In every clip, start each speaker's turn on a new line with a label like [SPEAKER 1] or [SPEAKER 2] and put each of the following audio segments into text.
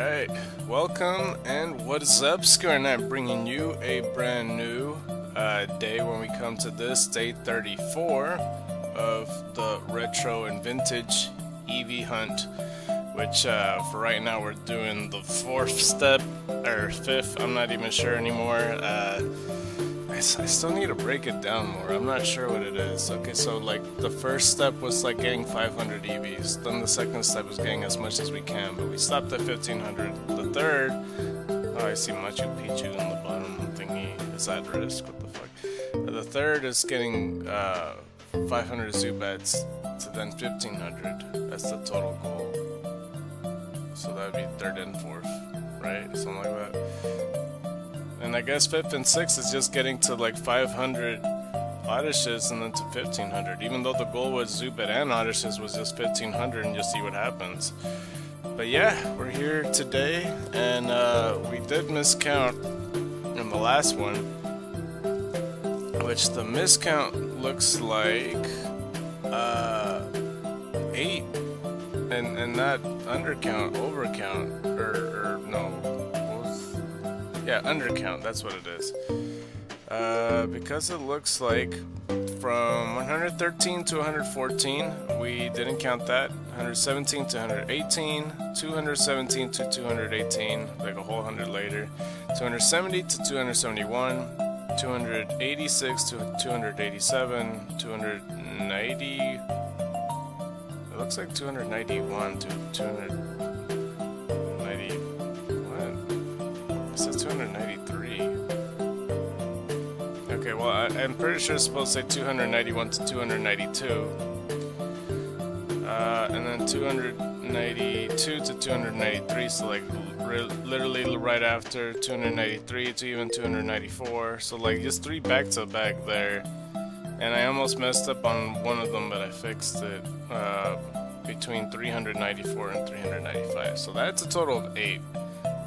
[SPEAKER 1] Alright, welcome and what is up, ScarKnight, bringing you a brand new day when we come to this, day 34 of the retro and vintage Eevee hunt, which for right now we're doing the fourth step, or fifth, I'm not even sure anymore. I still need to break it down more. I'm not sure what it is. Okay, so like the first step was like getting 500 EVs. Then the second step was getting as much as we can, but we stopped at 1500. The third, oh, I see Machu Picchu in the bottom thingy. Is at risk? What the fuck? The third is getting 500 Zubats to then 1500. That's the total goal. So that'd be third and fourth, right? Something like that. And I guess fifth and sixth is just getting to like 500 Odysseys and then to 1500. Even though the goal was Zubat and Odysseys was just 1500 and just see what happens. But yeah, we're here today and we did miscount in the last one, which the miscount looks like 8 and not undercount, overcount, or no. Yeah, undercount, that's what it is. Because it looks like from 113 to 114, we didn't count that. 117 to 118, 217 to 218, like a whole 100 later. 270 to 271, 286 to 287, 290. It looks like 291 to 290. What? It says 293. Okay, well, I'm pretty sure it's supposed to say 291 to 292. And then 292 to 293, so like literally right after 293 to even 294. So like just 3 back to back there. And I almost messed up on one of them, but I fixed it between 394 and 395. So that's a total of 8.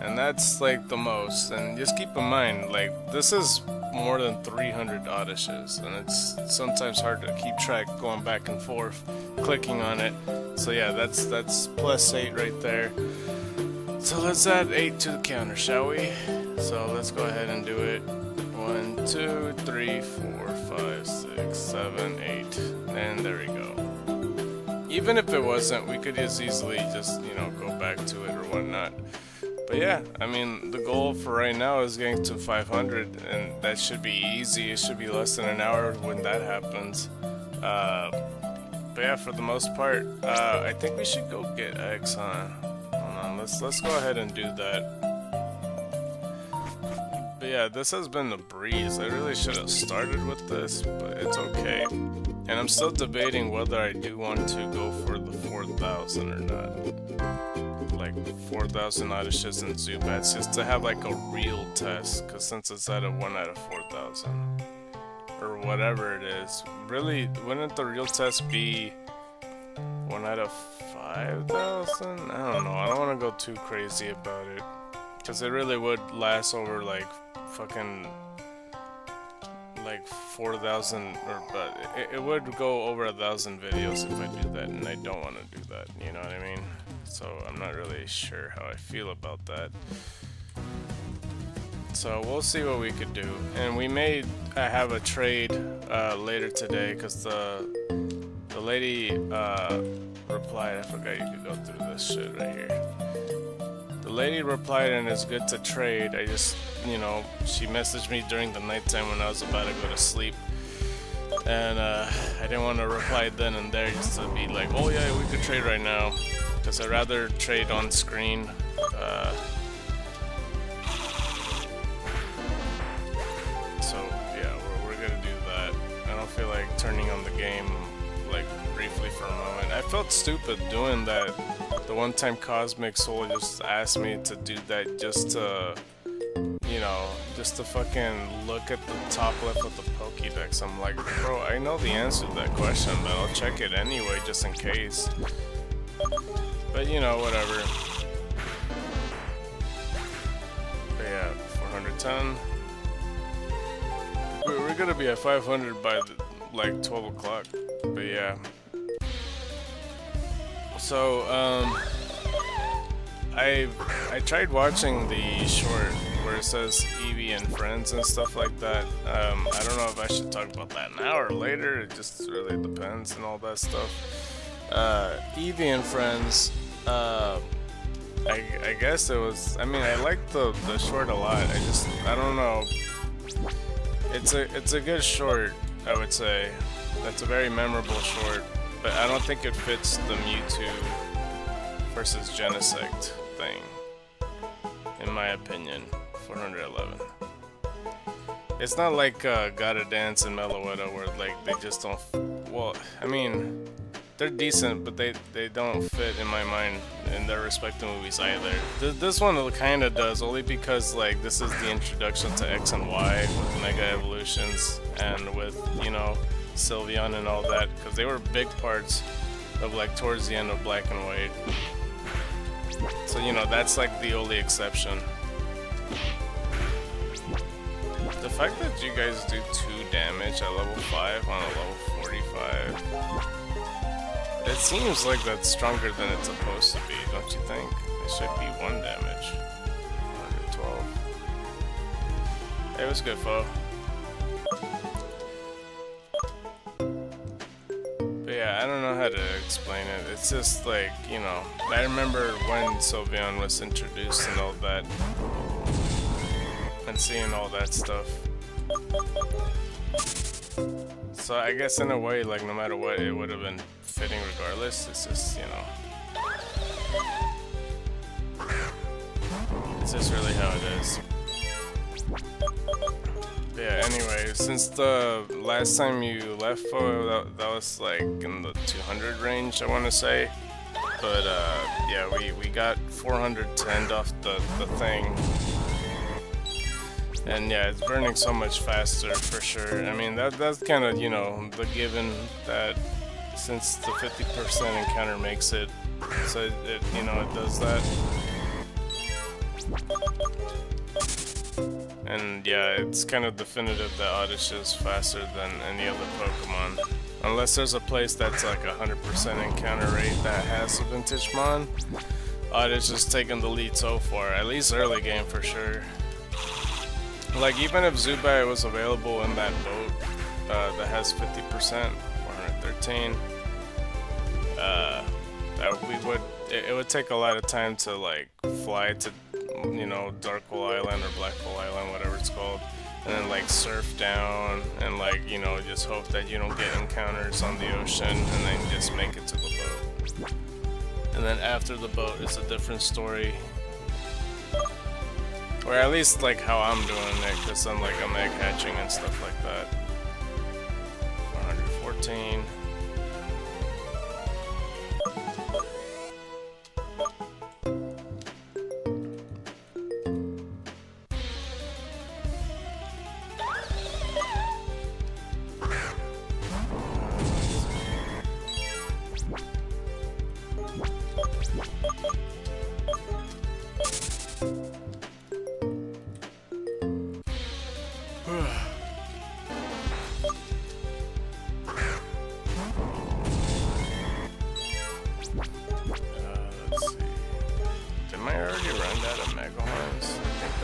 [SPEAKER 1] And that's like the most. And just keep in mind, like, this is more than 300 Odysseys, and it's sometimes hard to keep track going back and forth, clicking on it. So yeah, that's plus 8 right there. So let's add 8 to the counter, shall we? So let's go ahead and do it. 1, 2, 3, 4, 5, 6, 7, 8. And there we go. Even if it wasn't, we could just easily just, you know, go back to it or whatnot. But yeah, I mean, the goal for right now is getting to 500, and that should be easy. It should be less than an hour when that happens. But yeah, for the most part, I think we should go get X, huh? Hold on, let's go ahead and do that. But yeah, this has been a breeze. I really should have started with this, but it's okay. And I'm still debating whether I do want to go for the 4,000 or not. Like 4,000 Odysseys and Zubats, just to have like a real test, because since it's at a 1 out of 4,000 or whatever it is, really wouldn't the real test be 1 out of 5,000? I don't know, I don't want to go too crazy about it, because it really would last over like fucking like 4,000, but it would go over 1,000 videos if I do that, and I don't want to do that, you know what I mean? So I'm not really sure how I feel about that. So we'll see what we could do. And we may have a trade later today, because the lady replied. I forgot you could go through this shit right here. The lady replied and it's good to trade. I just, you know, she messaged me during the nighttime when I was about to go to sleep. And I didn't want to reply then and there, just to be like, oh yeah, we could trade right now. Because I'd rather trade on screen. So yeah, we're gonna do that. I don't feel like turning on the game like briefly for a moment. I felt stupid doing that. The one time Cosmic Soul just asked me to do that just to, you know, just to fucking look at the top left of the Pokédex. I'm like, bro, I know the answer to that question, but I'll check it anyway just in case. But you know, whatever. But yeah, 410. We're gonna be at 500 by like 12 o'clock. But yeah. So, I tried watching the short where it says Eevee and friends and stuff like that. I don't know if I should talk about that now or later. It just really depends and all that stuff. Eevee and friends. I guess it was. I mean, I liked the short a lot. I don't know. It's a good short, I would say. That's a very memorable short, but I don't think it fits the Mewtwo versus Genesect thing, in my opinion. 411. It's not like Gotta Dance and Meloetta where like they just don't. Well, I mean, they're decent, but they don't fit in my mind in their respective movies either. This one kind of does, only because like this is the introduction to X and Y with Mega Evolutions and with, you know, Sylveon and all that, because they were big parts of like towards the end of Black and White. So, you know, that's like the only exception. The fact that you guys do 2 damage at level 5 on a level 45, it seems like that's stronger than it's supposed to be, don't you think? It should be 1 damage. 112. It was good, foe. But yeah, I don't know how to explain it. It's just like, you know, I remember when Sylveon was introduced and all that, and seeing all that stuff. So I guess in a way, like, no matter what, it would have been fitting regardless. It's just, you know, it's just really how it is. But yeah, anyway, since the last time you left, Fo, that was like in the 200 range, I want to say. But yeah, we got 410 off the thing. And yeah, it's burning so much faster for sure. I mean, that's kind of, you know, the given that since the 50% encounter makes it, so it you know, it does that. And yeah, it's kind of definitive that Oddish is faster than any other Pokemon. Unless there's a place that's like 100% encounter rate that has a Vintage Mon, Oddish is taking the lead so far, at least early game for sure. Like, even if Zubat was available in that boat that has 50%, 413, it would take a lot of time to like fly to, you know, Darkwall Island or Blackwall Island, whatever it's called, and then like surf down and like, you know, just hope that you don't get encounters on the ocean and then just make it to the boat. And then after the boat, it's a different story. Or at least like how I'm doing it, because I'm like egg hatching and stuff like that. 414.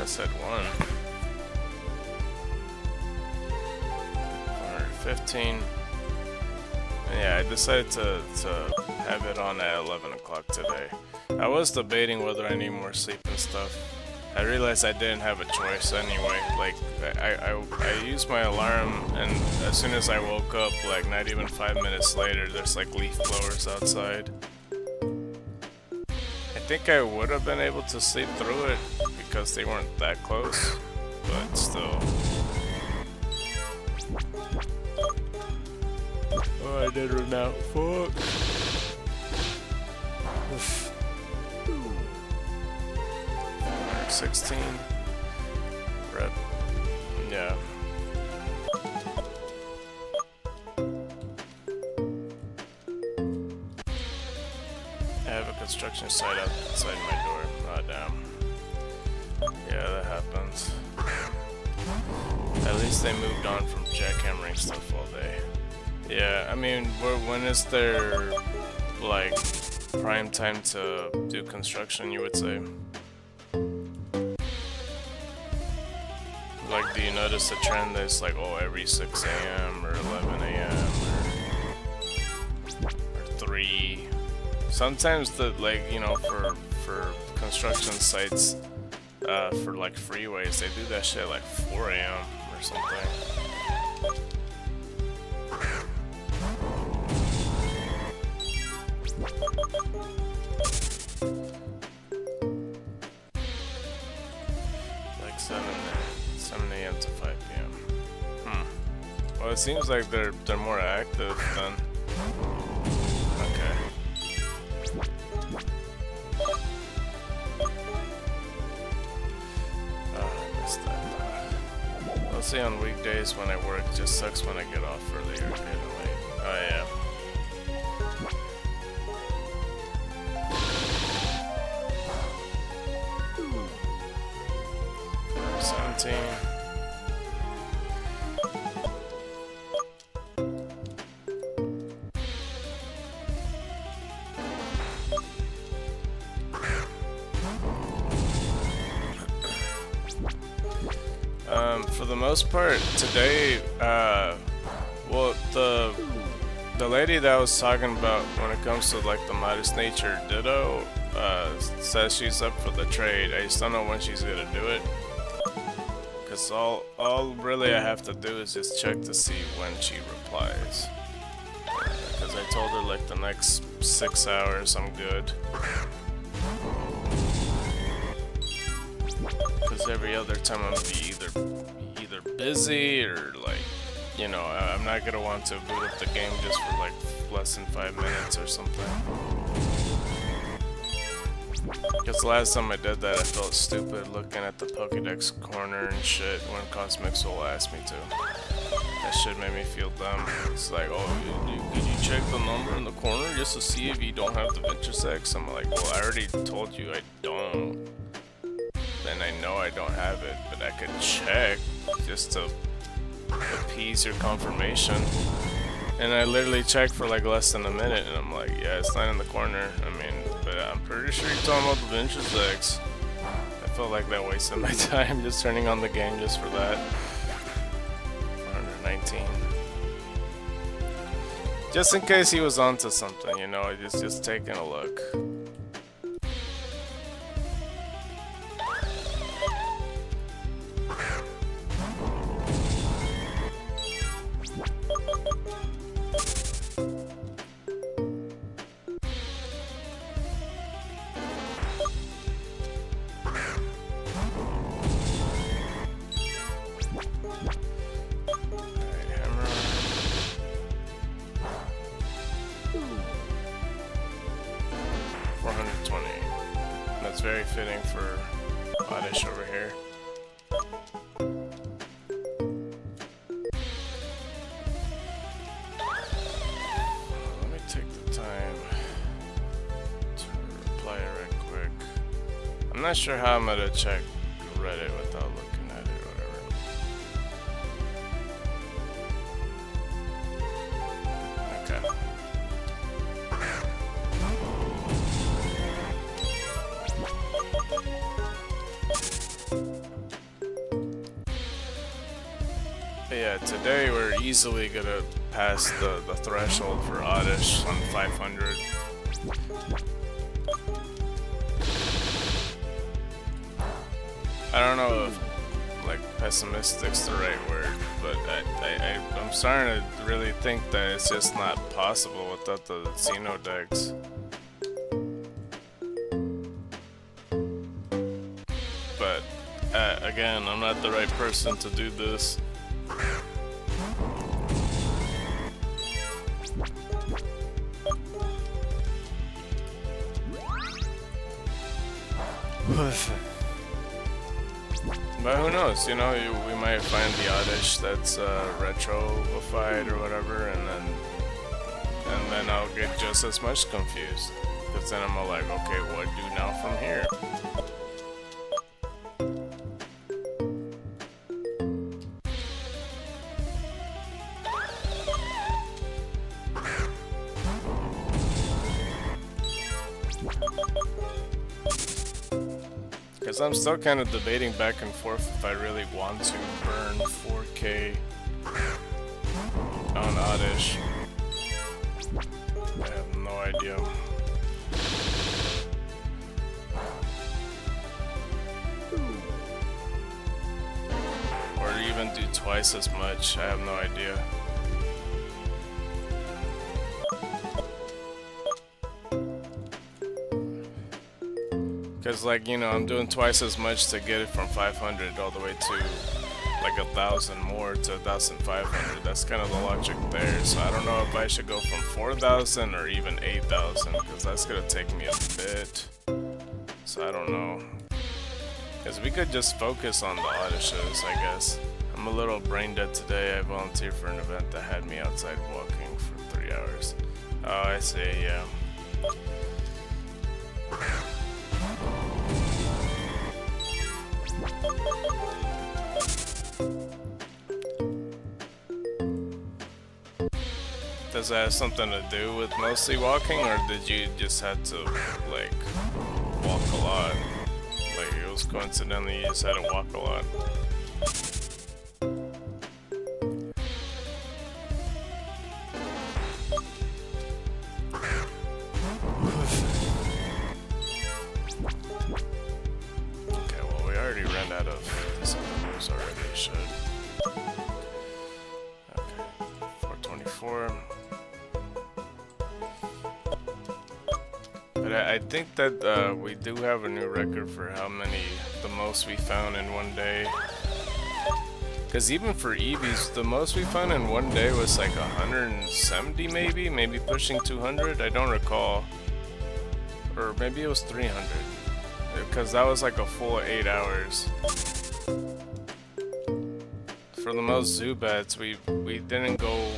[SPEAKER 1] Said 115. Yeah, I decided to have it on at 11 o'clock today. I was debating whether I need more sleep and stuff. I realized I didn't have a choice anyway. Like, I used my alarm, and as soon as I woke up, like not even 5 minutes later, there's like leaf blowers outside. I think I would have been able to sleep through it because they weren't that close, but still. Oh, I did run out. Fuck. 16. Rep. Yeah. I have a construction site outside my door. Oh, damn. Yeah, that happens. At least they moved on from jackhammering stuff all day. Yeah, I mean, when is their, like, prime time to do construction, you would say. Like, do you notice a trend that's like, oh, every 6 a.m. or 11 a.m. or 3? Sometimes the, like, you know, for construction sites, for like freeways, they do that shit like 4 a.m. or something. Like 7 a.m. to 5 p.m. Well, it seems like they're more active then. Okay. I missed that. Let's see, on weekdays when I work, it just sucks when I get off earlier or getting late. Oh yeah. 17. For the most part today, well, the lady that I was talking about when it comes to like the Modest Nature Ditto, says she's up for the trade. I just don't know when she's gonna do it. Cause all really I have to do is just check to see when she replies. Cause I told her like the next 6 hours I'm good. Cause every other time I'm gonna be either busy or like, you know, I'm not gonna want to boot up the game just for like less than 5 minutes or something. Because the last time I did that, I felt stupid looking at the Pokédex corner and shit when Cosmic Soul asked me to. That shit made me feel dumb. It's like, oh, could you check the number in the corner just to see if you don't have the Venturesex? I'm like, well, I already told you I don't. And I know I don't have it, but I could check just to appease your confirmation. And I literally checked for like less than a minute, and I'm like, yeah, it's not in the corner. I mean, but I'm pretty sure you're talking about the Venturesex. I felt like that wasted my time just turning on the game just for that. 419. Just in case he was onto something, you know, just taking a look. Very fitting for Oddish over here. Let me take the time to reply right quick. I'm not sure how I'm gonna check Reddit without looking at it or whatever. Okay. Yeah, today we're easily gonna pass the threshold for Oddish on 500. I don't know if like pessimistic's the right word, but I'm starting to really think that it's just not possible without the Xenodex. But again, I'm not the right person to do this. But who knows, you know, we might find the Oddish that's retroified or whatever, and then I'll get just as much confused. Because then I'm all like, okay, what do now from here? Because I'm still kind of debating back and forth if I really want to burn 4K on Oddish. I have no idea. Or even do twice as much, I have no idea. Because, like, you know, I'm doing twice as much to get it from 500 all the way to like 1,000 more to 1,500. That's kind of the logic there. So I don't know if I should go from 4,000 or even 8,000, because that's gonna take me a bit. So I don't know. Because we could just focus on the Oddishes, I guess. I'm a little brain dead today. I volunteered for an event that had me outside walking for 3 hours. Oh, I see, yeah. Does that have something to do with mostly walking, or did you just have to, like, walk a lot? Like, it was coincidentally you just had to walk a lot. Okay, well, we already ran out of these other moves already, should. Okay, 424. But I think that we do have a new record for how many, the most we found in one day. Because even for Eevees, the most we found in one day was like 170 maybe pushing 200, I don't recall. Or maybe it was 300. Because that was like a full 8 hours. For the most Zubats, we didn't go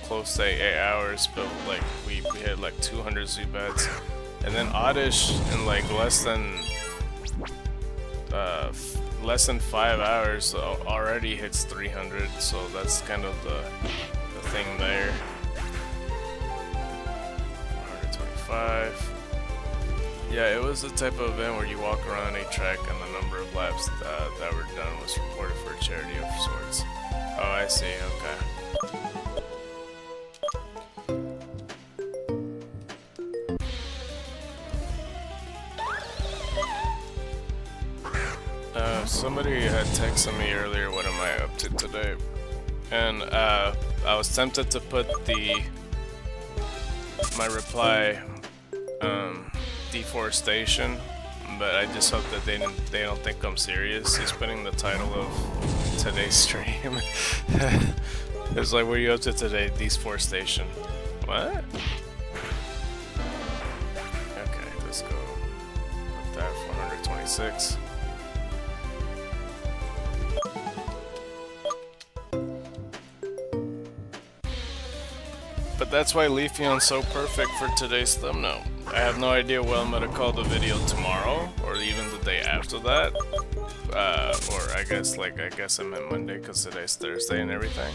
[SPEAKER 1] close to 8 hours, but like we hit like 200 Zubats. And then Oddish in like less than 5 hours already hits 300, so that's kind of the thing there. 425. Yeah, it was the type of event where you walk around a track and the number of laps that were done was reported for a charity of sorts. Oh, I see, okay. Somebody had texted me earlier, what am I up to today? And I was tempted to put my reply deforestation, but I just hope that they don't think I'm serious. He's putting the title of today's stream. It's like, what are you up to today? Deforestation. What? Okay, let's go with that 426. But that's why Leafeon's so perfect for today's thumbnail. I have no idea what I'm gonna call the video tomorrow, or even the day after that. Or I guess I meant Monday, because today's Thursday and everything.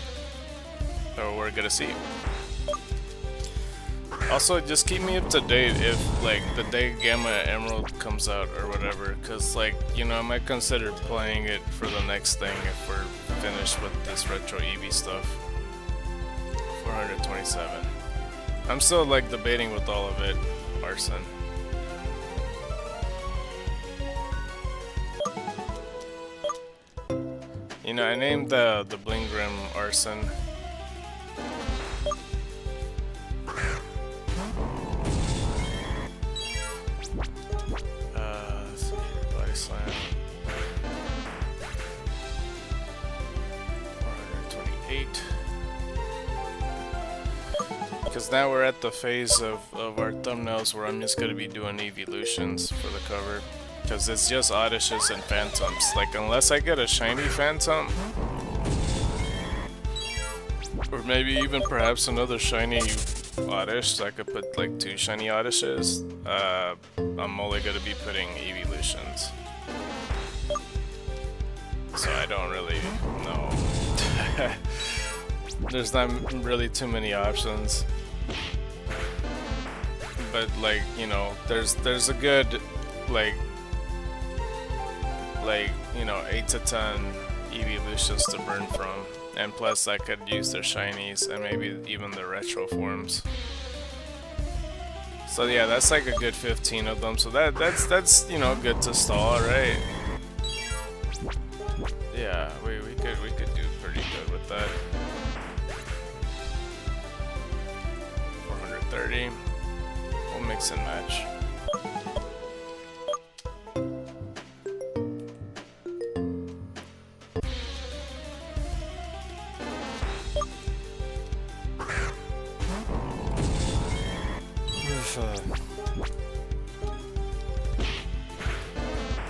[SPEAKER 1] Or we're gonna see. Also, just keep me up to date if, like, the day Gamma Emerald comes out or whatever, because, like, you know, I might consider playing it for the next thing if we're finished with this retro Eevee stuff. 427. I'm still, like, debating with all of it, Arson. You know, I named the Blingrim Arson. Let's see, Body Slam. 428. Because now we're at the phase of our thumbnails where I'm just going to be doing evolutions for the cover. Because it's just Oddishes and Phantoms. Like, unless I get a shiny Phantom, or maybe even perhaps another shiny Oddish, so I could put like 2 shiny Oddishes, I'm only going to be putting evolutions. So I don't really know. There's not really too many options. But, like, you know, there's a good, like, like, you know, 8 to 10 evolutions to burn from, and plus I could use their shinies and maybe even their retro forms. So yeah, that's like a good 15 of them. So that's you know, good to stall, right? Yeah, we could do pretty good with that. 430. We'll mix and match.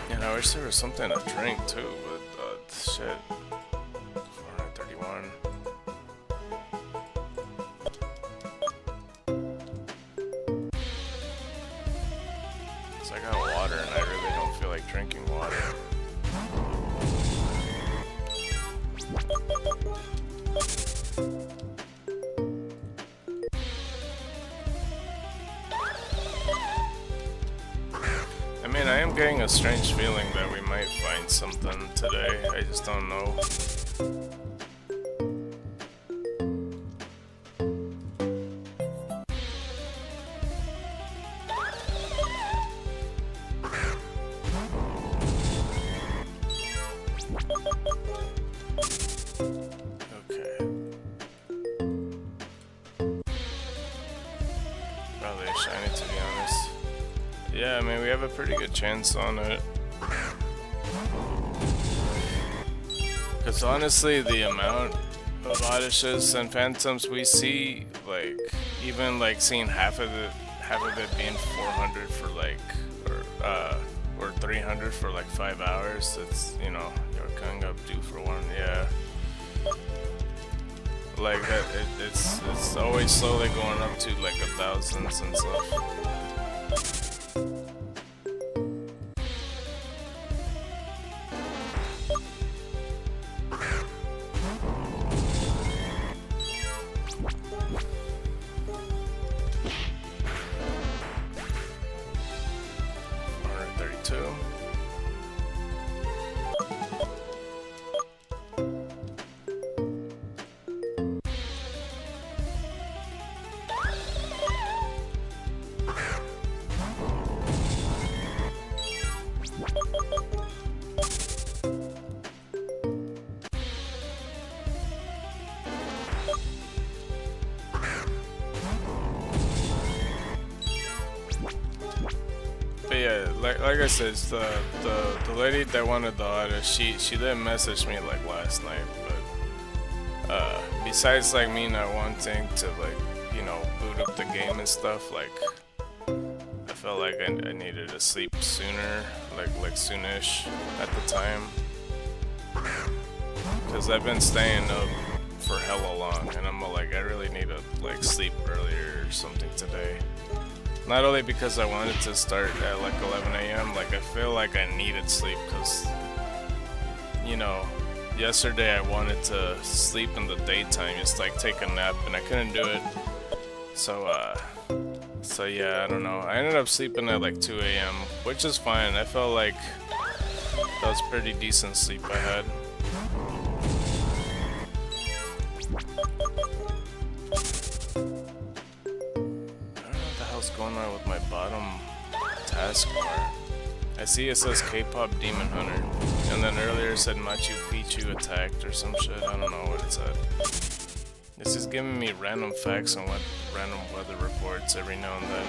[SPEAKER 1] And I wish there was something to drink too, but shit. 431. So I got water and I really don't feel like drinking water. I mean, I am getting a strange feeling that we might find something today. I just don't know. Okay. Probably a shiny, to be honest. Yeah, I mean, we have a pretty good chance on it. Because honestly, the amount of Odysseus and Phantoms we see, like, even like seeing half of it being 400 for like, or 300 for like 5 hours, it's, you know, you're coming up due for one, yeah. Like that, it's always slowly going up to like 1,000s and stuff. But yeah, like I said, it's the lady that wanted the auto, she didn't message me like last night, but besides like me not wanting to, like, you know, boot up the game and stuff, like I felt like I needed to sleep sooner, like soonish at the time, because I've been staying up for hella long, and I'm like, I really need to like sleep earlier or something today. Not only because I wanted to start at like 11 AM, like I feel like I needed sleep, because, you know, yesterday I wanted to sleep in the daytime, just like take a nap, and I couldn't do it. So yeah, I don't know. I ended up sleeping at like 2 AM, which is fine. I felt like that was pretty decent sleep I had. What's going on with my bottom taskbar? I see it says K-pop Demon Hunter, and then earlier it said Machu Picchu attacked or some shit. I don't know what it said. This is giving me random facts and what random weather reports every now and then.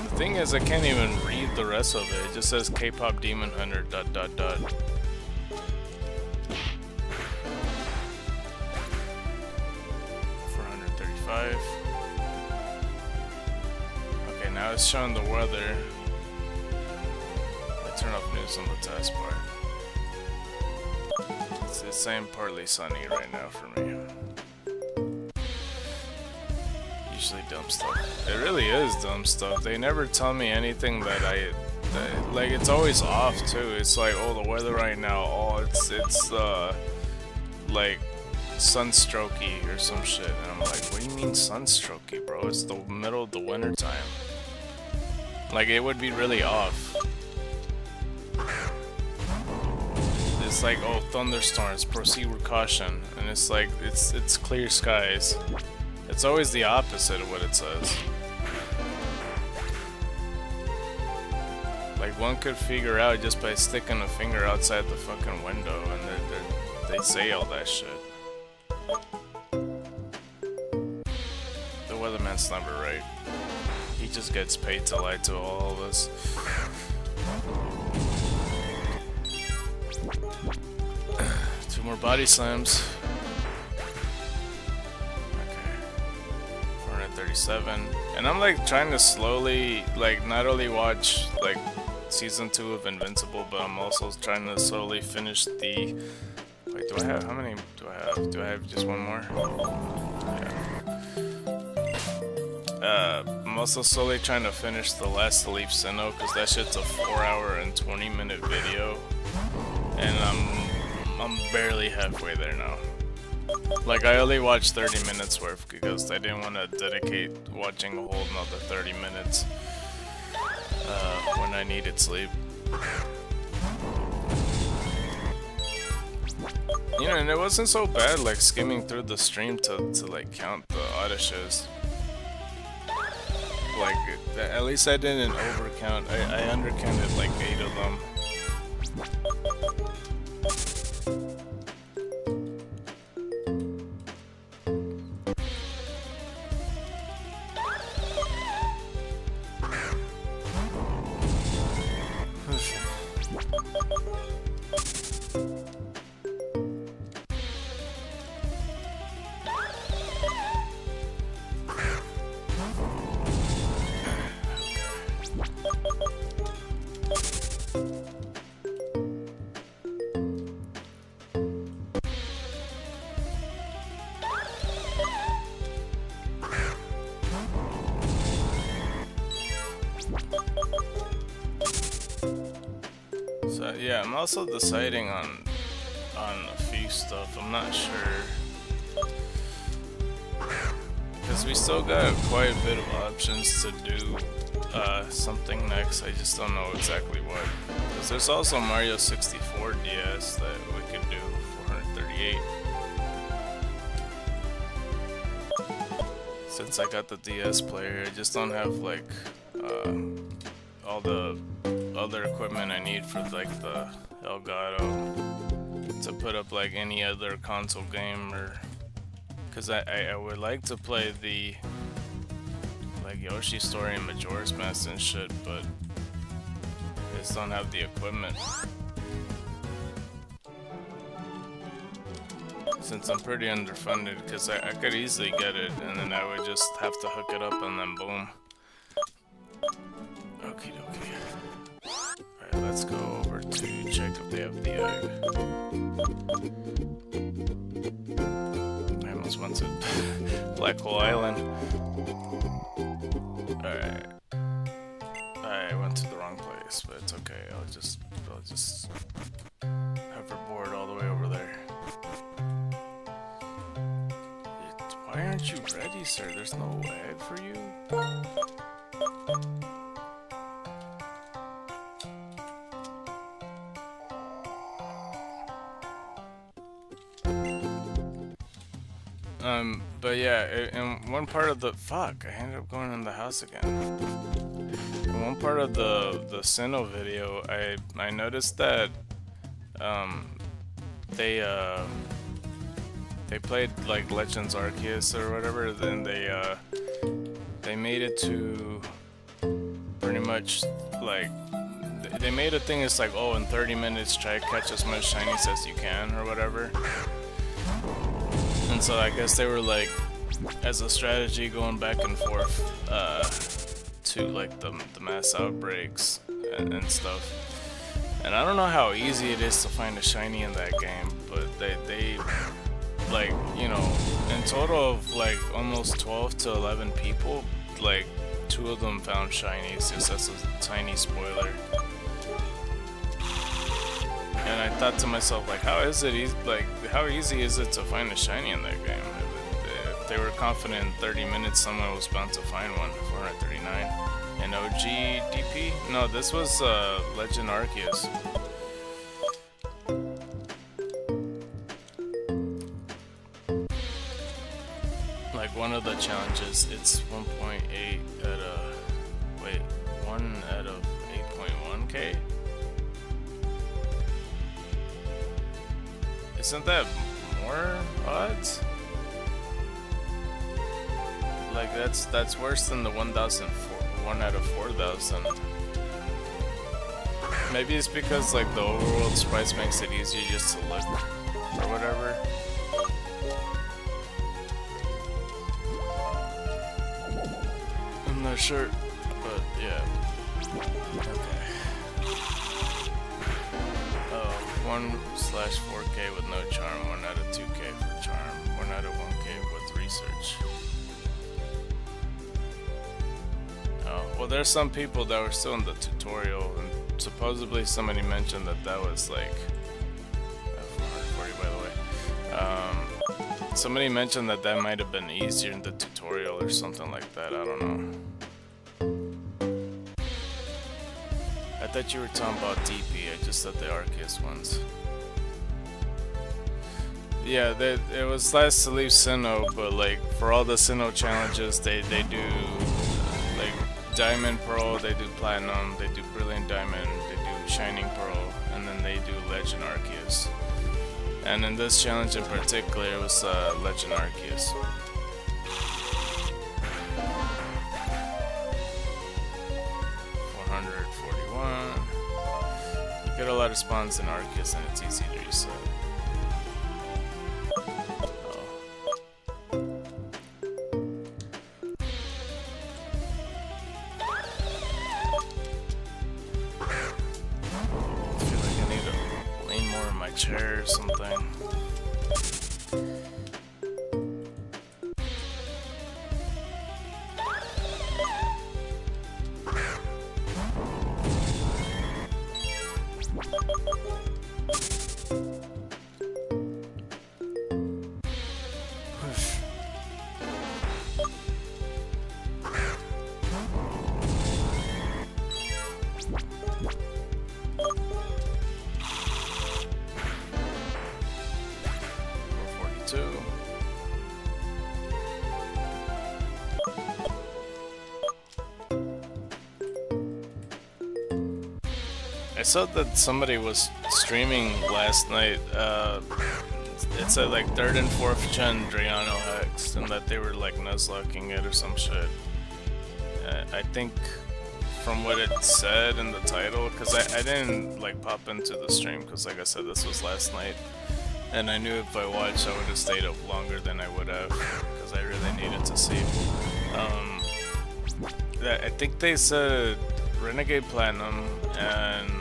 [SPEAKER 1] The thing is, I can't even read the rest of it. It just says K-pop Demon Hunter ... 435. Okay, now it's showing the weather. I turn off news on the taskbar. It's saying partly sunny right now for me. Usually dumb stuff. It really is dumb stuff. They never tell me anything that like, it's always off too. It's like, oh, the weather right now, oh, it's like sunstrokey or some shit, and I'm like, what do you mean sunstrokey, bro? It's the middle of the winter time. Like, it would be really off. it's like, oh, thunderstorms, proceed with caution, and it's like it's clear skies. It's always the opposite of what it says. Like one could figure out just by sticking a finger outside the fucking window, and they say all that shit. The weatherman's never right. He just gets paid to lie to all of us. Two more body slams. Okay. 437. And I'm like trying to slowly, like, not only watch like season 2 of Invincible, but I'm also trying to slowly finish the... Wait, do I have... How many do I have? Do I have just one more? Yeah. I'm also slowly trying to finish the last Leaf Sinnoh, because that shit's a 4-hour and 20-minute video. And I'm barely halfway there now. Like, I only watched 30 minutes worth because I didn't want to dedicate watching a whole another 30 minutes when I needed sleep. You know, and it wasn't so bad, like, skimming through the stream to like, count the auto-shows. Like, at least I didn't overcount. I undercounted, like, 8 of them. So yeah, I'm also deciding on a few stuff. I'm not sure, because we still got quite a bit of options to do something next. I just don't know exactly what. Because there's also Mario 64 DS that we could do 438. Since I got the DS player, I just don't have like all the other equipment I need for like the Elgato to put up like any other console game, or because I would like to play the like Yoshi Story and Majora's Mask and shit, but I just don't have the equipment. Since I'm pretty underfunded, because I could easily get it and then I would just have to hook it up and then boom. Okie dokie. Alright, let's go over to check if they have the egg. I almost went to Black Hole Island. Alright. I went to the wrong place, but it's okay. I'll just hoverboard all the way over there. Why aren't you ready, sir? There's no egg for you? But yeah, in one part of the... Fuck, I ended up going in the house again. In one part of the Sinnoh video, I noticed that, they played like Legends Arceus or whatever, then they made it to pretty much like they made a thing. It's like, oh, in 30 minutes try to catch as much shinies as you can or whatever. And so I guess they were like, as a strategy, going back and forth to like the mass outbreaks and stuff. And I don't know how easy it is to find a shiny in that game, but they like, you know, in total of like almost 12 to 11 people, like 2 of them found shinies, just as a tiny spoiler. And I thought to myself, like, how easy is it to find a shiny in that game? If they were confident in 30 minutes someone was bound to find one. 439. An OG DP? No, this was Legend Arceus. one of the challenges, it's 1.8 at a, wait, 1 out of 8.1k? Isn't that more odds? Like that's worse than the 1 out of 4,000. Maybe it's because like the overworld sprites makes it easier just to look or whatever. I'm not sure, but yeah. Okay. Oh, 1/4k with no charm, 1 out of 2k for charm, 1 out of 1k with research. Oh, well, there's some people that were still in the tutorial, and supposedly somebody mentioned that that was like 440 by the way. Somebody mentioned that that might have been easier in the tutorial or something like that. I don't know. I thought you were talking about DP. I just said the Arceus ones. Yeah, it was last to leave Sinnoh, but like for all the Sinnoh challenges, they do like Diamond Pearl, they do Platinum, they do Brilliant Diamond, they do Shining Pearl, and then they do Legend Arceus. And in this challenge in particular, it was Legend Arceus. You get a lot of spawns in Arceus and it's easy to reset. I feel like I need to lean more in my chair or something. I saw that somebody was streaming last night. It said like 3rd and 4th gen Drayano Hex, and that they were like nuzlocking it or some shit. I think from what it said in the title, because I didn't like pop into the stream because like I said, this was last night, and I knew if I watched I would have stayed up longer than I would have because I really needed to see. I think they said Renegade Platinum and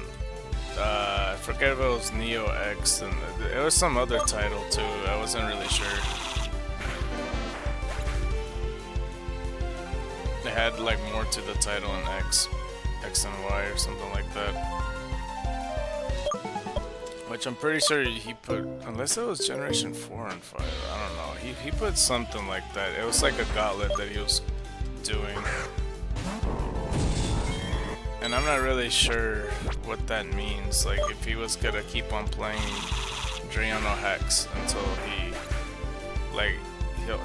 [SPEAKER 1] I forget if it was Neo X, and it was some other title too. I wasn't really sure. It had like more to the title in X and Y or something like that. Which I'm pretty sure he put, unless it was Generation 4 and 5, I don't know. He put something like that. It was like a gauntlet that he was doing. And I'm not really sure what that means, like if he was gonna keep on playing Drayano Hex until he, like,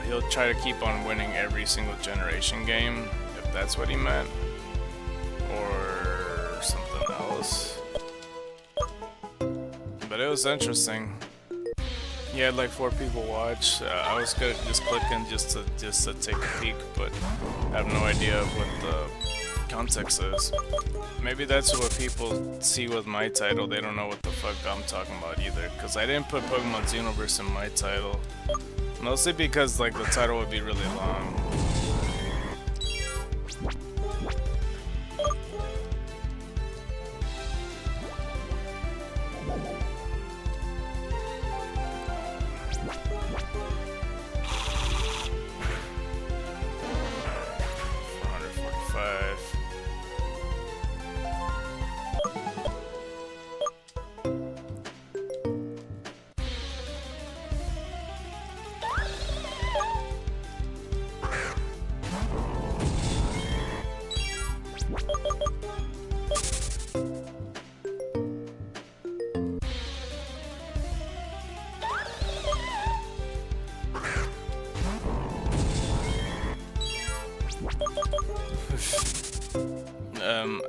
[SPEAKER 1] he'll try to keep on winning every single generation game, if that's what he meant, or something else. But it was interesting. He had like 4 people watch. I was gonna just click in just to take a peek, but I have no idea what the context is. Maybe that's what people see with my title. They don't know what the fuck I'm talking about either, because I didn't put Pokemon Xenoverse in my title, mostly because like the title would be really long.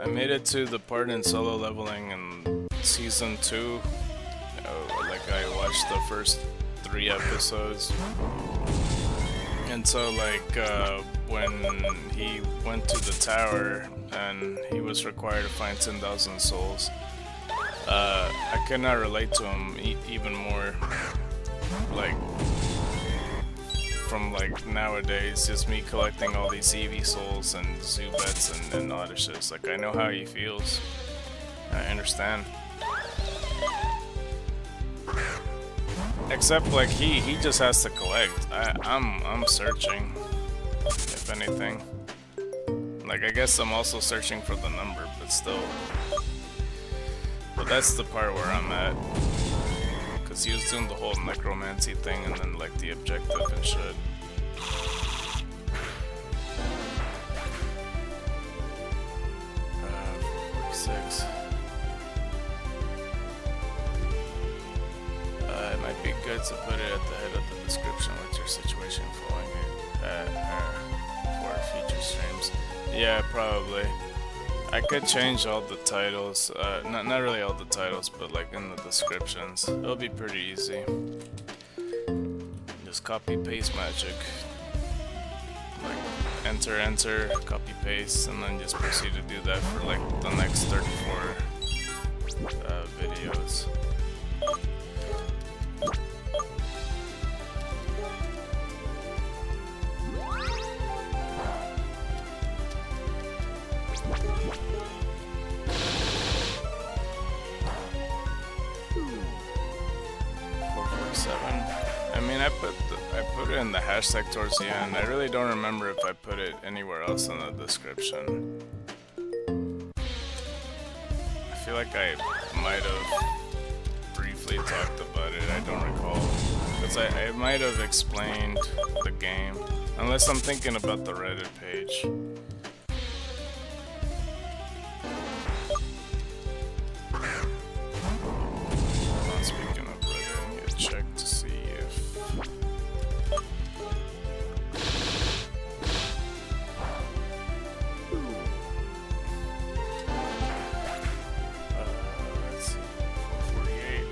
[SPEAKER 1] I made it to the part in solo leveling in season 2. Like I watched the first 3 episodes. And so like when he went to the tower and he was required to find 10,000 souls, I could not relate to him even more. Like from like nowadays, just me collecting all these Eevee souls and Zubets and all this shit. It's like I know how he feels. I understand. Except like he just has to collect. I'm searching, if anything. Like I guess I'm also searching for the number, but still. But that's the part where I'm at. Cause he was doing the whole necromancy thing and then like the objective and shit. 46. It might be good to put it at the head of the description with your situation following it for future streams. Yeah, probably. I could change all the titles, not really all the titles, but like in the descriptions. It'll be pretty easy. Just copy paste magic. Like enter, copy paste, and then just proceed to do that for like the next 34 videos. I mean, I put it in the hashtag towards the end. I really don't remember if I put it anywhere else in the description. I feel like I might have briefly talked about it. I don't recall. Because I might have explained the game. Unless I'm thinking about the Reddit page. Speaking of Reddit, I need to check to see if... let's see, 448.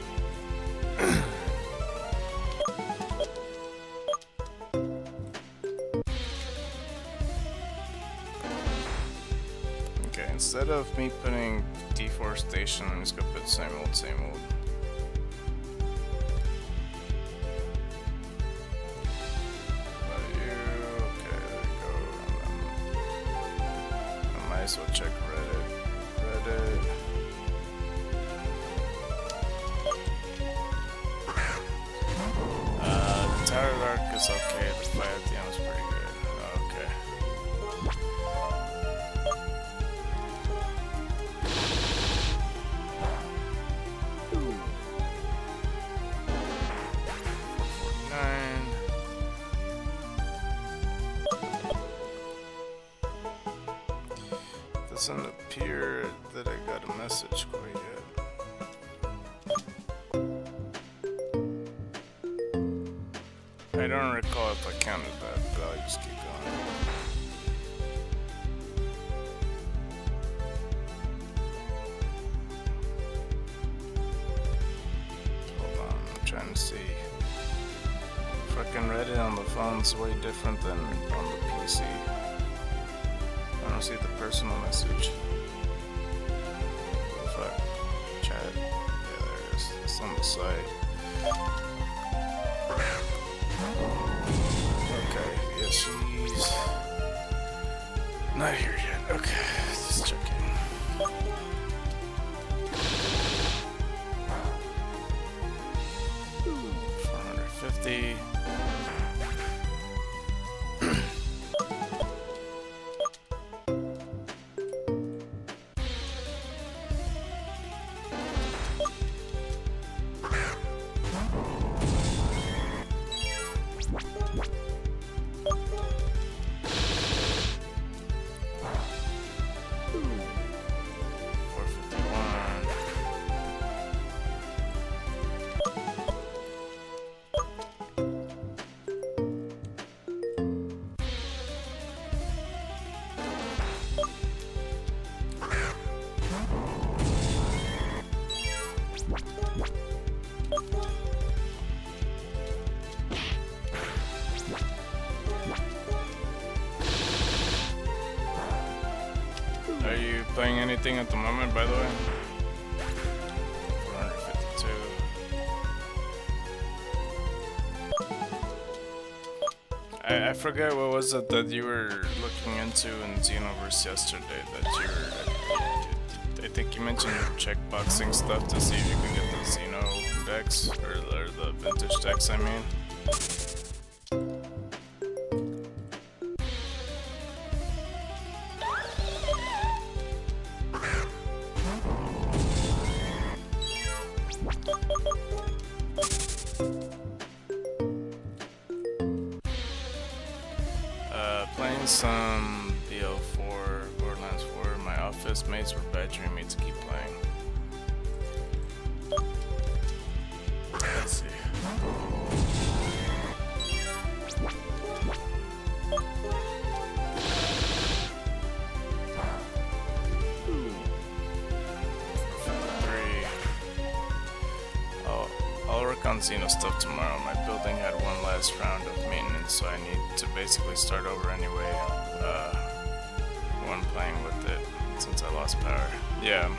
[SPEAKER 1] Okay, instead of me putting deforestation, I'm just gonna put same old, same old. So check Reddit. The Tower Arc is okay. The fight at the end was pretty good. Okay. Doesn't appear that I got a message quite yet. I don't recall if I counted that, but I'll just keep going. Hold on, I'm trying to see. Fucking Reddit on the phone's way different than on the PC. I don't see the personal message. What the fuck? Chat. Yeah, there it is. It's on the side. Okay, yeah, she's not here yet. Okay, just checking. 450. playing anything at the moment, by the way? 452. I forget what was it that you were looking into in Xenoverse yesterday that you were... I think you mentioned you were checkboxing stuff to see if you could get the Xeno decks, or the vintage decks, I mean. Playing some BO4, Borderlands 4. My office mates were badgering me to keep playing. Let's see. I'll work on Xeno stuff tomorrow. My building had one last round of maintenance, so I need to basically start over anyway when playing with it, since I lost power. Yeah.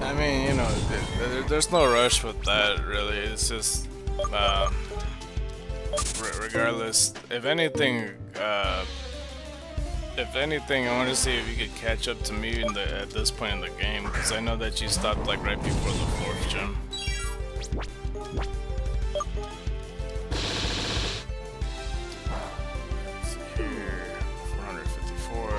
[SPEAKER 1] I mean, you know, there's no rush with that, really. It's just, regardless, if anything, I want to see if you could catch up to me at this point in the game, because I know that you stopped like right before the 4th gym. Let's see here, 454.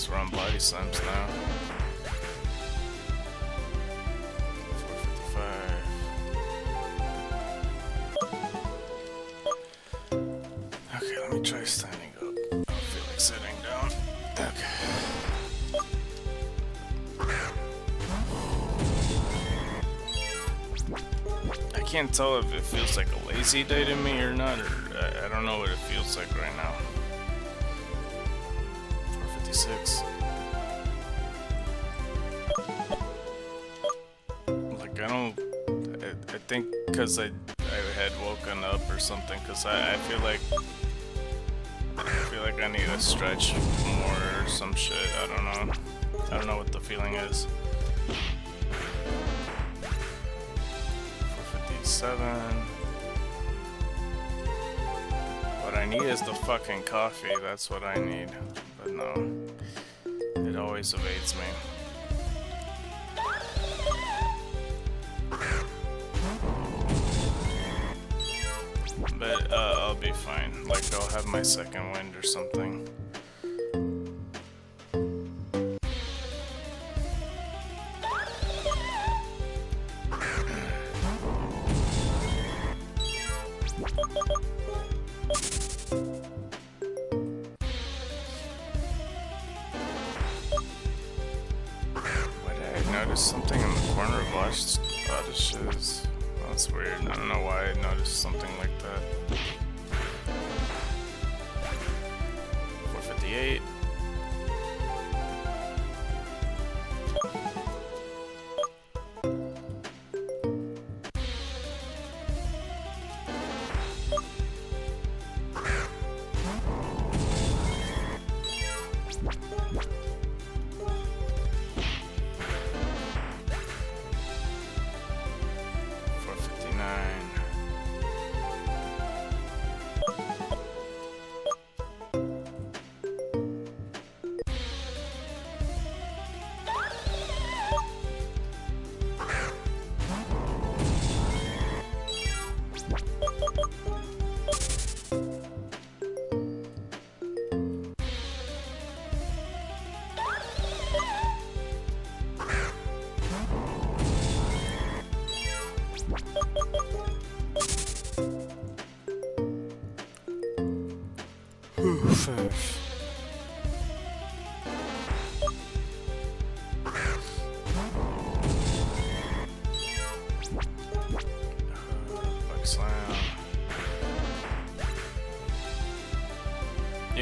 [SPEAKER 1] We're on body slams now. 455. Okay, let me try standing up. I don't feel like sitting down. Okay. I can't tell if it feels like a lazy day to me or not, or I don't know what it feels like right now. 6. Like, I think because I had woken up or something, because I feel like I need to stretch more or some shit. I don't know what the feeling is. 457. What I need is the fucking coffee, that's what I need. But no, it always evades me. But I'll be fine. Like, I'll have my second wind or something. Noticed something in the corner of watched. Oh, this shit is... Oh, that's weird. I don't know why I noticed something like that. 458.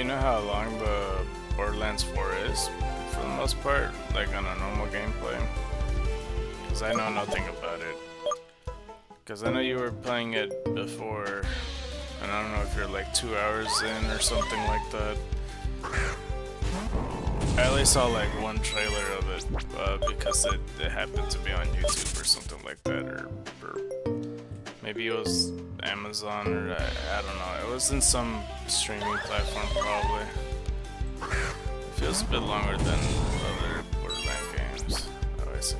[SPEAKER 1] you know how long the Borderlands 4 is, for the most part, like on a normal gameplay? Because I know nothing about it. Because I know you were playing it before, and I don't know if you're like 2 hours in or something like that. I only saw like one trailer of it because it happened to be on YouTube or something like that, or maybe it was Amazon, or I don't know. It was in some streaming platform probably. It feels a bit longer than other Borderlands games. Oh, I see.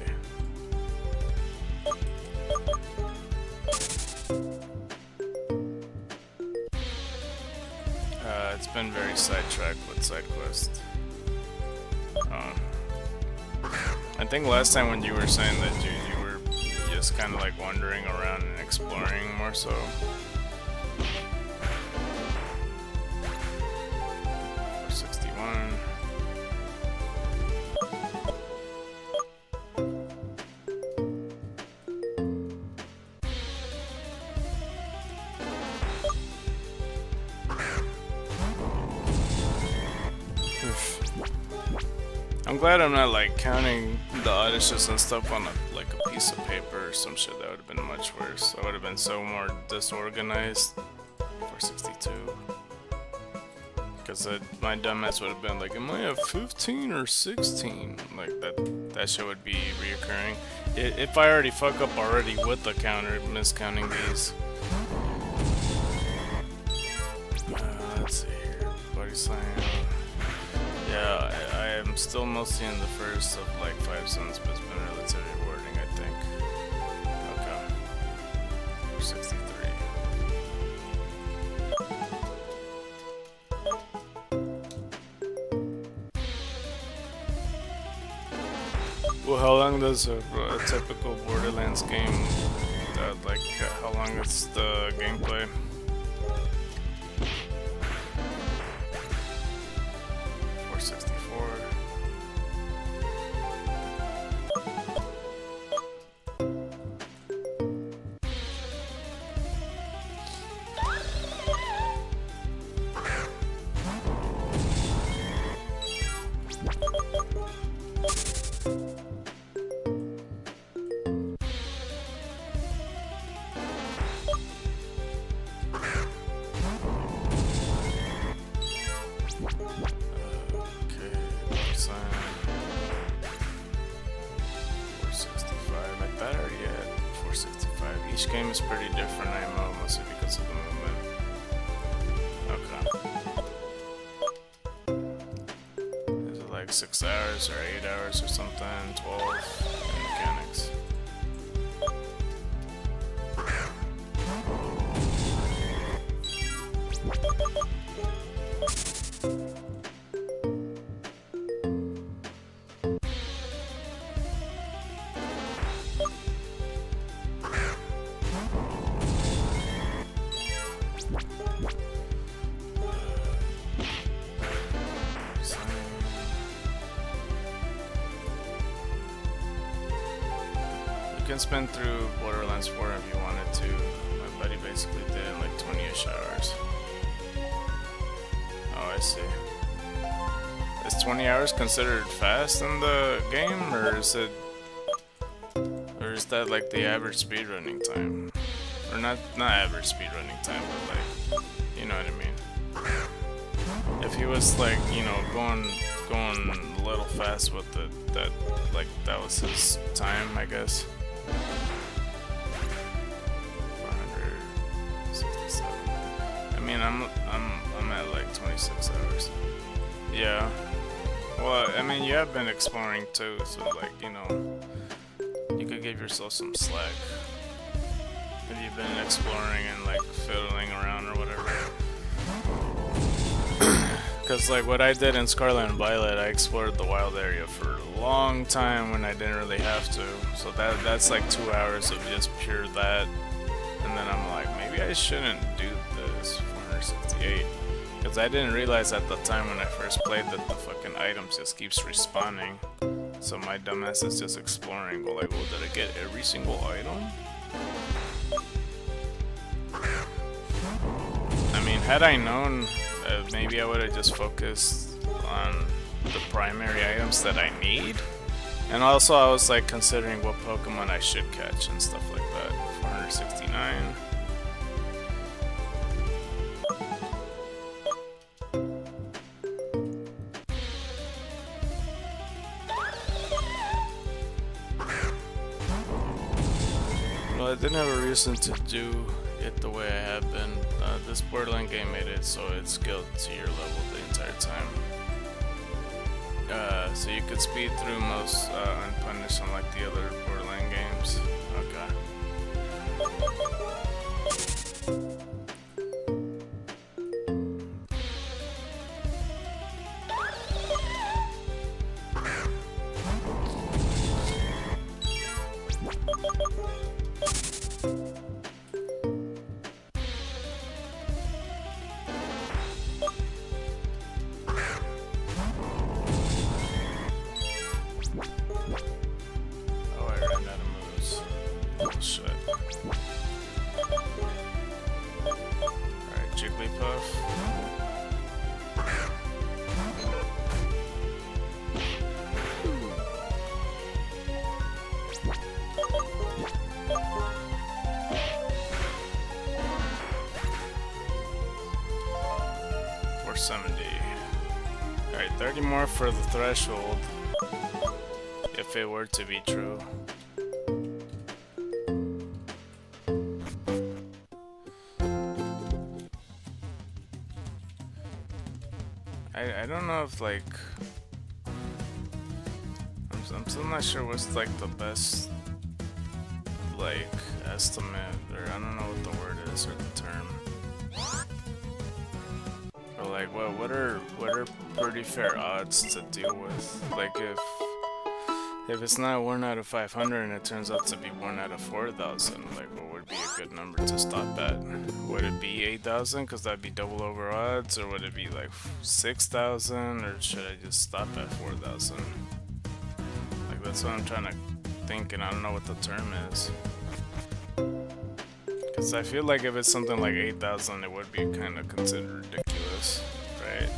[SPEAKER 1] It's been very sidetracked with side quests. I think last time when you were saying that you were just kind of like wandering around and exploring more so. 461. I'm glad I'm not like counting the auditions and stuff on like a piece of paper or some shit. That would have been much worse. I would have been so more disorganized. 462. Because my dumbass would have been like, am I at 15 or 16? Like that shit would be reoccurring. If I already fuck up already with the counter, miscounting these. Let's see here. Body slam. Yeah, I am still mostly in the first of like 5 zones, but it's been relatively rewarding, I think. Okay. 463. Well, how long does a typical Borderlands game, like, how long is the gameplay? Each game is pretty different, I know, mostly because of the movement. Okay. Is it like 6 hours or 8 hours or something? 12 in mechanics. You can spin through Borderlands 4 if you wanted to. My buddy basically did in like 20-ish hours. Oh, I see. Is 20 hours considered fast in the game, or is that like the average speedrunning time? Or not average speedrunning time, but like, you know what I mean? If he was like, you know, going a little fast with it, that was his time, I guess. 467. I mean, I'm at like 26 hours. Yeah. Well, I mean, you have been exploring too, so like, you know, you could give yourself some slack. Have you been exploring and like fiddling around or whatever? Because like what I did in Scarlet and Violet, I explored the wild area for a long time when I didn't really have to. So that's like 2 hours of just pure that. And then I'm like, maybe I shouldn't do this. 468. Because I didn't realize at the time when I first played that the fucking items just keeps respawning. So my dumbass is just exploring. But like, well, did I get every single item? I mean, had I known maybe I would have just focused on the primary items that I need. And also I was like considering what Pokemon I should catch and stuff like that. 469. Well, I didn't have a reason to do it the way I have been. This Borderland game made it so it's scaled to your level the entire time. So you could speed through most unpunished unlike the other Borderland games. Okay. Alright, 30 more for the threshold, if it were to be true. I don't know if like I'm still not sure what's like the best like estimate, or I don't know what the word is or the term. But like what are pretty fair odds to deal with? Like if it's not 1 out of 500 and it turns out to be 1 out of 4,000, like what would be a good number to stop at? Would it be 8,000 because that'd be double over odds, or would it be like 6,000, or should I just stop at 4,000? Like that's what I'm trying to think, and I don't know what the term is. Because I feel like if it's something like 8,000, it would be kind of considered ridiculous, right?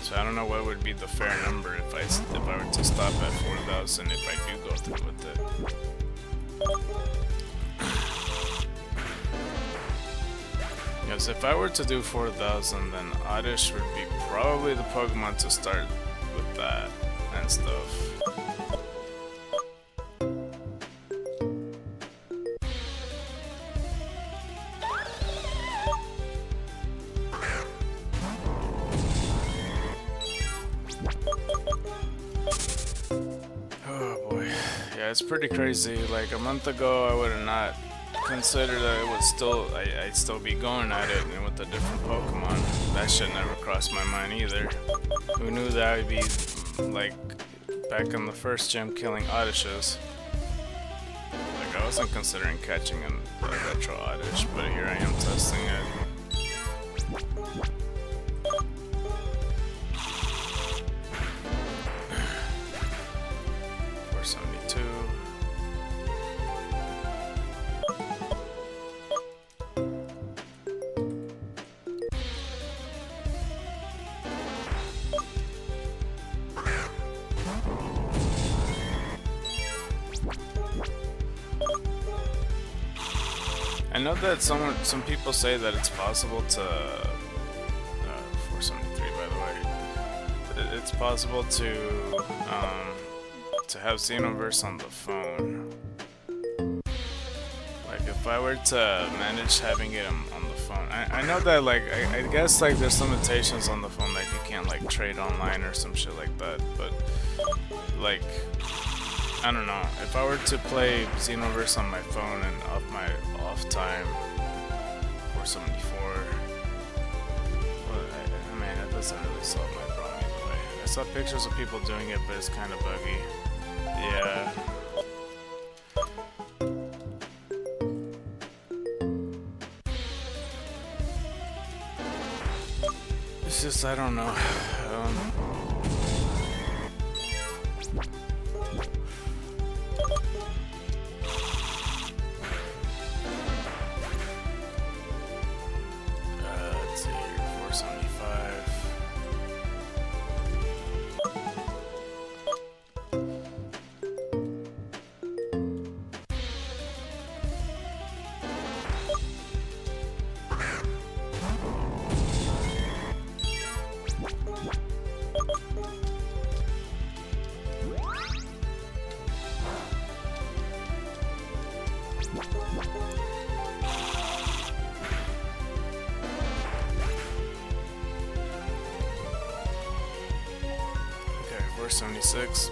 [SPEAKER 1] So I don't know what would be the fair number if I were to stop at 4,000 if I do go through with it. Because if I were to do 4,000, then Oddish would be probably the Pokemon to start with that and stuff. It's pretty crazy. Like a month ago, I would have not considered that it would I'd still be going at it, and with a different Pokemon. That shit never crossed my mind either. Who knew that I'd be like back in the first gym killing Oddishes? Like I wasn't considering catching a retro Oddish, but here I am testing it. 472. I know that some people say that it's possible to 473 by the way. It's possible to have Xenoverse on the phone. Like if I were to manage having it on the phone, I know that like I guess like there's limitations on the phone that you can't like trade online or some shit like that, but like I don't know, if I were to play Xenoverse on my phone and off my off time 474, well, I mean that doesn't really solve my problem either way. I saw pictures of people doing it, but it's kind of buggy. Yeah. It's just, I don't know. Let's see here. 476.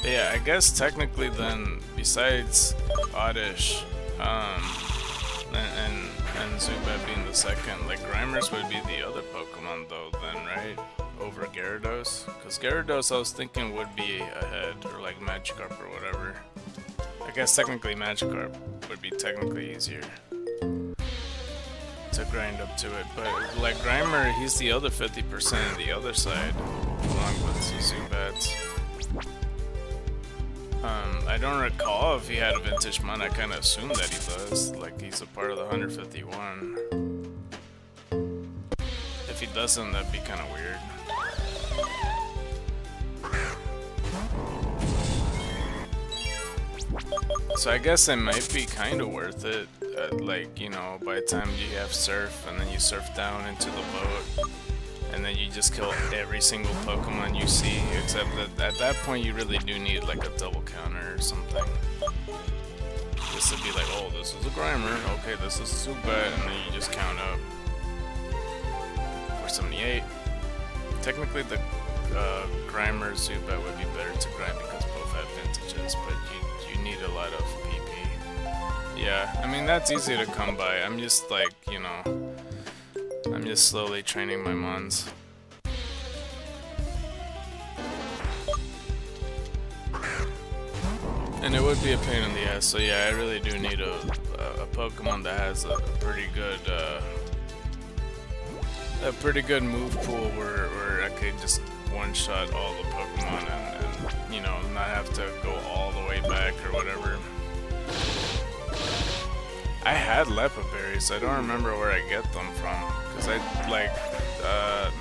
[SPEAKER 1] Yeah, I guess technically then, besides Oddish, and Zubat being the second, like Grimers would be the other Pokemon though then, right? Over Gyarados? Because Gyarados I was thinking would be ahead, or like Magikarp or whatever. I guess technically Magikarp would be technically easier to grind up to it, but like Grimer, he's the other 50% of the other side, along with the Zubats. I don't recall if he had a Vintage Mon. I kind of assumed that he does, like he's a part of the 151. If he doesn't, that'd be kind of weird. So I guess it might be kind of worth it, like, you know, by the time you have Surf, and then you surf down into the boat, and then you just kill every single Pokemon you see, except that at that point you really do need like a double counter or something. Just to be like, oh, this is a Grimer, okay, this is a Zubat, and then you just count up. 478. Technically the Grimer Zubat would be better to grind because both have vintages, but you need a lot of PP. Yeah, I mean that's easy to come by. I'm just like, you know, I'm just slowly training my Mons. And it would be a pain in the ass, so yeah, I really do need a Pokemon that has a pretty good move pool where I could just one-shot all the Pokemon and, you know, not have to go all the way back or whatever. I had Lepa Berries, I don't remember where I get them from, because I, like,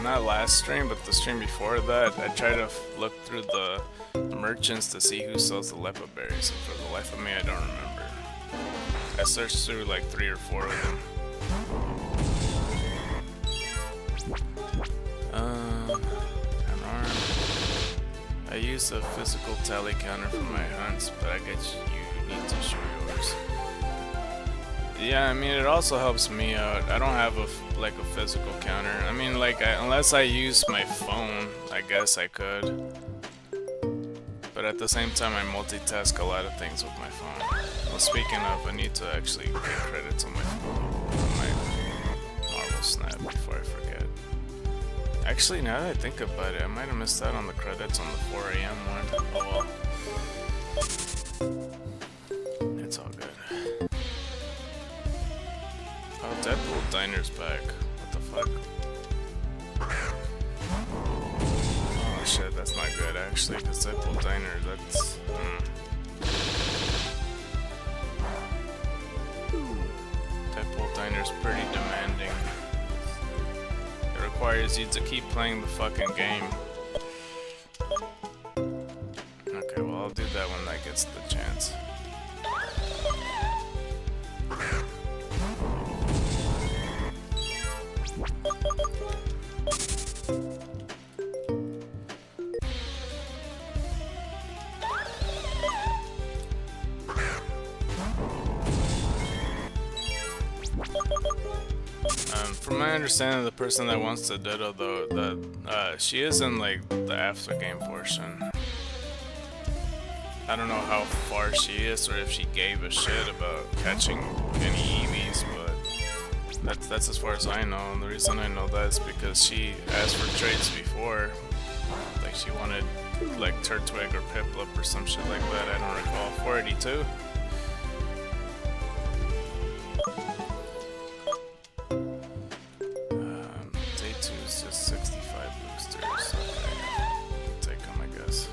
[SPEAKER 1] not last stream, but the stream before that, I tried to look through the merchants to see who sells the Lepa Berries, and for the life of me, I don't remember. I searched through like 3 or 4 of them. An arm. I use a physical tally counter for my hunts, but I guess you need to show yours. Yeah, I mean, it also helps me out. I don't have a physical counter. I mean, like, unless I use my phone, I guess I could. But at the same time, I multitask a lot of things with my phone. Well, speaking of, I need to actually get credits on my phone, on my Marvel Snap before I forget. Actually, now that I think about it, I might have missed out on the credits on the 4 AM one. Oh well. It's all good. Oh, Deadpool Diner's back. What the fuck? Oh shit, that's not good actually, because Deadpool Diner, that's... Deadpool Diner's pretty demanding. It requires you to keep playing the fucking game. Okay, well I'll do that when that gets the chance. From my understanding, the person that wants to Ditto though, that she is in like the after game portion. I don't know how far she is, or if she gave a shit about catching any Eevees, but that's as far as I know. And the reason I know that is because she asked for trades before, like she wanted like Turtwig or Piplup or some shit like that. I don't recall. 482. Day 2 is just 65 boosters. Okay, we'll take them, I guess.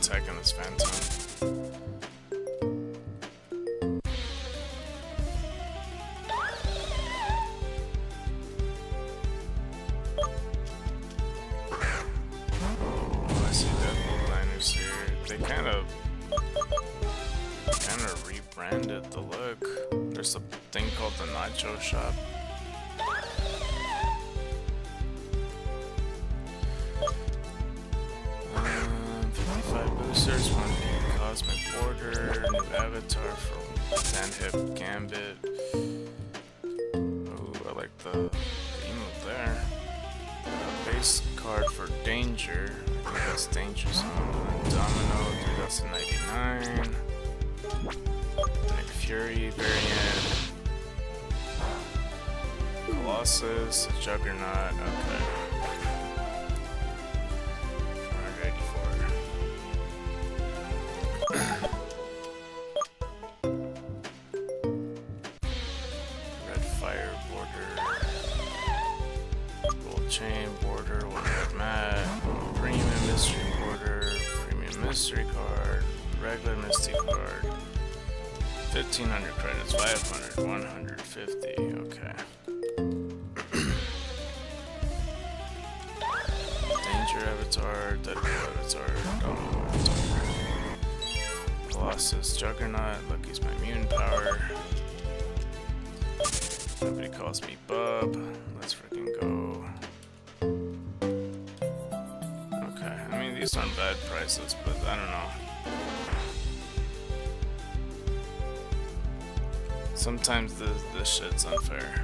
[SPEAKER 1] attacking this Phantom. Oh, I see Deadpool liners here. They kind of rebranded the look. There's a thing called the Nacho Shop. 55 boosters, 1 Cosmic Border, new avatar from Sandhip Gambit. Ooh, I like the emote there. Base card for Danger. I think that's Danger Zone. Domino 3099. Nick Fury variant. Colossus, Juggernaut, okay. 484. Red Fire border. Gold Chain border, 1 red mat. Premium Mystery border. Premium Mystery card. Regular Mystic card. 1500 credits, 500, 150, okay. Danger Avatar, Deadpool Avatar, Domino Avatar. Colossus, Juggernaut, Lucky's my immune power. Nobody calls me Bub, let's freaking go. Okay, I mean these aren't bad prices, but I don't know. Sometimes this shit's unfair.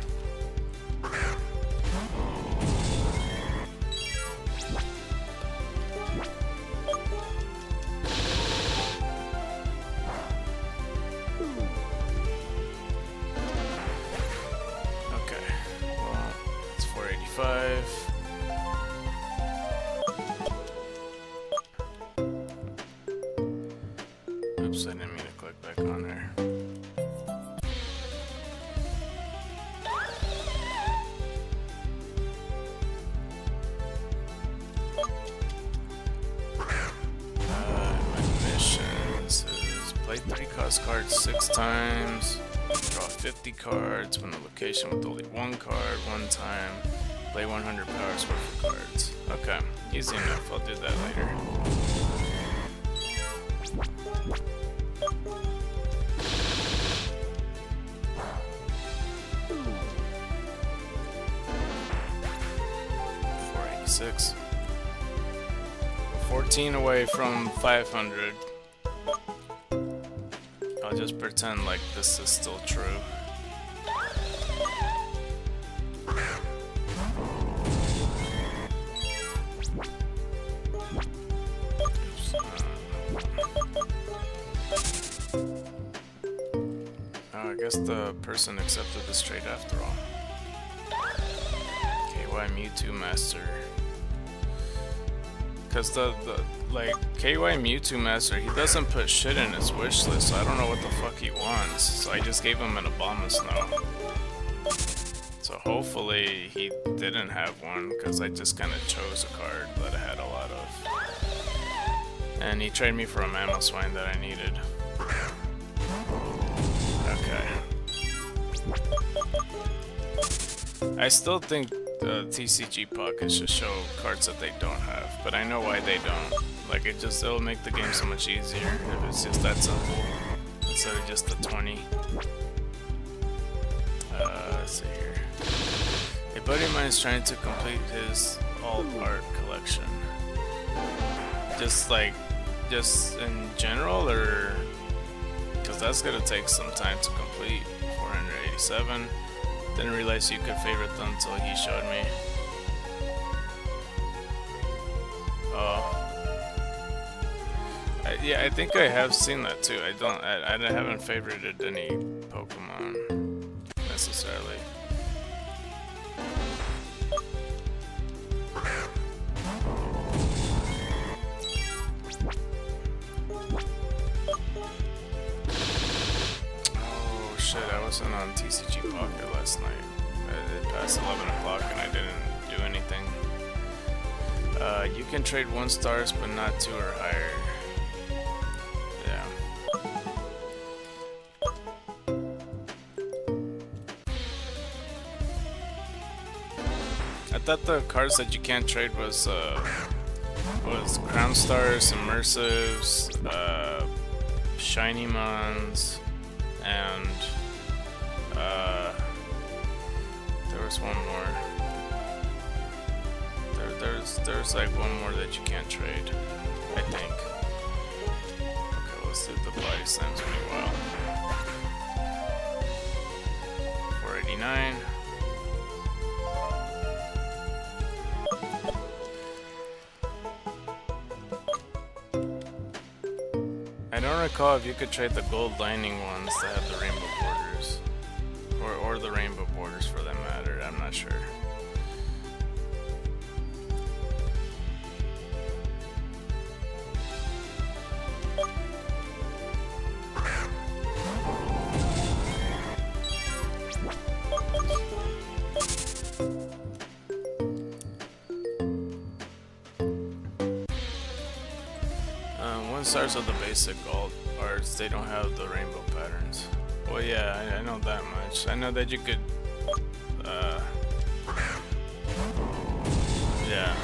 [SPEAKER 1] Okay, well, it's 485. Oops, I didn't mean to click back on there. Play 3 cost cards 6 times, draw 50 cards, win a location with only 1 card 1 time, play 100 powers worth of cards. Okay, easy enough, I'll do that later. $486. 14 away from 500. I'll just pretend like this is still true. Oops. Oh, I guess the person accepted this trade after all. KY Mewtwo Master. Because the KY Mewtwo Master, he doesn't put shit in his wish list, so I don't know what the fuck he wants. So I just gave him an Abomasnow. So hopefully he didn't have one, because I just kind of chose a card that I had a lot of. And he traded me for a Mamoswine that I needed. Okay. I still think the TCG pockets should show cards that they don't have, but I know why they don't. Like, it'll make the game so much easier if it's just that simple, instead of just the 20. Let's see here. A buddy of mine is trying to complete his alt art collection. Just in general, or... because that's gonna take some time to complete. 487. Didn't realize you could favorite them until he showed me. Oh. Yeah, I think I have seen that too. I haven't favorited any Pokemon necessarily. Oh shit, I wasn't on TCG Pocket last night. It passed 11 o'clock and I didn't do anything. You can trade 1 stars but not 2 or higher. I thought the cards that you can't trade was Crown Stars, Immersives, Shiny Mons, and there was one more. There's like one more that you can't trade, I think. Okay, let's do the body slams meanwhile. 489. I don't recall if you could trade the gold lining ones that have the rainbow borders. Or the rainbow borders for that matter, I'm not sure. Stars of the basic gold arts, they don't have the rainbow patterns. Well, yeah, I know that much. I know that you could, yeah.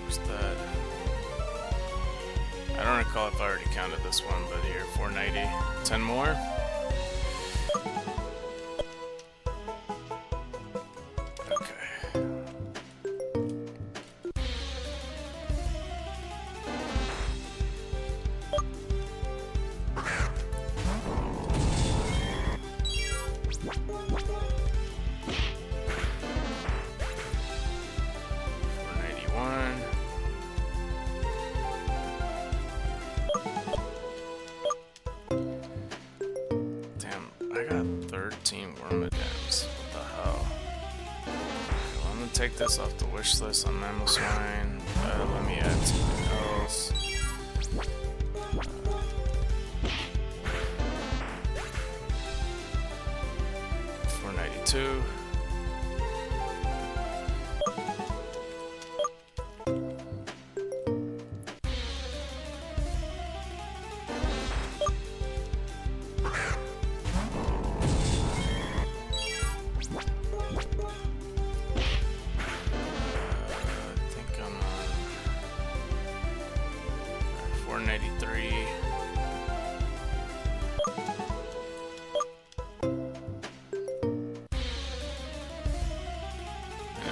[SPEAKER 1] What's that? I don't recall if I already counted this one, but here, 490. 10 more. Take this off the wish list on Mammal Swine. Let me add something else. 492.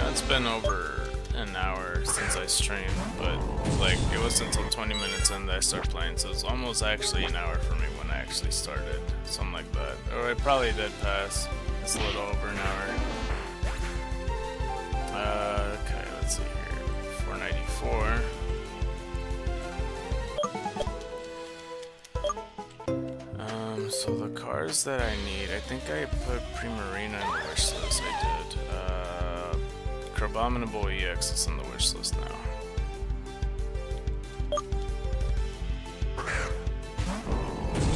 [SPEAKER 1] It's been over an hour since I streamed, but like it wasn't until 20 minutes in that I started playing, so it's almost actually an hour for me when I actually started, something like that. Or it probably did pass. It's a little over an hour. Okay, let's see here. 494. So the cards that I need, I think I put Primarina in the wish list. I did. Abominable EX is on the wish list now.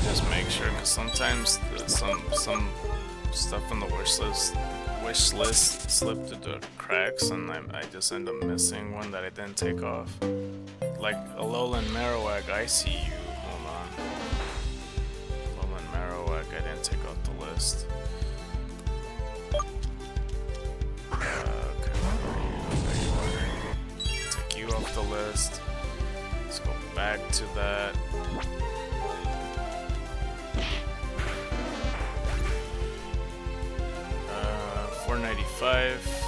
[SPEAKER 1] Just make sure, because sometimes some stuff on the wish list slipped through the cracks, and I just end up missing one that I didn't take off. Like Alolan Marowak, I see you. Hold on. Alolan Marowak, I didn't take off the list. Off the list. Let's go back to that. Uh, 495.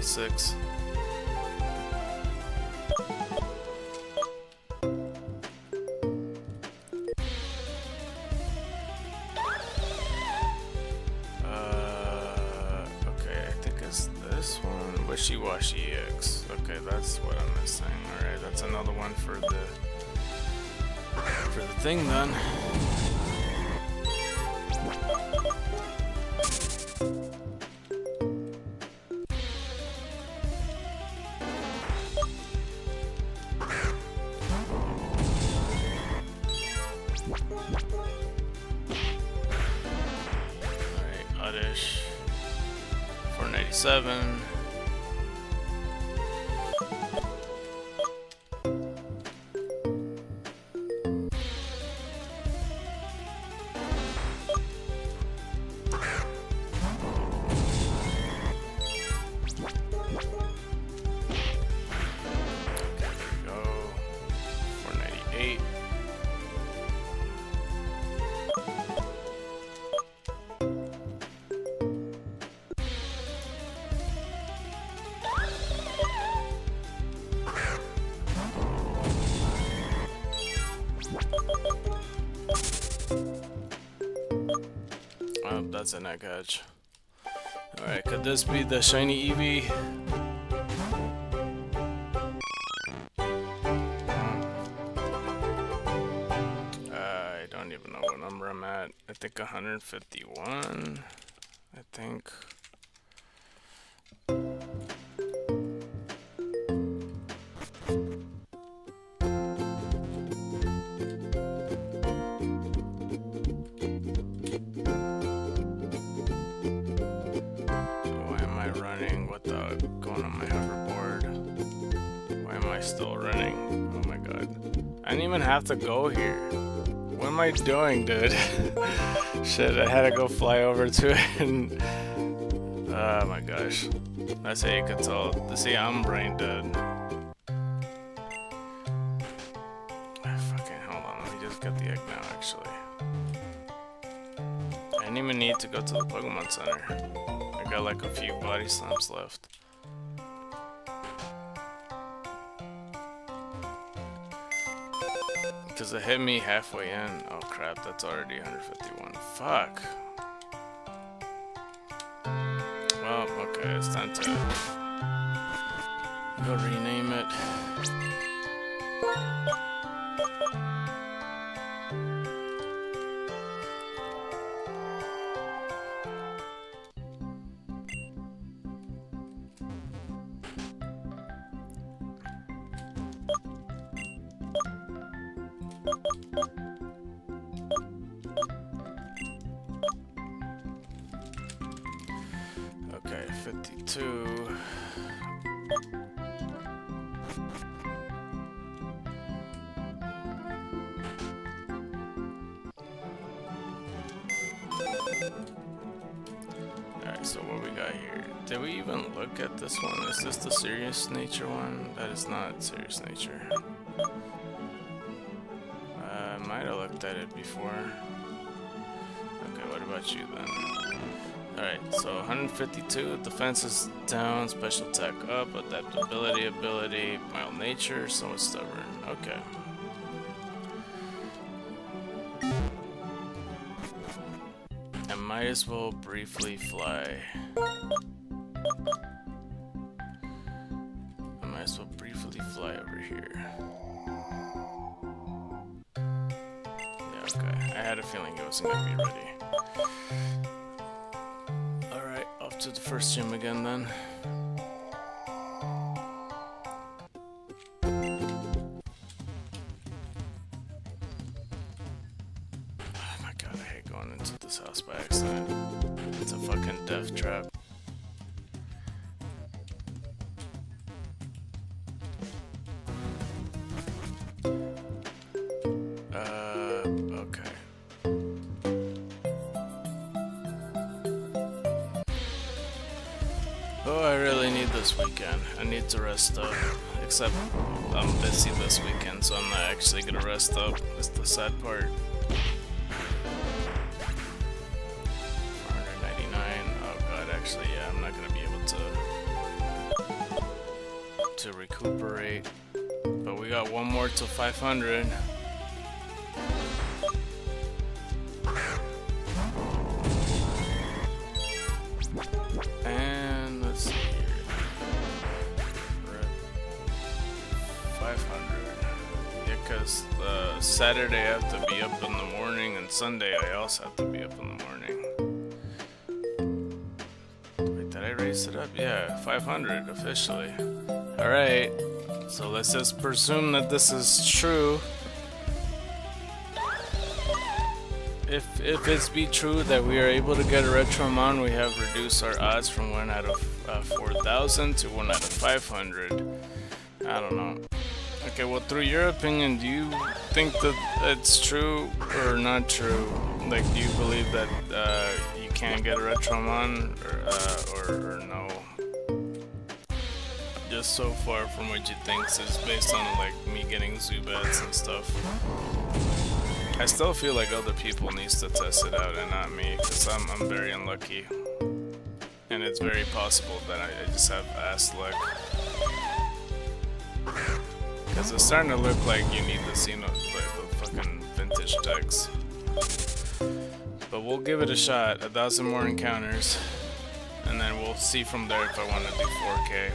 [SPEAKER 1] Six. Okay, I think it's this one. Wishy-Washy EX. Okay, that's what I'm missing. Alright, that's another one for the thing done. 27. Oh, that's an egg hatch. Alright, could this be the shiny Eevee? I don't even know what number I'm at. I think 151. I think. Still running. Oh my god. I didn't even have to go here. What am I doing, dude? Shit, I had to go fly over to it and... Oh my gosh. That's how you could tell. See, I'm brain dead. Fucking hold on, let me just get the egg now, actually. I didn't even need to go to the Pokemon Center. I got like a few body slams left. Because it hit me halfway in. Oh crap, that's already 151. Fuck. Well, okay, it's time to go rename it. Okay, 52. Alright, so what we got here? Did we even look at this one? Is this the serious nature one? That is not serious nature. I might have looked at it before. Okay, what about you then? Alright, so 152, defense is down, special attack up, adaptability ability, mild nature, somewhat stubborn. Okay. I might as well briefly fly. I might as well briefly fly over here. Yeah, okay. I had a feeling it wasn't gonna be ready. Alright, off to the first gym again then. Oh my god, I hate going into this house by accident. It's a fucking death trap. Okay. Oh, I really need this weekend. I need to rest up. Except I'm busy this weekend, so I'm not actually gonna rest up. That's the sad part. 499. Oh god, actually, yeah, I'm not gonna be able to recuperate. But we got one more till 500. And let's see here. We're at 500. Yeah, because Saturday I have to be up in the morning, and Sunday I also have to be up in the morning. Wait, did I raise it up? Yeah, 500 officially. Alright, so let's just presume that this is true. if it's be true that we are able to get a Retromon, we have reduced our odds from 1 out of 4,000 to 1 out of 500. I don't know. Okay, well, through your opinion, do you think that it's true or not true? Like, do you believe that you can't get a Retromon or no? Just so far from what you think is based on like me getting Zubats and stuff. I still feel like other people needs to test it out and not me, because I'm very unlucky. And it's very possible that I just have ass luck. Because it's starting to look like you need the fucking vintage decks. But we'll give it a shot, 1,000 more encounters. And then we'll see from there if I want to do 4K.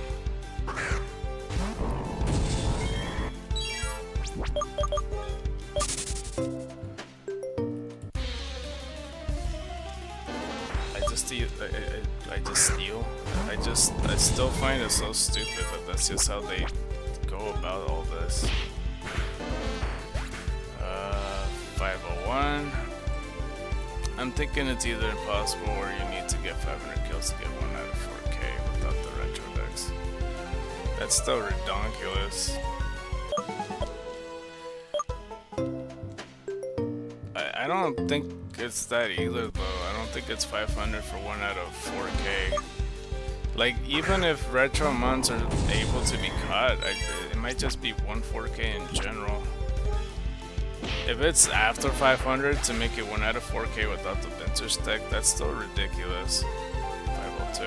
[SPEAKER 1] I still find it so stupid that that's just how they go about all this. 501. I'm thinking it's either impossible or you need to get 500 kills to get 1 out of 4K without the retro decks. That's still ridiculous. I don't think it's that either though. I don't think it's 500 for 1 out of 4K. Like, even if retro mons are able to be caught, it might just be 1 4K in general. If it's after 500 to make it 1 out of 4K without the vintage deck, that's still ridiculous. 502.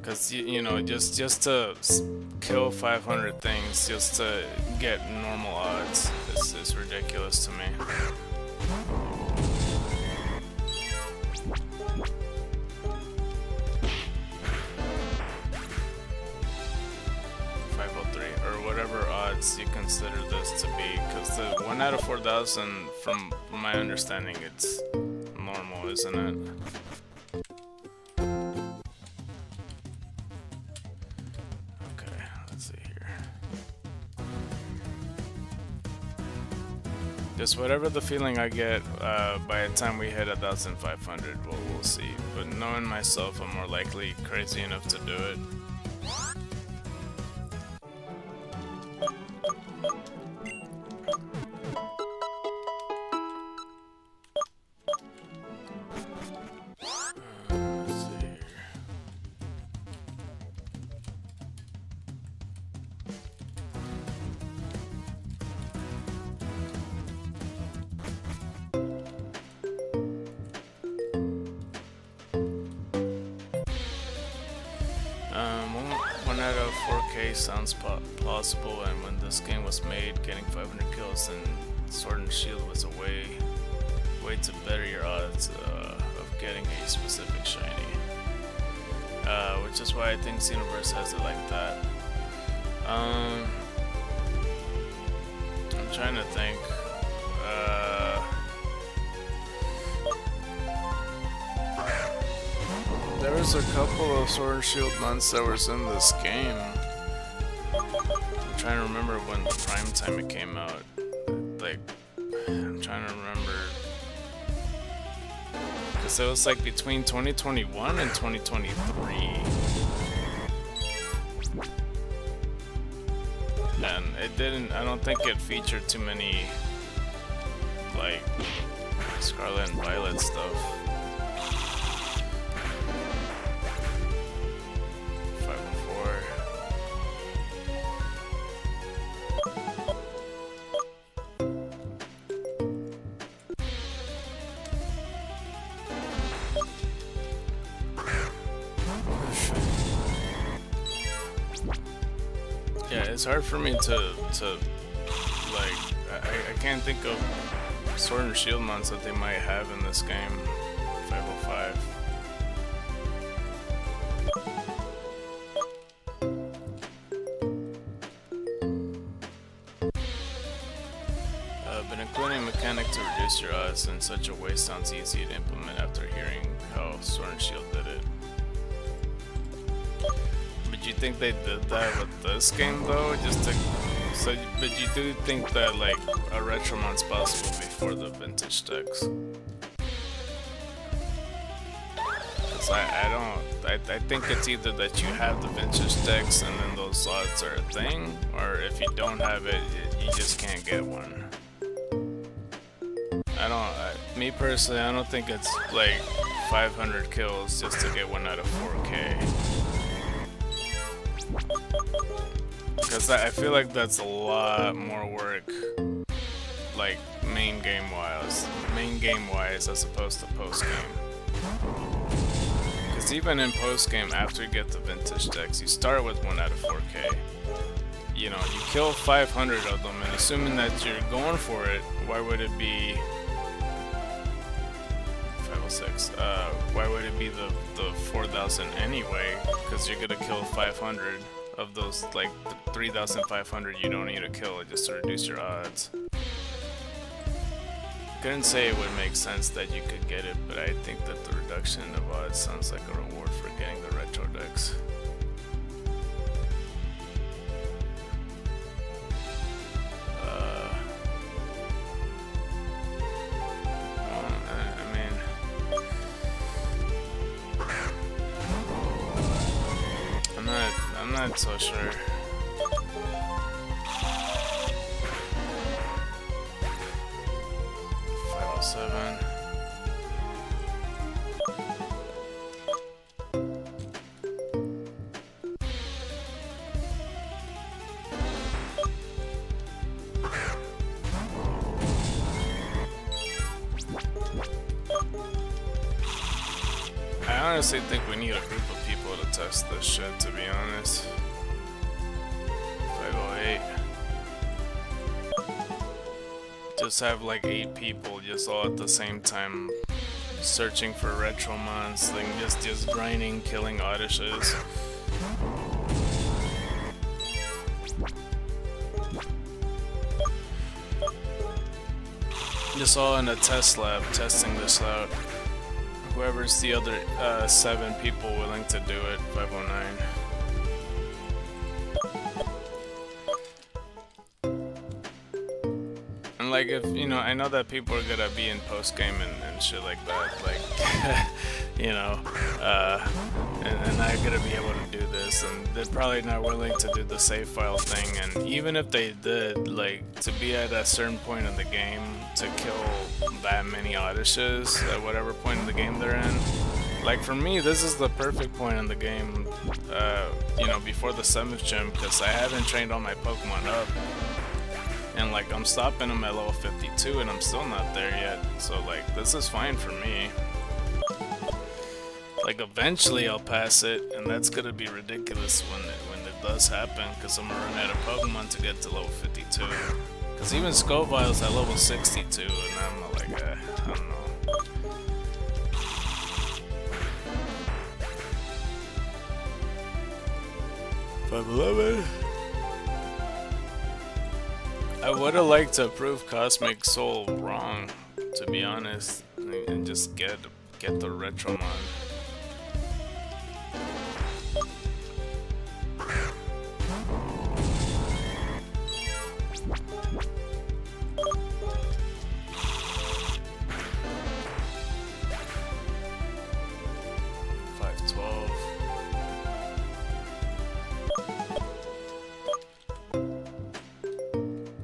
[SPEAKER 1] Because, you know, just to kill 500 things just to get normal odds is ridiculous to me. Or whatever odds you consider this to be, because the 1 out of 4,000, from my understanding, it's normal, isn't it? Okay, let's see here. Just whatever the feeling I get by the time we hit 1,500, we'll see. But knowing myself, I'm more likely crazy enough to do it. Out of 4K sounds plausible, and when this game was made, getting 500 kills and Sword and Shield was a way to better your odds of getting a specific shiny. Which is why I think Xenoverse has it like that. I'm trying to think. There was a couple of Sword and Shield months that was in this game. I'm trying to remember when the prime time it came out. Like, I'm trying to remember. Because it was like between 2021 and 2023. And it didn't, I don't think it featured too many, like, Scarlet and Violet stuff. 504. Yeah, it's hard for me to like, I can't think of Sword and Shield mods that they might have in this game. 505. But including a mechanic to reduce your odds in such a way sounds easy to implement after hearing how Sword and Shield did it. But But you think they did that with this game though, just to so? But you do think that like a Retromon's possible before the vintage decks? Cause I don't. I think it's either that you have the vintage decks and then those slots are a thing, or if you don't have it, you just can't get one. Me personally, I don't think it's like 500 kills just to get one out of 4K. Because I feel like that's a lot more work, like main game wise, as opposed to post game. Because even in post game, after you get the vintage decks, you start with one out of 4K. You know, you kill 500 of them, and assuming that you're going for it, why would it be 506? Why would it be the 4,000 anyway? Because you're gonna kill 500 of those, like the 3,500 you don't need to kill just to reduce your odds. Couldn't say it would make sense that you could get it, but I think that the reduction of odds sounds like a reward for getting the retro decks. I'm not so sure. I honestly think we need a group of people to test this shit, to be honest. 508. Just have like 8 people just all at the same time searching for Retromons, like just grinding, killing Odysseys. Just all in a test lab, testing this out. Whoever's the other 7 people willing to do it, 509. And like, if you know, I know that people are gonna be in post game and shit like that, like you know, and not gonna be able to do this, and they're probably not willing to do the save file thing. And even if they did, like, to be at a certain point in the game to kill that many Odysseys at whatever point in the game they're in, like for me, this is the perfect point in the game, you know, before the 7th gym, because I haven't trained all my Pokemon up. And like, I'm stopping them at level 52 and I'm still not there yet, so like, this is fine for me. Like, eventually I'll pass it, and that's gonna be ridiculous when it does happen, because I'm gonna run out of Pokemon to get to level 52. Because even Scovile's at level 62, and I'm like, I don't know. $511. I would have liked to prove Cosmic Soul wrong, to be honest, and just get the Retromon.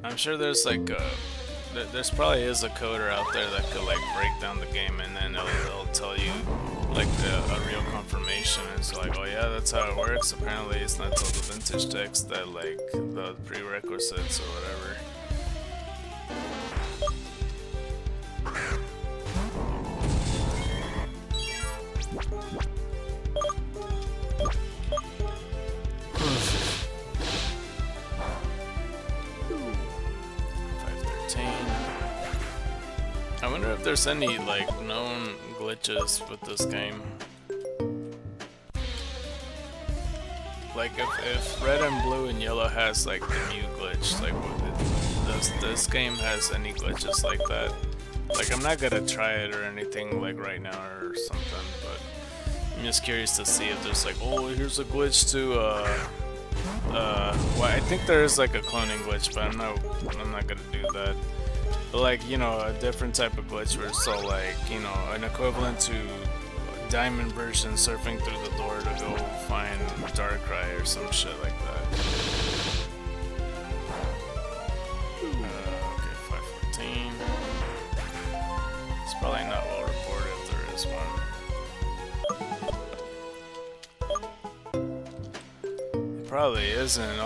[SPEAKER 1] I'm sure there's like there's probably is a coder out there that could like break down the game, and then it'll tell you like a real confirmation. It's like, oh yeah, that's how it works. Apparently it's not till the vintage text that like the prerequisites or whatever. I wonder if there's any like known glitches with this game. Like if red and blue and yellow has like the new glitch, like does this game has any glitches like that? Like, I'm not gonna try it or anything like right now or something, but I'm just curious to see if there's like, oh, here's a glitch to well, I think there is like a cloning glitch, but I'm not gonna do that. But like, you know, a different type of glitch where it's all like, you know, an equivalent to diamond version surfing through the door to go find Darkrai or some shit like that. Okay, 514. It's probably not well reported if there is one. It probably isn't.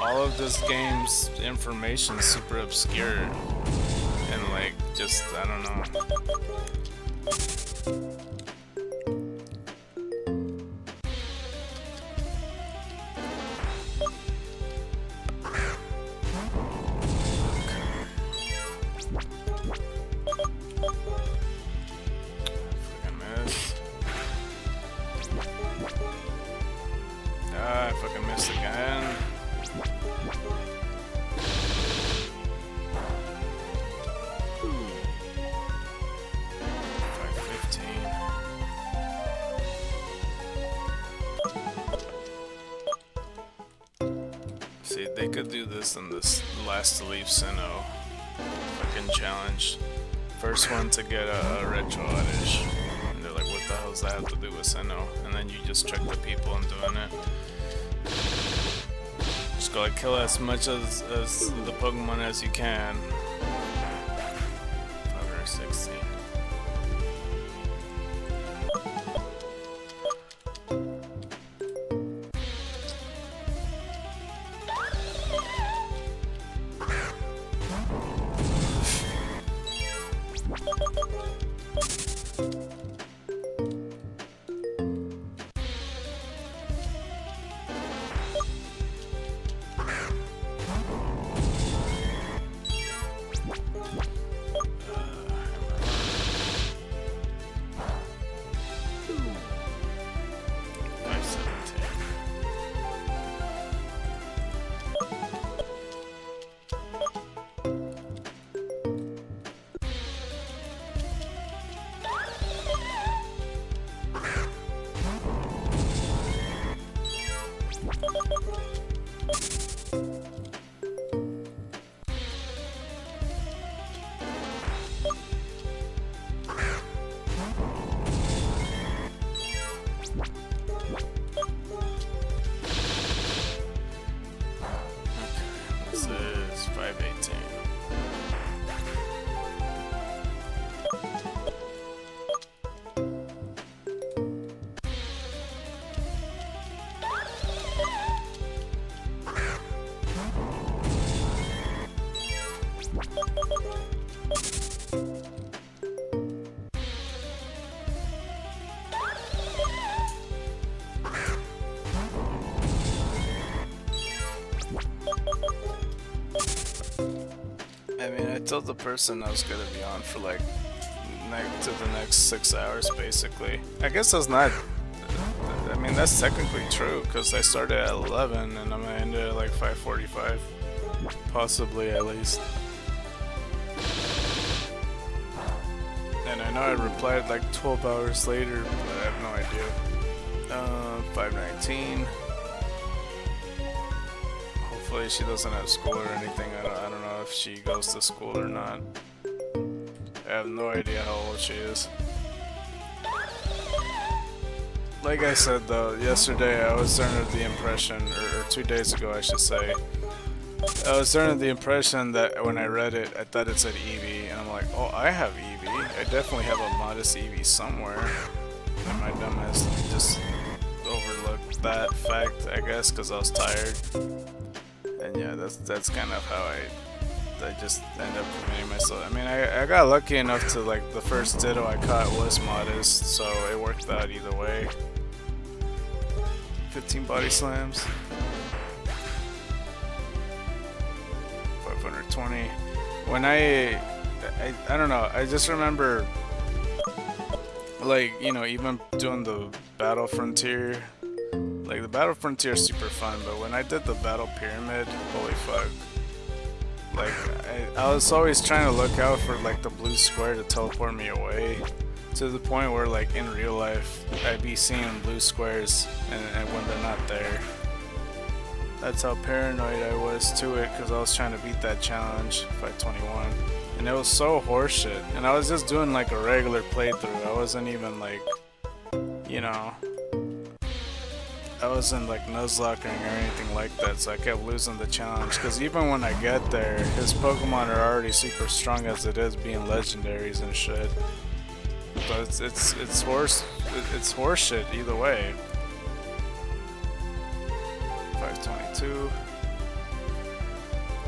[SPEAKER 1] All of this game's information is super obscure and like just I don't know. I fucking missed again. See, they could do this in this last to leave Sinnoh fucking challenge. First one to get a retro oddish. And they're like, what the hell does that have to do with Sinnoh? And then you just trick the people in doing it. Just go like kill as much as the Pokemon as you can. 516. I mean, I told the person I was gonna be on for like to the next 6 hours, basically. I guess that's not. I mean, that's technically true because I started at 11 and I'm gonna end it at like 5:45, possibly at least. And I know I replied like 12 hours later, but I have no idea. 5:19. Hopefully she doesn't have school or anything. I don't know if she goes to school or not. I have no idea how old she is. Like I said though, yesterday I was under the impression, or 2 days ago I should say, I was under the impression that when I read it, I thought it said Eevee, and I'm like, oh, I have Eevee. I definitely have a modest Eevee somewhere. And my dumbass just overlooked that fact, I guess, because I was tired. And yeah, that's kind of how I just end up committing myself. I mean, I got lucky enough to, like, the first Ditto I caught was modest, so it worked out either way. 15 body slams. 520. When I don't know, I just remember, like, you know, even doing the Battle Frontier, like, the Battle Frontier is super fun, but when I did the Battle Pyramid, holy fuck. Like, I was always trying to look out for, like, the blue square to teleport me away To the point where, like, in real life, I'd be seeing blue squares and when they're not there. That's how paranoid I was to it, because I was trying to beat that challenge, 521. And it was so horseshit. And I was just doing like a regular playthrough. I wasn't even like, you know, I wasn't like nuzlocking or anything like that, so I kept losing the challenge. Because even when I get there, his Pokemon are already super strong as it is, being legendaries and shit. But it's horseshit either way. 522.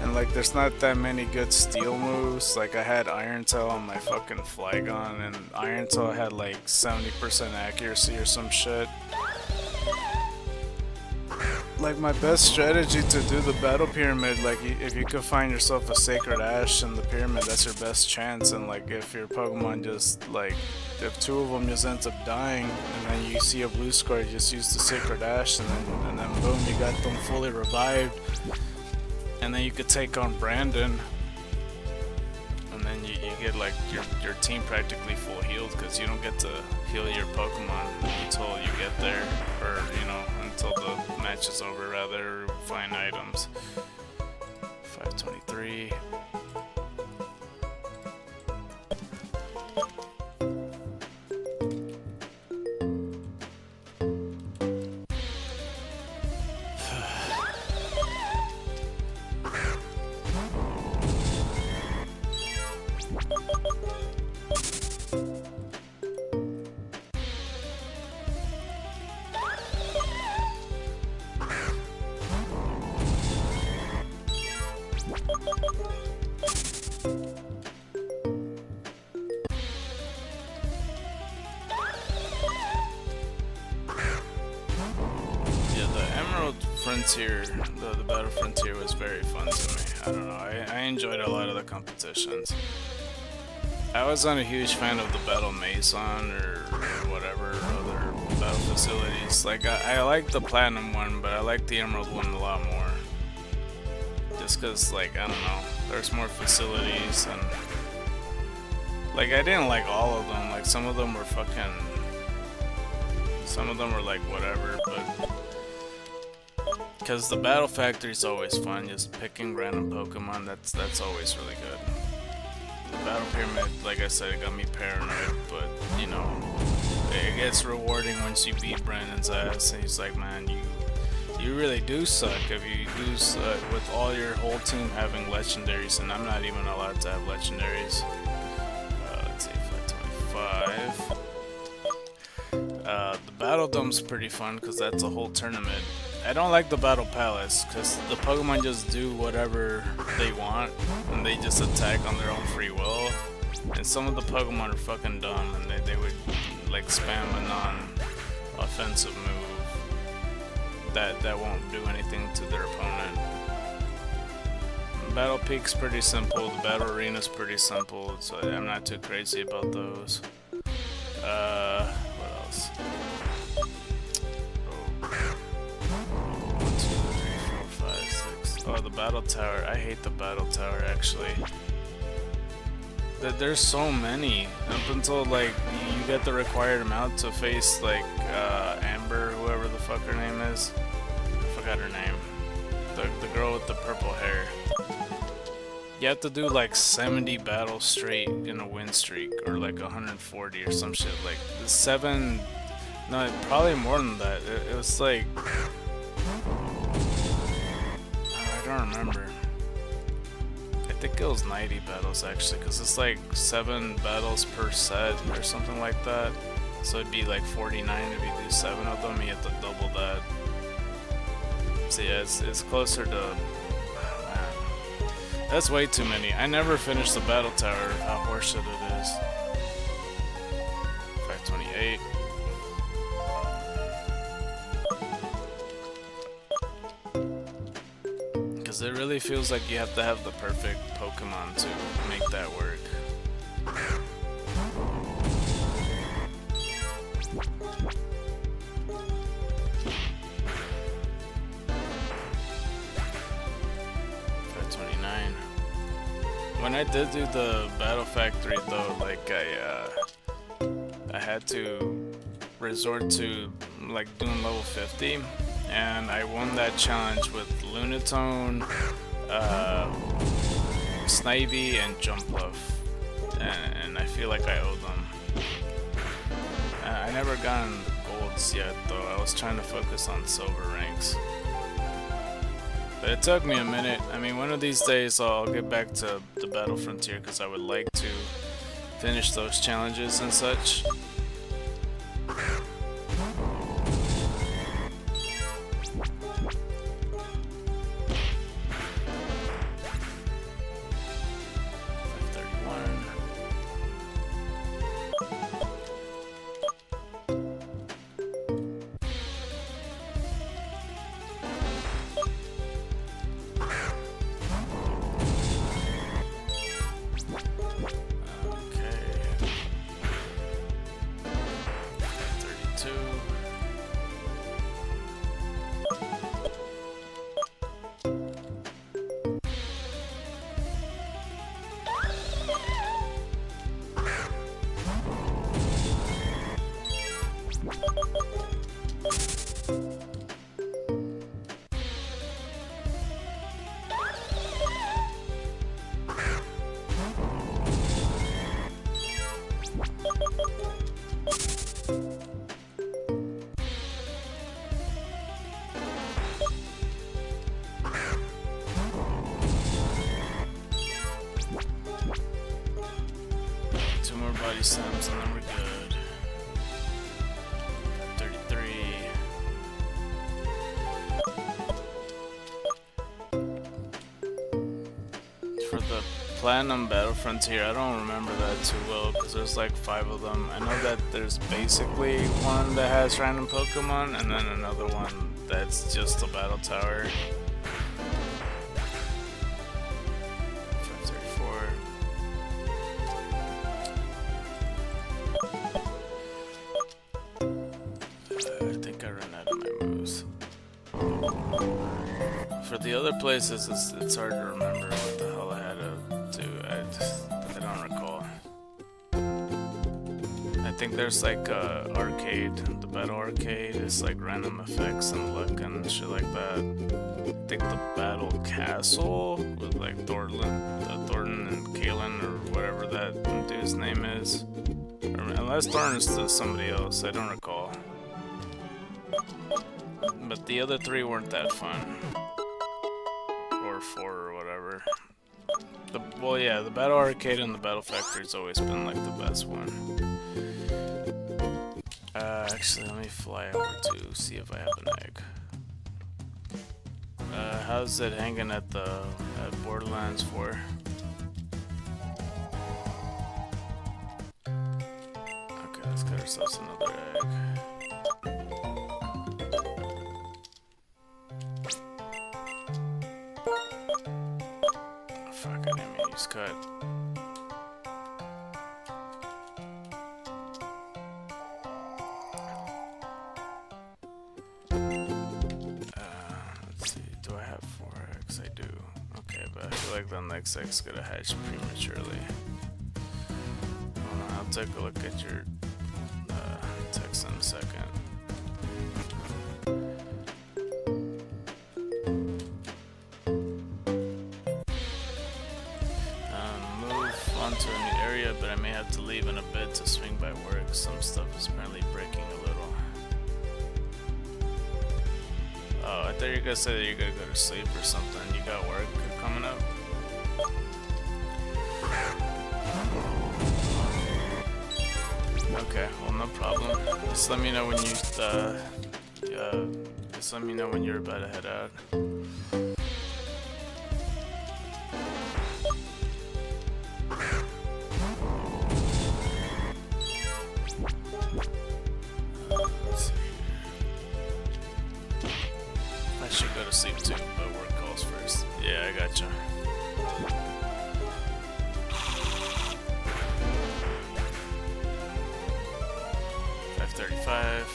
[SPEAKER 1] And like, there's not that many good steel moves. Like, I had Iron Tail on my fucking Flygon, and Iron Tail had like 70% accuracy or some shit. Like, my best strategy to do the battle pyramid, like, if you could find yourself a Sacred Ash in the pyramid, that's your best chance. And like, if your Pokemon just like, if two of them just ends up dying, and then you see a blue square, you just use the Sacred Ash, and then boom, you got them fully revived. And then you could take on Brandon, and then you get like your team practically full healed, because you don't get to heal your Pokemon until you get there, or you know, until the match is over, rather, find items. 523. Frontier, the Battle Frontier was very fun to me. I don't know, I enjoyed a lot of the competitions. I wasn't a huge fan of the Battle Mason or whatever other battle facilities. Like, I liked the Platinum one, but I liked the Emerald one a lot more. Just cause, like, I don't know, there's more facilities, and like, I didn't like all of them. Like, some of them were like whatever, but because the Battle Factory is always fun, just picking random Pokemon, that's always really good. The Battle Pyramid, like I said, it got me paranoid, but, you know, it gets rewarding once you beat Brandon's ass, and he's like, man, you really do suck if you lose with all your whole team having legendaries, and I'm not even allowed to have legendaries. Let's see, 525. The Battle Dome's pretty fun, because that's a whole tournament. I don't like the Battle Palace, because the Pokemon just do whatever they want, and they just attack on their own free will. And some of the Pokemon are fucking dumb, and they would like spam a non-offensive move that won't do anything to their opponent. Battle Peak's pretty simple, the Battle Arena's pretty simple, so I'm not too crazy about those. What else? Oh, the Battle Tower. I hate the Battle Tower, actually. There's so many. Up until, like, you get the required amount to face, like, Amber, whoever the fuck her name is. I forgot her name. The girl with the purple hair. You have to do, like, 70 battles straight in a win streak, or, like, 140 or some shit. Like, 7... No, probably more than that. It was, like... I don't remember. I think it was 90 battles actually, because it's like 7 battles per set or something like that. So it'd be like 49 if you do 7 of them. You have to double that. So yeah, it's closer to. Man, that's way too many. I never finished the Battle Tower. How horseshit it is. 528. Because it really feels like you have to have the perfect Pokemon to make that work. When I did do the Battle Factory though, like I had to resort to like doing level 50, and I won that challenge with Lunatone, Snivy, and Jumpluff, and I feel like I owe them. I never gotten the golds yet though. I was trying to focus on silver ranks. But it took me a minute. I mean, one of these days I'll get back to the Battle Frontier because I would like to finish those challenges and such. Two more body slams and then we're good. 33. For the Platinum Battle Frontier, I don't remember that too well because there's like 5 of them. I know that there's basically one that has random Pokemon and then another one that's just a battle tower. 534. I think I ran out of my moves. For the other places, it's hard to remember what the hell I had to do. I don't recall. I think there's like a arcade. The battle arcade is like random effects and luck and shit like that. I think the battle castle with like Thornton and Kalen or whatever that dude's name is. Or, unless Thornton's to somebody else, I don't recall. But the other 3 weren't that fun. Or 4 or whatever. Well, yeah, the Battle Arcade and the Battle Factory's always been like the best one. Actually, let me fly over to see if I have an egg. How's it hanging at Borderlands 4? Okay, let's get ourselves another egg. Fuck, I didn't mean to use cut. Let's see, do I have 4 eggs? I do. Okay, but I feel like the next egg's gonna hatch prematurely. I'll take a look at your text in a second. To a new area, but I may have to leave in a bit to swing by work. Some stuff is apparently breaking a little. Oh, I thought you were gonna say that you're gonna go to sleep or something. You got work coming up? Okay, well, no problem. Just let me know when just let me know when you're about to head out. Go to sleep too, but work calls first. Yeah, I gotcha. $535.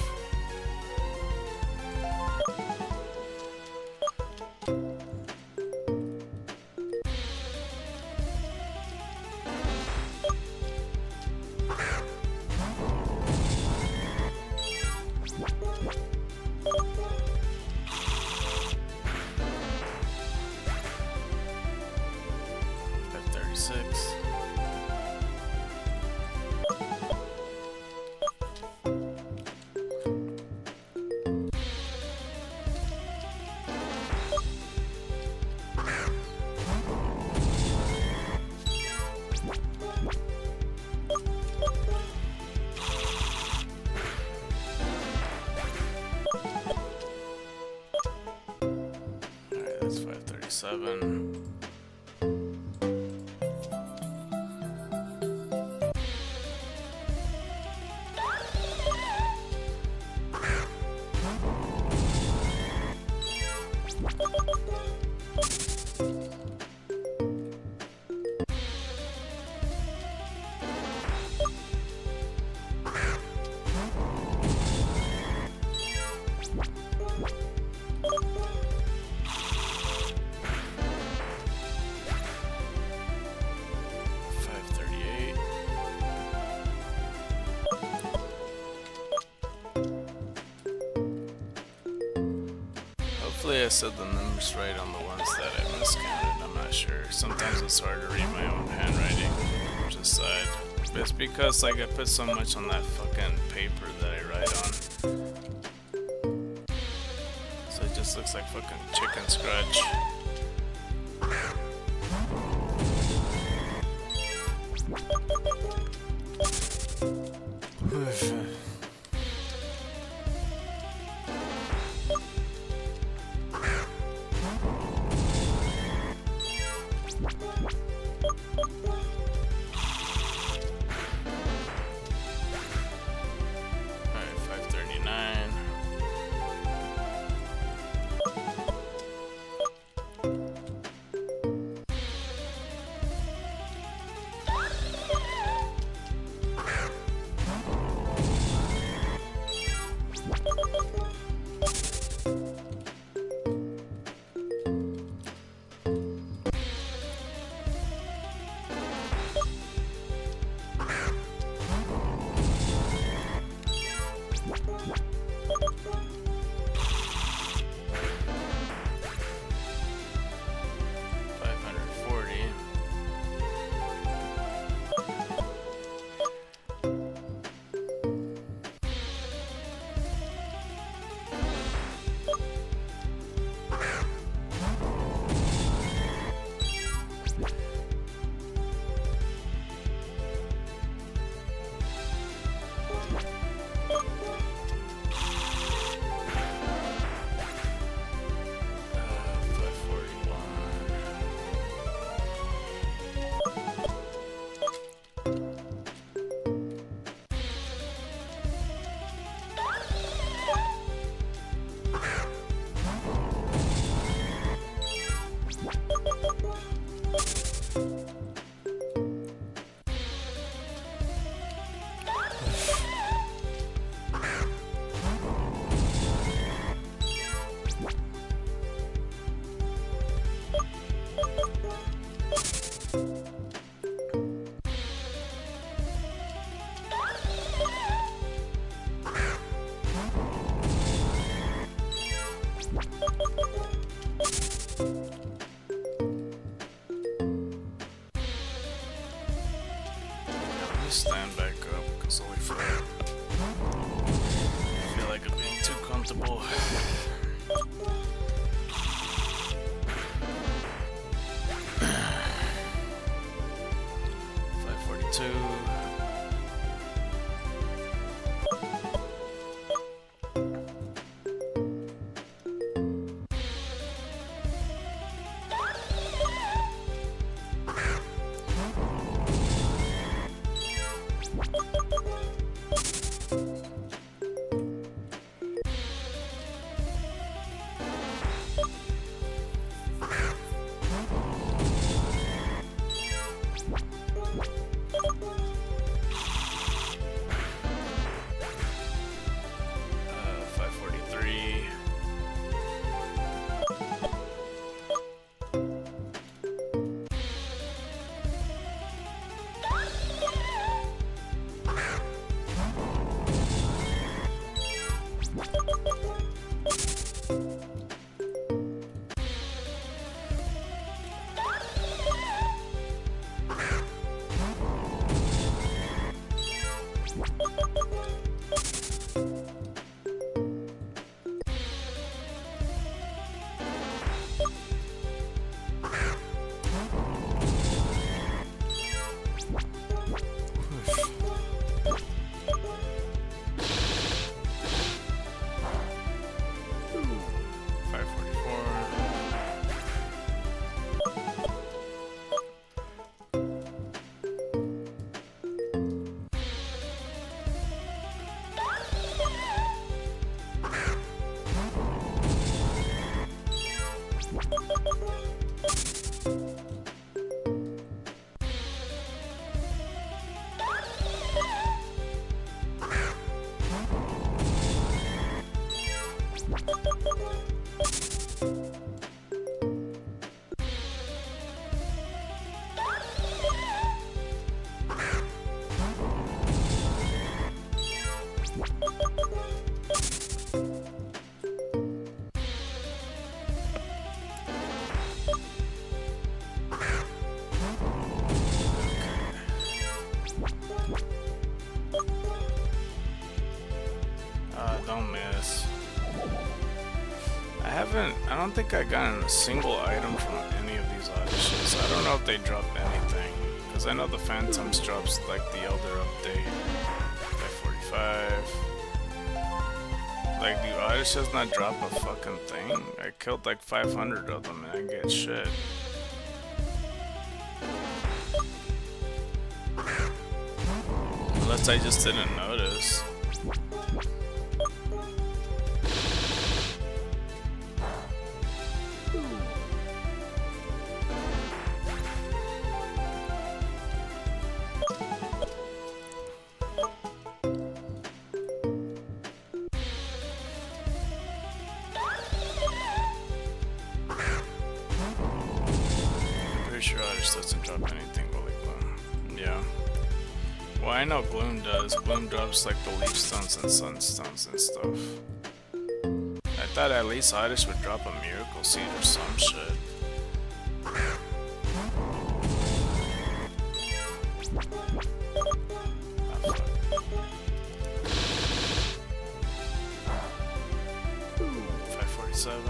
[SPEAKER 1] 507. Hopefully I said the numbers right on the ones that I miscounted, I'm not sure. Sometimes it's hard to read my own handwriting, just side. But it's because like I put so much on that fucking paper that I write on. So it just looks like fucking chicken scratch. Stand back up because holy fuck. I feel like I'm being too comfortable. 542. Don't miss. I don't think I got a single item from any of these auditions. I don't know if they dropped anything. Because I know the Phantoms drops like the Elder update by 45. Like, do auditions not drop a fucking thing? I killed like 500 of them and I didn't get shit. Unless I just didn't notice. Sure, Oddish doesn't drop anything, Holy Gloom. Yeah. Well, I know Gloom does. Gloom drops like the Leaf Stones and Sunstones and stuff. I thought at least Oddish would drop a Miracle Seed or some shit. Oh, fuck. 547.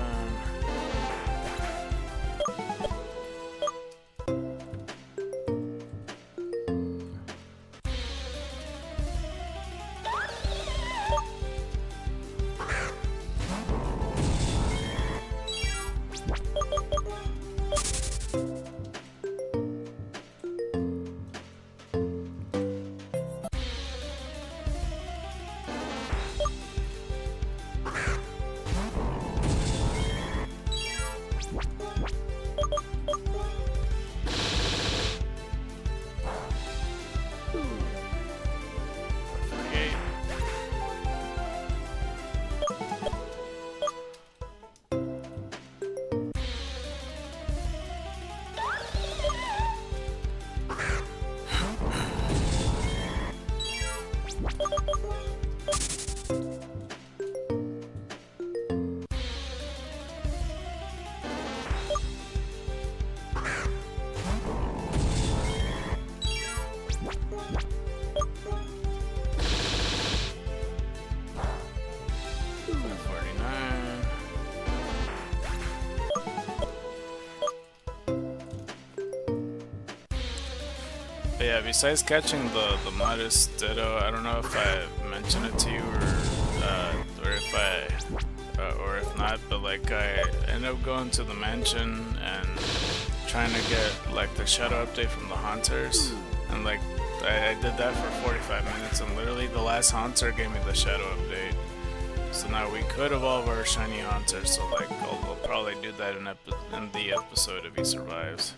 [SPEAKER 1] But yeah, besides catching the modest Ditto, I don't know if I mentioned it to you or if not, but like I ended up going to the mansion and trying to get like the shadow update from the Haunters, and like I did that for 45 minutes, and literally the last Haunter gave me the shadow update. So now we could evolve our shiny Haunter, so like I'll probably do that in the episode if he survives.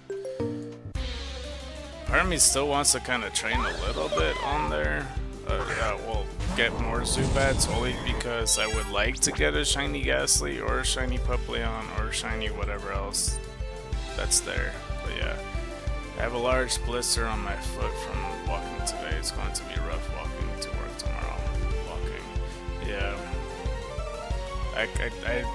[SPEAKER 1] Part of me still wants to kind of train a little bit on there. Well, get more Zubats only because I would like to get a shiny Ghastly or a shiny Puppleon or a shiny whatever else that's there. But yeah, I have a large blister on my foot from walking today. It's going to be rough walking to work tomorrow. Yeah. I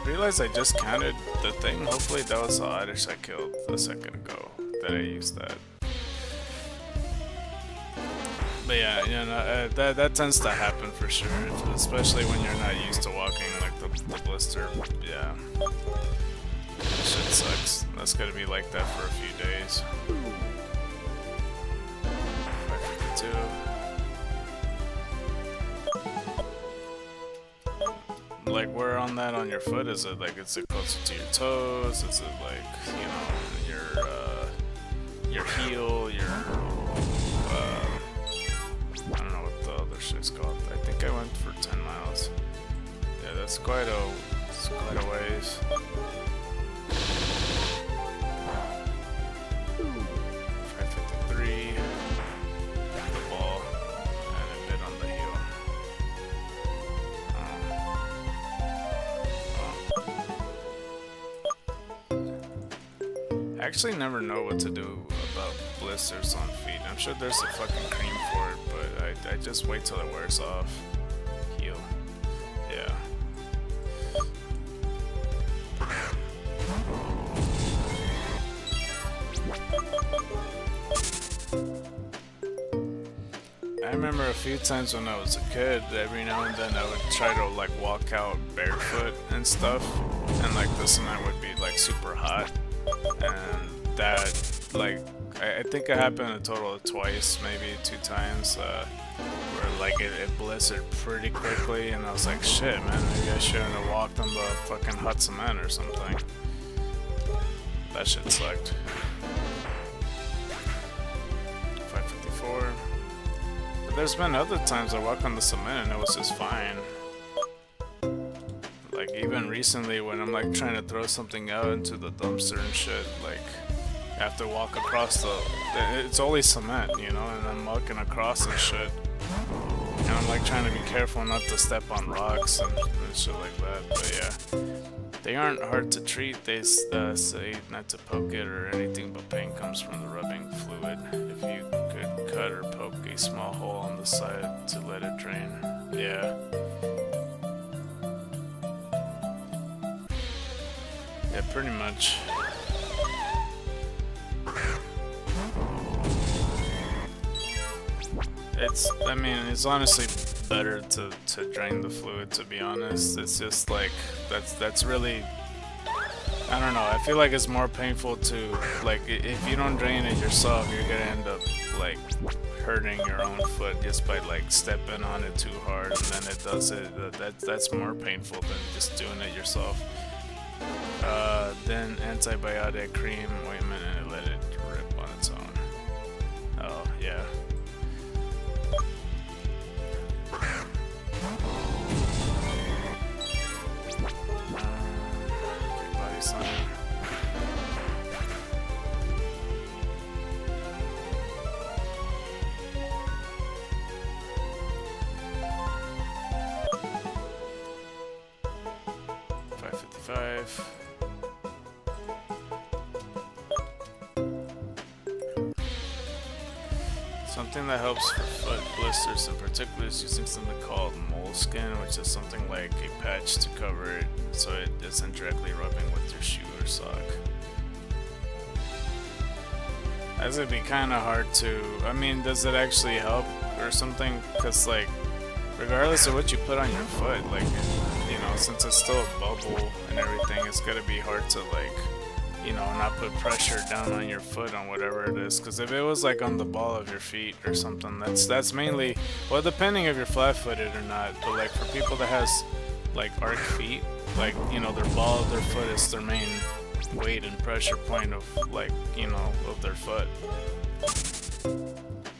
[SPEAKER 1] realized I just counted the thing. Hopefully that was the Oddish I killed a second ago that I used that. But yeah, you know, that tends to happen for sure, especially when you're not used to walking like the blister. Yeah, that shit sucks. That's gonna be like that for a few days. 552. Like, where on that on your foot is it? Like, is it closer to your toes? Is it like, you know, your heel, your
[SPEAKER 2] actually it's called. I think I went for 10 miles. Yeah, that's quite a ways. 553. The ball and a bit on the heel. I actually never know what to do about blisters on feet. I'm sure there's a fucking cream for it, but I just wait till it wears off. Heel. Yeah. I remember a few times when I was a kid, every now and then I would try to like walk out barefoot and stuff, and like the cement would be like super hot, and that like I think it happened a total of twice, maybe 2 times, where like it blistered pretty quickly, and I was like, shit, man, maybe I shouldn't have walked on the fucking hot cement or something. That shit sucked. 554. But there's been other times I walk on the cement and it was just fine. Like even recently when I'm like trying to throw something out into the dumpster and shit, like I have to walk across it's always cement, you know, and I'm walking across and shit. And I'm like trying to be careful not to step on rocks and shit like that, but yeah. They aren't hard to treat. They say not to poke it or anything, but pain comes from the rubbing fluid. If you could cut or poke a small hole on the side to let it drain. Yeah. Yeah, pretty much. I mean, it's honestly better to drain the fluid, to be honest. It's just like, that's really, I don't know, I feel like it's more painful to, like, if you don't drain it yourself, you're gonna end up, like, hurting your own foot just by, like, stepping on it too hard, and then it does it, that's more painful than just doing it yourself. Then antibiotic cream, ointment, and let it rip on its own. Oh, yeah. Body sign. $5.55. Something that helps for foot blisters in particular is using something called moleskin, which is something like a patch to cover it so it isn't directly rubbing with your shoe or sock. As it'd be kind of hard to, I mean, does it actually help or something? Because like, regardless of what you put on your foot, like, you know, since it's still a bubble and everything, it's gonna be hard to like, you know, not put pressure down on your foot on whatever it is. Because if it was like on the ball of your feet or something, that's mainly, well, depending if you're flat-footed or not, but like for people that has like arch feet, like, you know, their ball of their foot is their main weight and pressure point of, like, you know, of their foot.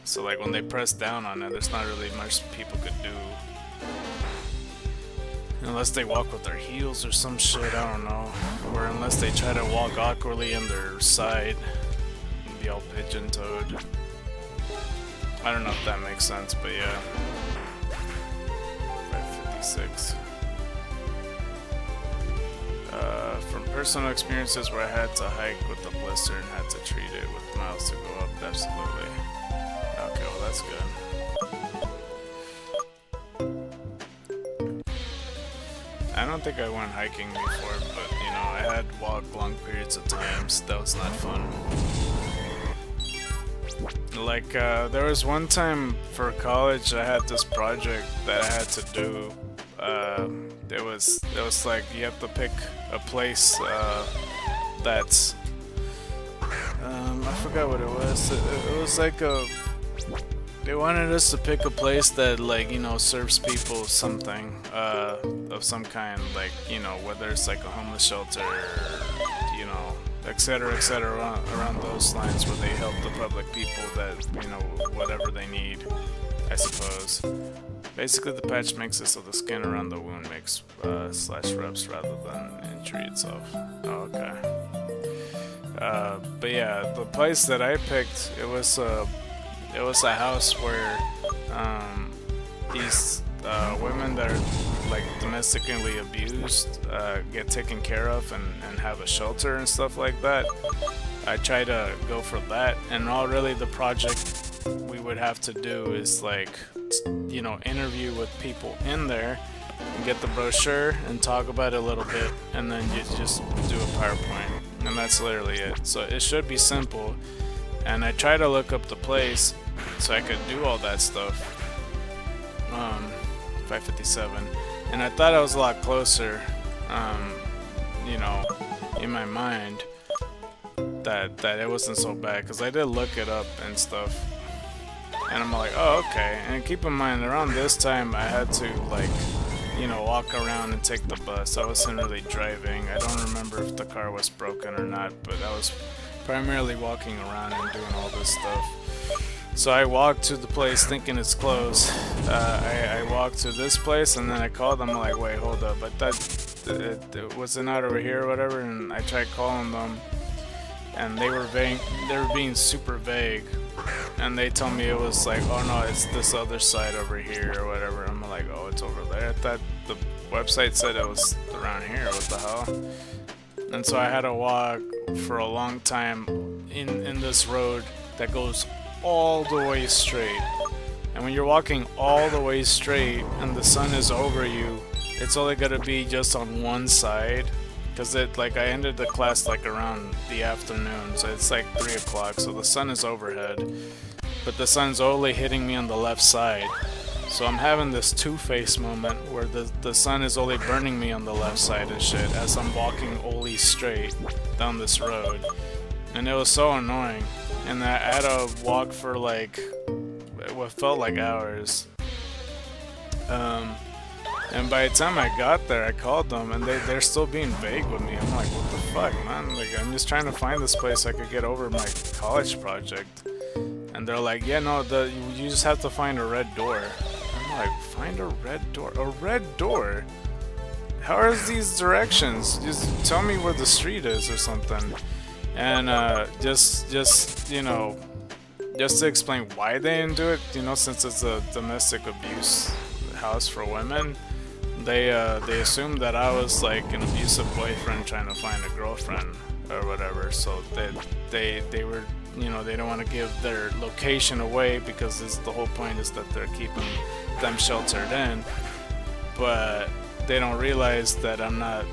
[SPEAKER 2] So like when they press down on it, there's not really much people could do. Unless they walk with their heels or some shit, I don't know. Or unless they try to walk awkwardly in their side and be all pigeon-toed. I don't know if that makes sense, but yeah. 556. From personal experiences where I had to hike with a blister and had to treat it with miles to go up, absolutely. Okay, well that's good. I don't think I went hiking before, but you know, I had walked long periods of times. That was not fun. Like, there was one time for college I had this project that I had to do. It was like you have to pick a place that's I forgot what it was. It was like they wanted us to pick a place that, like, you know, serves people something of some kind, like, you know, whether it's like a homeless shelter, you know, etc., around those lines, where they help the public people that, you know, whatever they need, I suppose. Basically, the patch makes it so the skin around the wound makes slash reps rather than injury itself. Oh, okay. But yeah, the place that I picked, it was a house where these women that are like domestically abused get taken care of and have a shelter and stuff like that. I try to go for that, and all really the project we would have to do is like, you know, interview with people in there and get the brochure and talk about it a little bit, and then you just do a PowerPoint, and that's literally it. So it should be simple, and I try to look up the place so I could do all that stuff. 557, and I thought I was a lot closer, you know, in my mind that it wasn't so bad, because I did look it up and stuff, and I'm like, oh, okay. And keep in mind, around this time I had to, like, you know, walk around and take the bus. I wasn't really driving. I don't remember if the car was broken or not, but I was primarily walking around and doing all this stuff. So I walked to the place thinking it's closed. I walked to this place, and then I called them. I'm like, wait, hold up, I thought it wasn't out over here or whatever. And I tried calling them, and they were vague. They were being super vague, and they told me it was like, oh no, it's this other side over here or whatever. I'm like, oh, it's over there. I thought the website said it was around here. What the hell? And so I had to walk for a long time in this road that goes all the way straight. And when you're walking all the way straight and the sun is over you, it's only gonna be just on one side, because it, like, I ended the class like around the afternoon, so it's like 3 o'clock, so the sun is overhead, but the sun's only hitting me on the left side. So I'm having this two-face moment where the sun is only burning me on the left side and shit as I'm walking only straight down this road. And it was so annoying. And I had to walk for like what felt like hours. And by the time I got there, I called them, and they're still being vague with me. I'm like, what the fuck, man? Like, I'm just trying to find this place so I could get over my college project. And they're like, yeah, no, you just have to find a red door. I'm like, find a red door? A red door? How are these directions? Just tell me where the street is or something. And just you know, just to explain why they didn't do it, you know, since it's a domestic abuse house for women, they assumed that I was like an abusive boyfriend trying to find a girlfriend or whatever. So they were, you know, they don't want to give their location away, because the whole point is that they're keeping them sheltered in. But they don't realize that I'm not,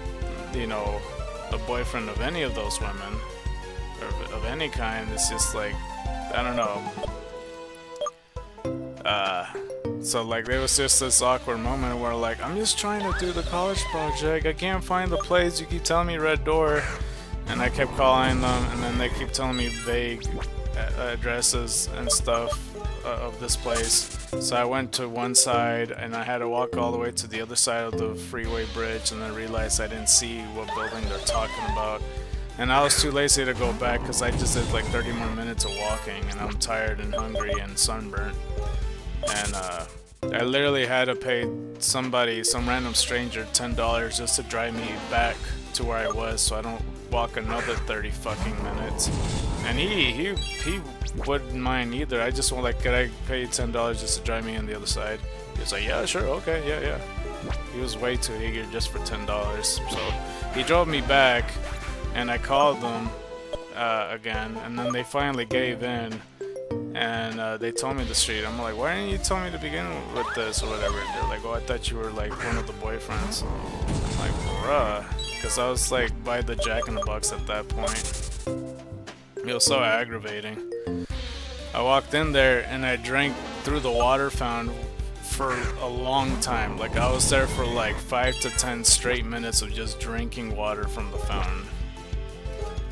[SPEAKER 2] you know, a boyfriend of any of those women or of any kind. It's just like, I don't know. So like, there was just this awkward moment where like, I'm just trying to do the college project, I can't find the place, you keep telling me red door. And I kept calling them, and then they keep telling me vague addresses and stuff of this place. So I went to one side, and I had to walk all the way to the other side of the freeway bridge, and then realized I didn't see what building they're talking about. And I was too lazy to go back, because I just did like 30 more minutes of walking, and I'm tired and hungry and sunburnt. And I literally had to pay somebody, some random stranger, $10 just to drive me back to where I was, so I don't walk another 30 fucking minutes. And he wouldn't mind either. I just want, like, could I pay you $10 just to drive me on the other side? He was like, yeah, sure, okay, yeah. He was way too eager just for $10. So he drove me back, and I called them again, and then they finally gave in, and they told me the street. I'm like, why didn't you tell me to begin with this or whatever? They're like, oh, I thought you were like one of the boyfriends. I'm like, bruh, because I was like by the Jack in the Box at that point. It was so aggravating. I walked in there and I drank through the water fountain for a long time. Like, I was there for like 5 to 10 straight minutes of just drinking water from the fountain.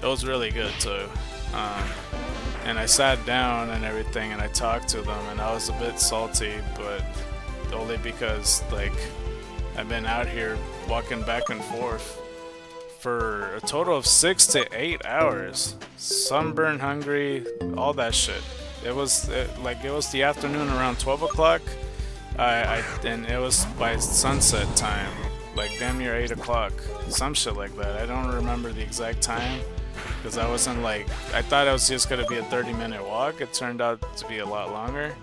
[SPEAKER 2] It was really good too. And I sat down and everything, and I talked to them, and I was a bit salty, but only because like I've been out here walking back and forth for a total of 6 to 8 hours, sunburn, hungry, all that shit. It was the afternoon around 12 o'clock. And it was by sunset time, like damn near 8 o'clock, some shit like that. I don't remember the exact time, because I wasn't like, I thought it was just gonna be a 30-minute walk. It turned out to be a lot longer.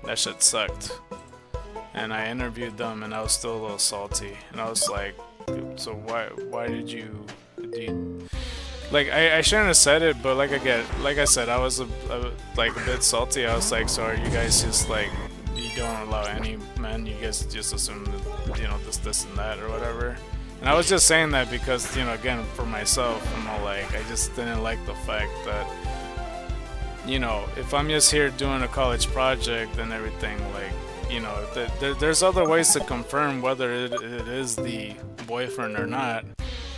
[SPEAKER 2] That shit sucked. And I interviewed them, and I was still a little salty. And I was like, so why did you like, I shouldn't have said it, but like I said, I was like a bit salty. I was like, so are you guys just like, you don't allow any men, you guys just assume that, you know, this and that or whatever? And I was just saying that because, you know, again, for myself, I'm all like, I just didn't like the fact that, you know, if I'm just here doing a college project and everything, like, you know, there's other ways to confirm whether it is the boyfriend or not,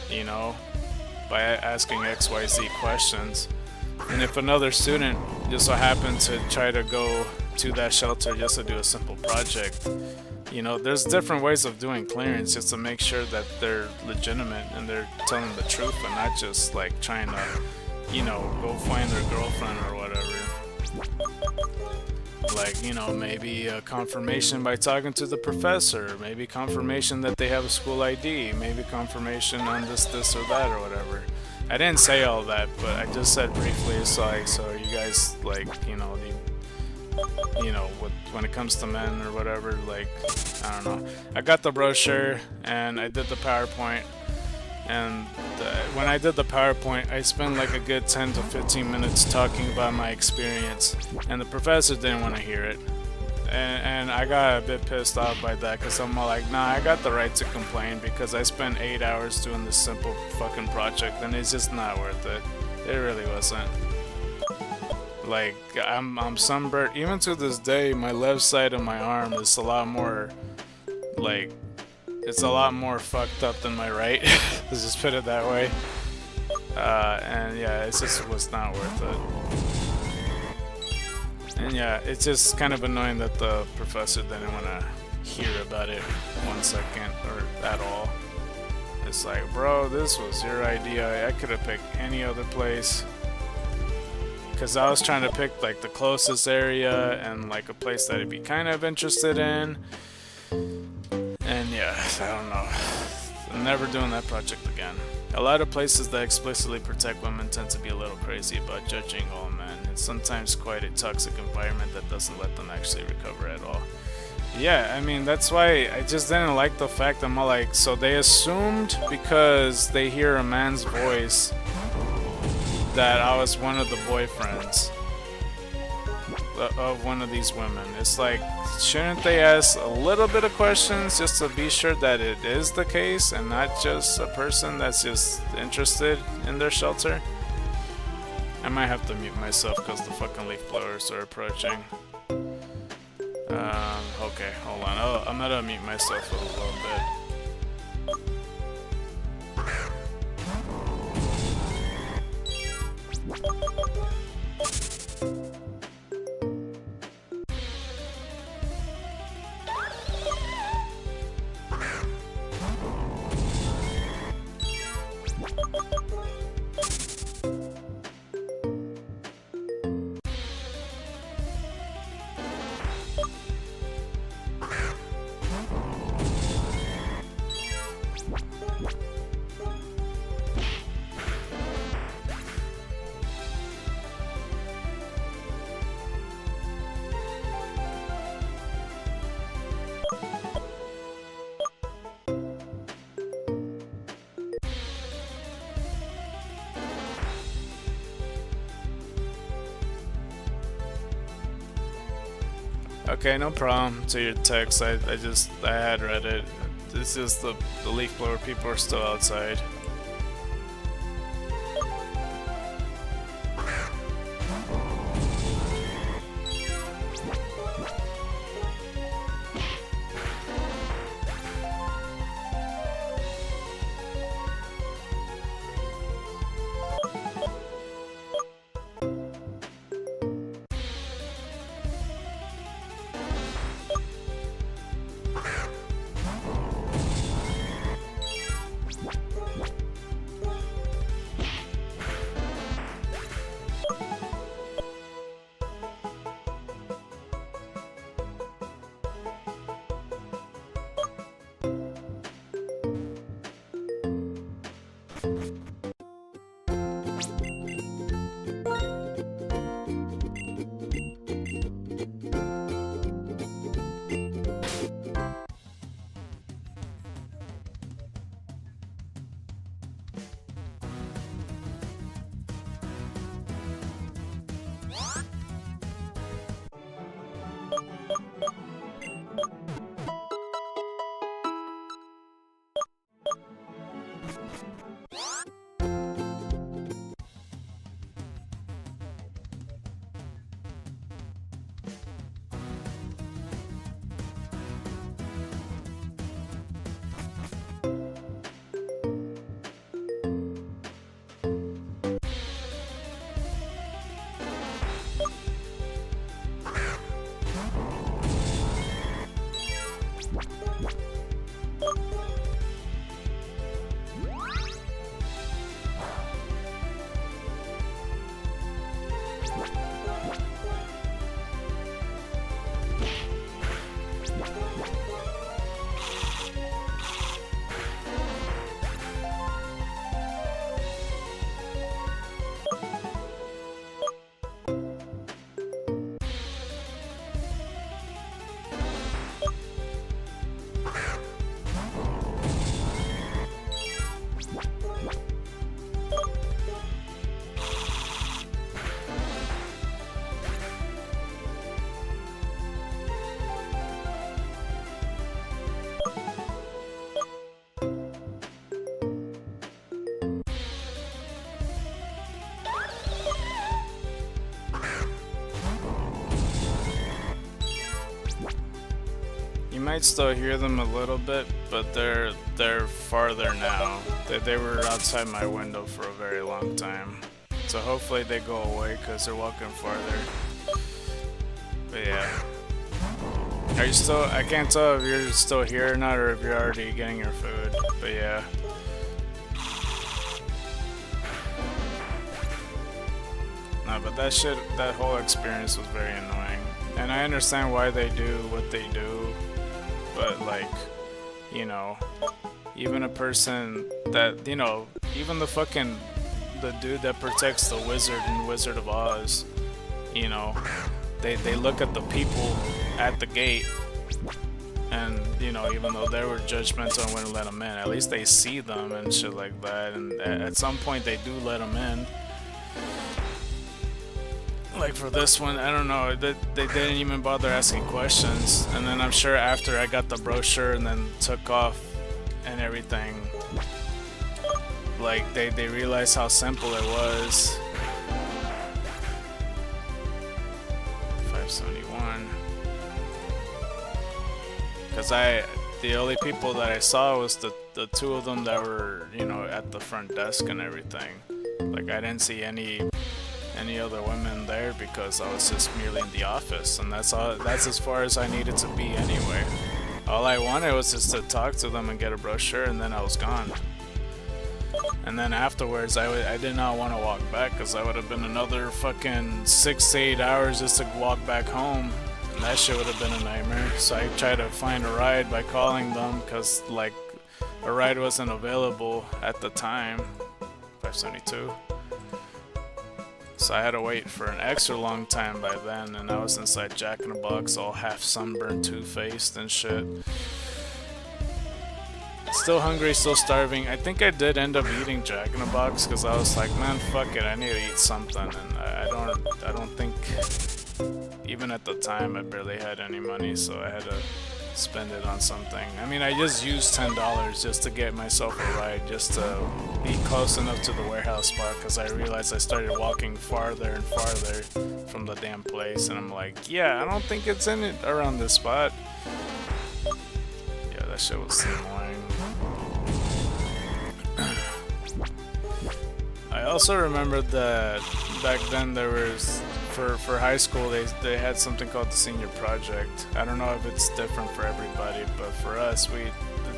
[SPEAKER 2] you know, by asking XYZ questions. And if another student just so happened to try to go to that shelter just to do a simple project, you know, there's different ways of doing clearance just to make sure that they're legitimate and they're telling the truth and not just like trying to, you know, go find their girlfriend or whatever. Like, you know, maybe a confirmation by talking to the professor, maybe confirmation that they have a school ID, maybe confirmation on this or that or whatever. I didn't say all that, but I just said briefly, it's like, so are you guys like, you know, when it comes to men or whatever, like, I don't know. I got the brochure and I did the PowerPoint, and when I did the PowerPoint, I spent like a good 10 to 15 minutes talking about my experience, and the professor didn't want to hear it. And I got a bit pissed off by that, because I'm all like, nah, I got the right to complain because I spent 8 hours doing this simple fucking project and it's just not worth it. It really wasn't. Like, I'm sunburned. Even to this day, my left side of my arm is a lot more, like, it's a lot more fucked up than my right. Let's just put it that way. And yeah, it just was not worth it. And yeah, it's just kind of annoying that the professor didn't want to hear about it 1 second or at all. It's like, bro, this was your idea. I could have picked any other place. Because I was trying to pick like the closest area and like a place that I'd be kind of interested in. And yeah, I don't know. I'm never doing that project again. A lot of places that explicitly protect women tend to be a little crazy about judging all men. It's sometimes quite a toxic environment that doesn't let them actually recover at all. Yeah, I mean, that's why I just didn't like the fact I'm all like, so they assumed because they hear a man's voice that I was one of the boyfriends of one of these women. It's like, shouldn't they ask a little bit of questions just to be sure that it is the case and not just a person that's just interested in their shelter? I might have to mute myself because the fucking leaf blowers are approaching. Okay, hold on. Oh, I'm gonna mute myself for a little bit. Okay, no problem to your text. I had read it. It's just the leaf blower people are still outside. You might still hear them a little bit, but they're farther now. They were outside my window for a very long time. So hopefully they go away because they're walking farther. But yeah. Are you still, I can't tell if you're still here or not, or if you're already getting your food, but yeah. No, but that whole experience was very annoying. And I understand why they do what they do, but like, you know, even a person that, you know, even the dude that protects the wizard in Wizard of Oz, you know, they look at the people at the gate, and you know, even though they were judgmental and wouldn't let them in, at least they see them and shit like that, and at some point they do let them in. Like for this one, I don't know, they didn't even bother asking questions, and then I'm sure after I got the brochure and then took off and everything, like they realized how simple it was. 571. Because the only people that I saw was the two of them that were, you know, at the front desk and everything. Like I didn't see any other women there because I was just merely in the office, and that's as far as I needed to be anyway. All I wanted was just to talk to them and get a brochure, and then I was gone. And then afterwards, I did not want to walk back because that would have been another fucking 6 to 8 hours just to walk back home. And that shit would have been a nightmare. So I tried to find a ride by calling them because, like, a ride wasn't available at the time. 572. So I had to wait for an extra long time by then, and I was inside Jack in the Box, all half sunburned, two-faced and shit. Still hungry, still starving. I think I did end up eating Jack in the Box because I was like, man, fuck it, I need to eat something, and I don't think, even at the time, I barely had any money, so I had to spend it on something. I mean, I just used $10 just to get myself a ride, just to be close enough to the warehouse spot, because I realized I started walking farther and farther from the damn place, and I'm like, yeah, I don't think it's in it around this spot. Yeah, that shit was annoying. I also remembered that back then there was, for high school, they had something called the senior project. I don't know if it's different for everybody, but for us,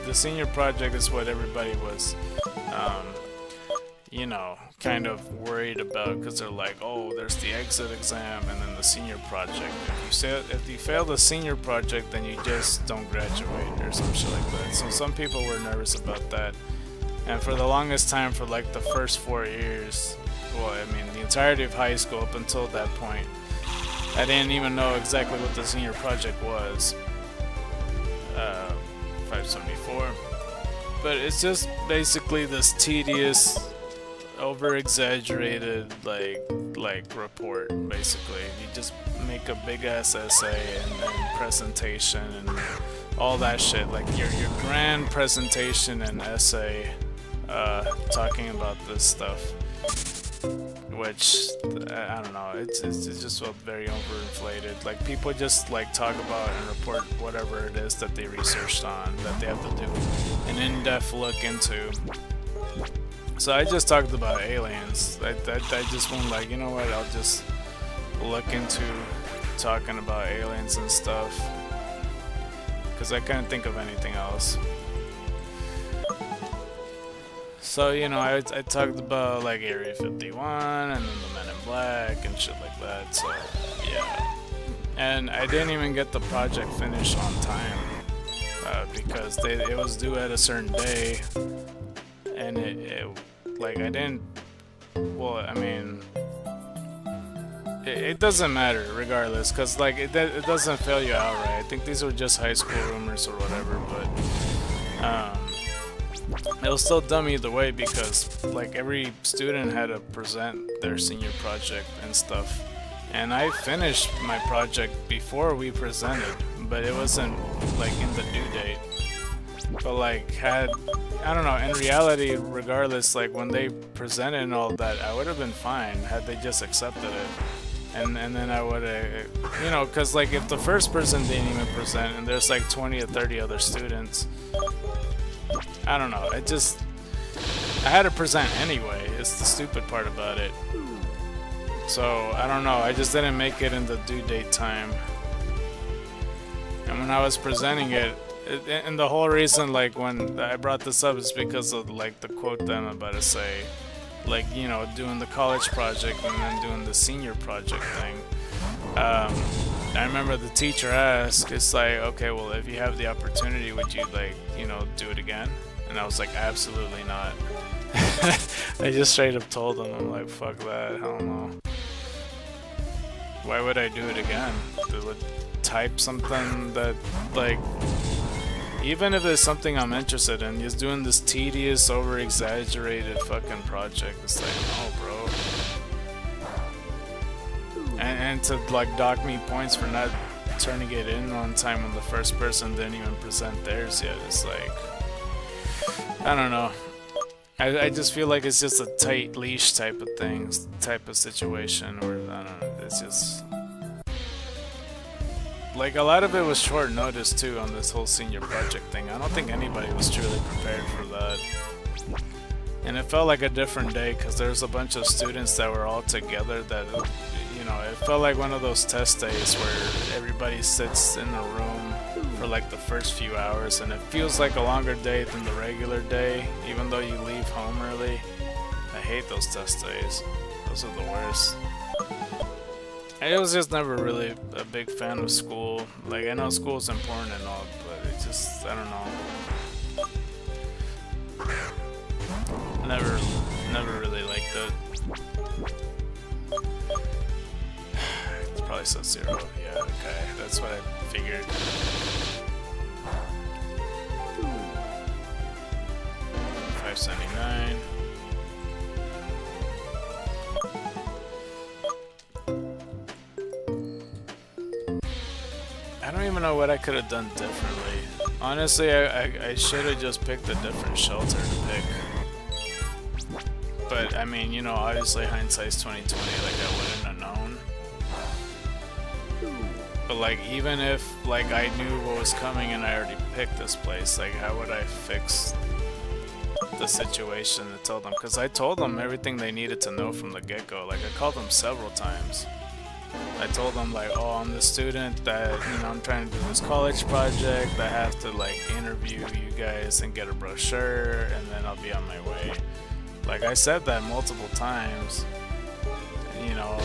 [SPEAKER 2] the senior project is what everybody was, you know, kind of worried about, because they're like, oh, there's the exit exam and then the senior project. If you fail the senior project, then you just don't graduate or some shit like that. So some people were nervous about that. And for the longest time, for like the first 4 years, well, I mean, the entirety of high school up until that point, I didn't even know exactly what the senior project was. 574. But it's just basically this tedious, over-exaggerated, like report, basically. You just make a big-ass essay and presentation and all that shit. Like your grand presentation and essay talking about this stuff. Which, I don't know, it's just felt very overinflated. Like, people just, like, talk about and report whatever it is that they researched on, that they have to do an in-depth look into. So I just talked about aliens. I just went like, you know what, I'll just look into talking about aliens and stuff. Because I couldn't think of anything else. So, you know, I talked about, like, Area 51 and then the Men in Black and shit like that, so, yeah. And I didn't even get the project finished on time, because it was due at a certain day, and like, I didn't, well, I mean, it doesn't matter, regardless, because, like, it doesn't fail you outright. I think these were just high school rumors or whatever, but, it was still dumb either way, because like every student had to present their senior project and stuff, and I finished my project before we presented, but it wasn't like in the due date. But like, I don't know, in reality, regardless, like when they presented and all that, I would have been fine had they just accepted it. and then I would you know, because like if the first person didn't even present and there's like 20 or 30 other students, I don't know, I had to present anyway. It's the stupid part about it. So I don't know, I just didn't make it in the due date time. And when I was presenting it, and the whole reason like when I brought this up is because of like the quote that I'm about to say. Like, you know, doing the college project and then doing the senior project thing. I remember the teacher asked, it's like, okay, well, if you have the opportunity, would you, like, you know, do it again? And I was like, absolutely not. I just straight up told him, I'm like, fuck that, hell no. Why would I do it again? To type something that, like, even if it's something I'm interested in, just doing this tedious, over-exaggerated fucking project, it's like, no, bro. And to, like, dock me points for not turning it in on time when the first person didn't even present theirs yet, it's like, I don't know. I just feel like it's just a tight leash type of thing, type of situation, where, I don't know, it's just... Like, a lot of it was short notice, too, on this whole senior project thing. I don't think anybody was truly prepared for that. And it felt like a different day, because there was a bunch of students that were all together that, you know, it felt like one of those test days where everybody sits in a room for, like, the first few hours, and it feels like a longer day than the regular day, even though you leave home early. I hate those test days. Those are the worst. I was just never really a big fan of school. Like, I know school's important and all, but it just, I don't know. Never really liked it. It's probably says 0. Yeah, okay, that's what I figured. $5.79. I don't even know what I could have done differently. Honestly, I should have just picked a different shelter to pick. But, I mean, you know, obviously hindsight's 20/20, like, I wouldn't have known. But, like, even if, like, I knew what was coming and I already picked this place, like, how would I fix the situation to tell them? Because I told them everything they needed to know from the get-go. Like, I called them several times. I told them, like, oh, I'm the student that, you know, I'm trying to do this college project. I have to, like, interview you guys and get a brochure, and then I'll be on my way. Like, I said that multiple times, you know.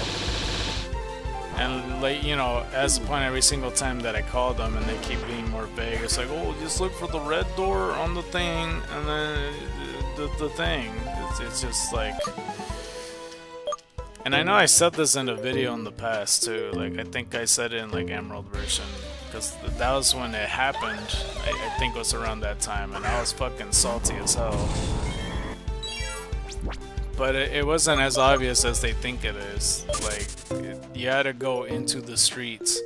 [SPEAKER 2] And, like, you know, as a point, every single time that I called them and they keep being more vague, it's like, oh, just look for the red door on the thing, and then the thing. It's just like... And I know I said this in a video in the past too, like I think I said it in like Emerald version, because that was when it happened. I think it was around that time, and I was fucking salty as hell. But it wasn't as obvious as they think it is. Like, you had to go into the streets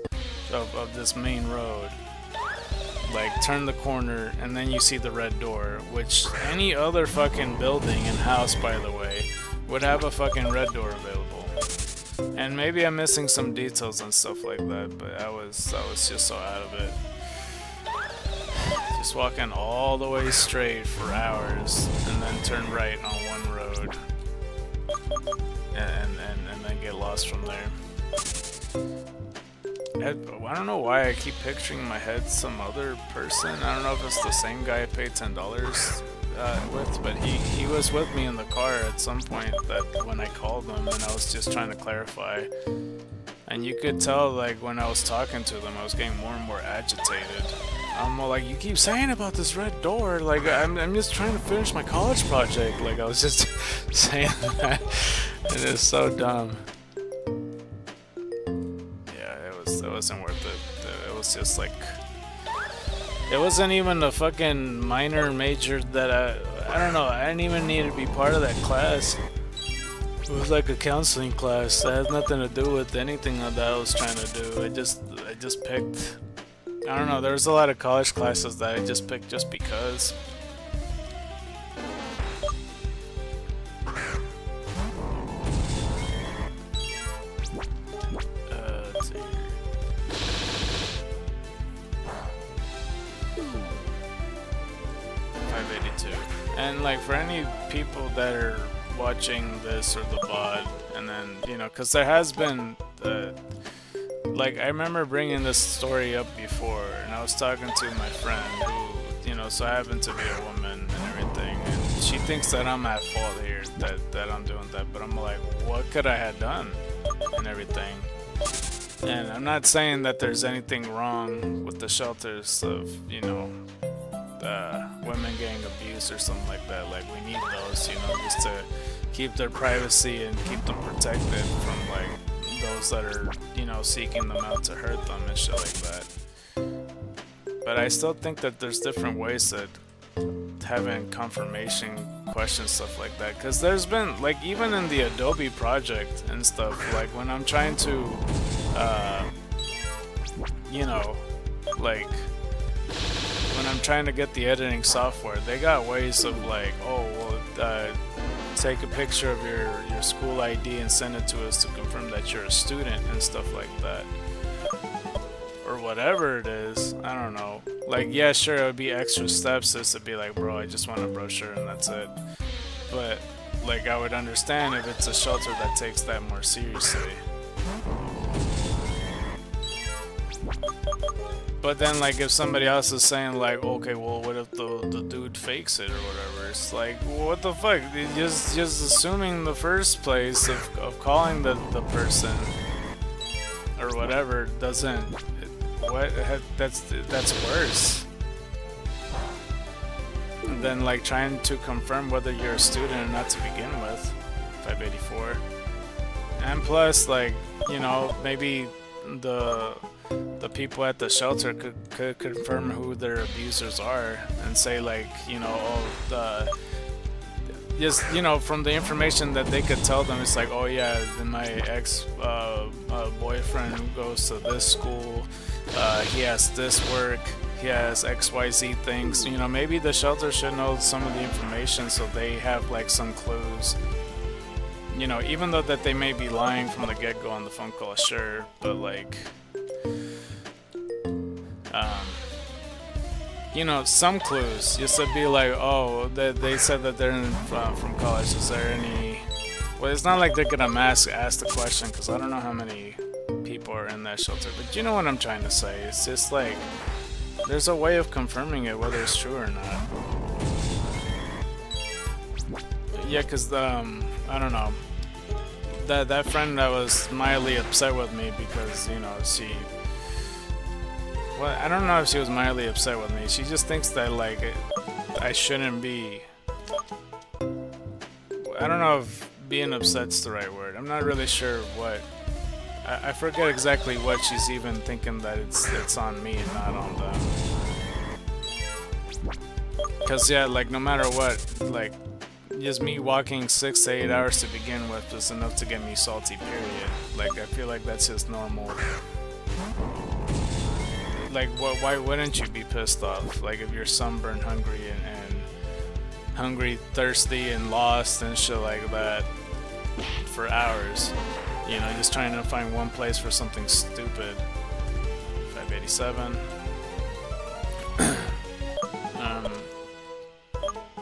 [SPEAKER 2] of this main road, like turn the corner, and then you see the red door, which any other fucking building and house, by the way, would have a fucking red door available. And maybe I'm missing some details and stuff like that, but I was just so out of it. Just walking all the way straight for hours and then turn right on one road and then get lost from there. I don't know why I keep picturing in my head some other person. I don't know if it's the same guy I paid $10 with, but he was with me in the car at some point that when I called him, and I was just trying to clarify. And you could tell, like, when I was talking to them, I was getting more and more agitated. I'm all like, you keep saying about this red door, like, I'm just trying to finish my college project. Like, I was just saying that. It is so dumb. It wasn't worth it. It was just like, it wasn't even a fucking minor major that I don't know, I didn't even need to be part of that class. It was like a counseling class that has nothing to do with anything that I was trying to do. I just picked, I don't know, there's a lot of college classes that I just picked just because. to. And like for any people that are watching this or the VOD, and then, you know, because there has been, like, I remember bringing this story up before, and I was talking to my friend who, you know, so I happen to be a woman and everything, and she thinks that I'm at fault here, that I'm doing that, but I'm like, what could I have done and everything? And I'm not saying that there's anything wrong with the shelters of, you know, women getting abused or something like that. Like, we need those, you know, just to keep their privacy and keep them protected from, like, those that are, you know, seeking them out to hurt them and shit like that. But I still think that there's different ways that having confirmation questions, stuff like that, because there's been, like, even in the Adobe project and stuff, like, when I'm trying to you know, like, when I'm trying to get the editing software, they got ways of like, oh, well, take a picture of your school ID and send it to us to confirm that you're a student and stuff like that, or whatever it is. I don't know. Like, yeah, sure, it would be extra steps just to be like, bro, I just want a brochure and that's it. But like, I would understand if it's a shelter that takes that more seriously. But then, like, if somebody else is saying, like, okay, well, what if the dude fakes it or whatever? It's like, well, what the fuck? Just assuming the first place of calling the person or whatever doesn't. What? That's worse. And then, like, trying to confirm whether you're a student or not to begin with. 584. And plus, like, you know, maybe the people at the shelter could confirm who their abusers are and say, like, you know, oh, just, you know, from the information that they could tell them, it's like, oh yeah, my ex boyfriend goes to this school, he has this work, he has XYZ things. You know, maybe the shelter should know some of the information so they have, like, some clues. You know, even though that they may be lying from the get-go on the phone call, sure, but like, you know, some clues, just to be like, oh, they said that they're from college, is there any... Well, it's not like they're gonna ask the question, because I don't know how many people are in that shelter, but you know what I'm trying to say. It's just like, there's a way of confirming it, whether it's true or not. Yeah, because, I don't know. That friend that was mildly upset with me because, you know, she... Well, I don't know if she was mildly upset with me. She just thinks that, like, I shouldn't be... I don't know if being upset's the right word. I'm not really sure what... I forget exactly what she's even thinking that it's on me and not on them. Because, yeah, like, no matter what, like, just me walking 6 to 8 hours to begin with was enough to get me salty, period. Like, I feel like that's just normal. Like, why wouldn't you be pissed off? Like, if you're sunburned, hungry, and hungry, thirsty, and lost and shit like that for hours. You know, just trying to find one place for something stupid. 587.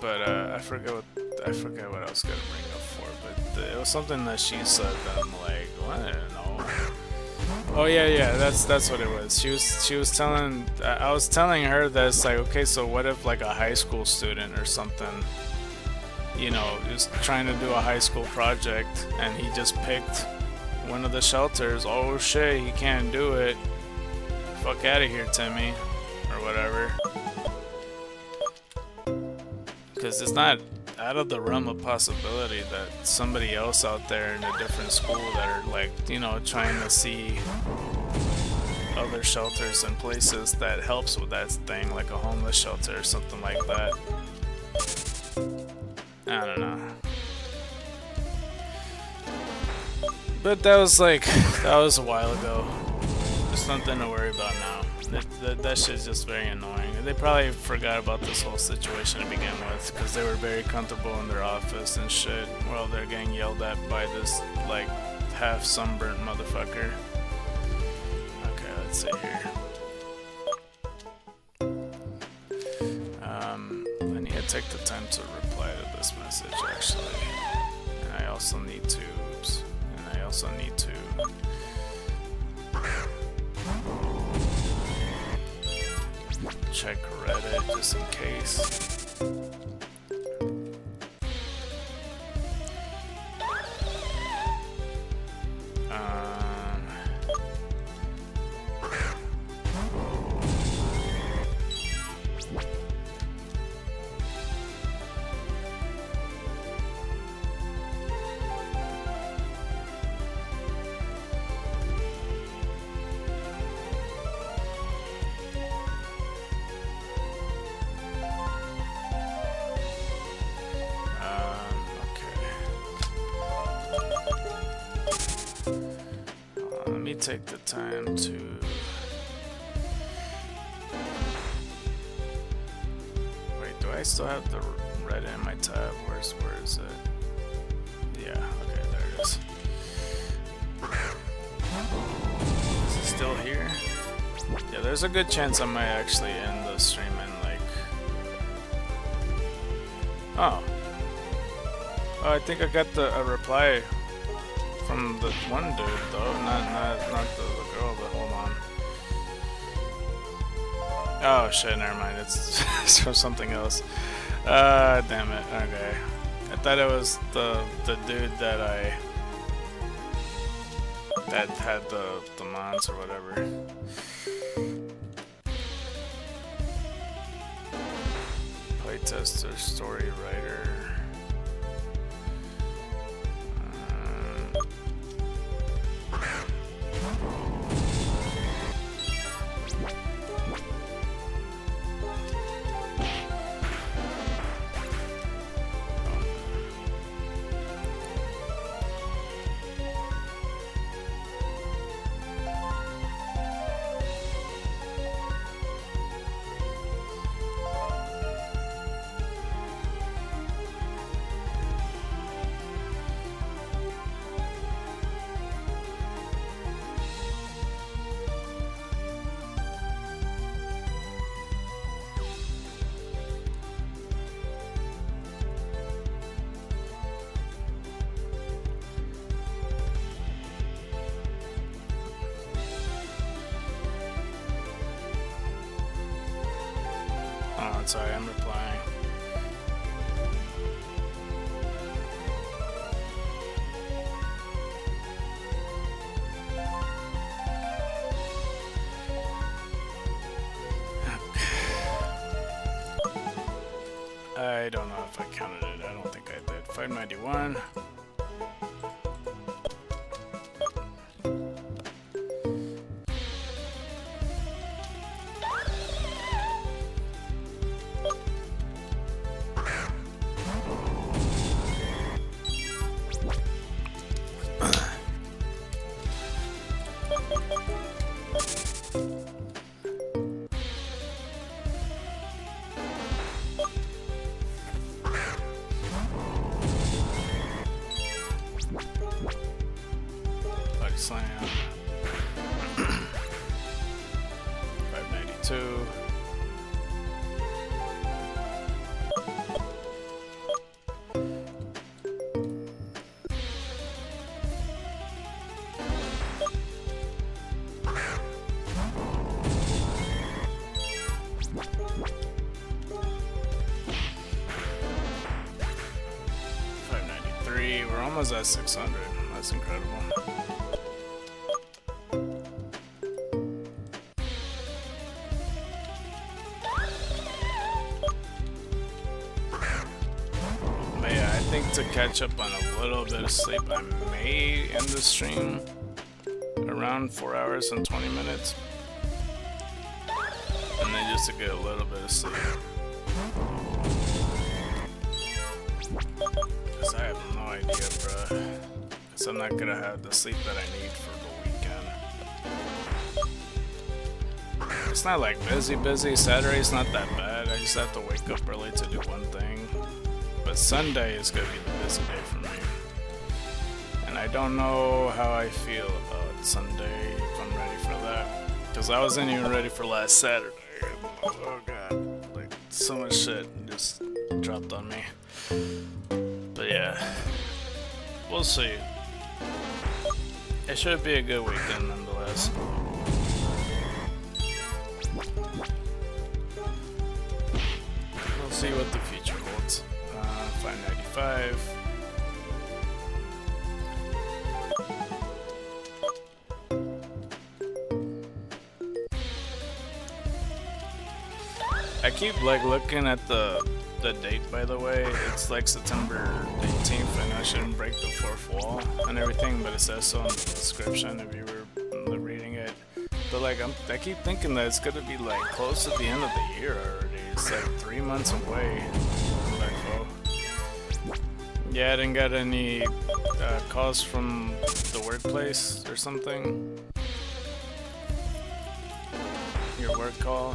[SPEAKER 2] But I forget what I was gonna bring up for, but it was something that she said that I'm like, well, I don't know. Oh yeah, that's what it was. She was telling, I was telling her that it's like, okay, so what if, like, a high school student or something, you know, is trying to do a high school project and he just picked one of the shelters. Oh shit, he can't do it. Fuck out of here, Timmy, or whatever. Because it's not out of the realm of possibility that somebody else out there in a different school that are, like, you know, trying to see other shelters and places that helps with that thing, like a homeless shelter or something like that. I don't know. But that was a while ago. There's nothing to worry about now. That shit's just very annoying. They probably forgot about this whole situation to begin with, because they were very comfortable in their office and shit, while they're getting yelled at by this, like, half sunburnt motherfucker. Okay, let's see here. I need take the time to reply to this message actually. And I also need to, oops, and I also need to check Reddit just in case. Take the time to wait. Do I still have the Reddit in my tab? Where is it? Yeah. Okay, there it is. Is it still here? Yeah. There's a good chance I might actually end the stream in like. Oh. Oh, I think I got a reply from the one dude though, not the girl, but hold on. Oh shit, never mind, it's from something else. Damn it, okay. I thought it was the dude that had the mons or whatever. Playtester, story writer. Sorry, I'm replying. I don't know if I counted it. I don't think I did. 591. Slam. 592. We're almost at 600. That's incredible. To catch up on a little bit of sleep, I may end the stream around 4 hours and 20 minutes, and then just to get a little bit of sleep, because I have no idea, bruh, because I'm not gonna have the sleep that I need for the weekend. It's not like busy. Saturday's not that bad. I just have to wake up early to do one thing. But Sunday is going to be the busy day for me. And I don't know how I feel about Sunday, if I'm ready for that. Because I wasn't even ready for last Saturday. Oh god. Like, so much shit just dropped on me. But yeah, we'll see. It should be a good weekend nonetheless. We'll see what the future holds. 595. I keep like looking at the date, by the way. It's like September 18th, and I shouldn't break the fourth wall and everything, but it says so in the description if you were reading it. But like I keep thinking that it's gonna be like close to the end of the year already. It's like 3 months away. I'm like, oh. Yeah, I didn't get any calls from the workplace or something. Your work call.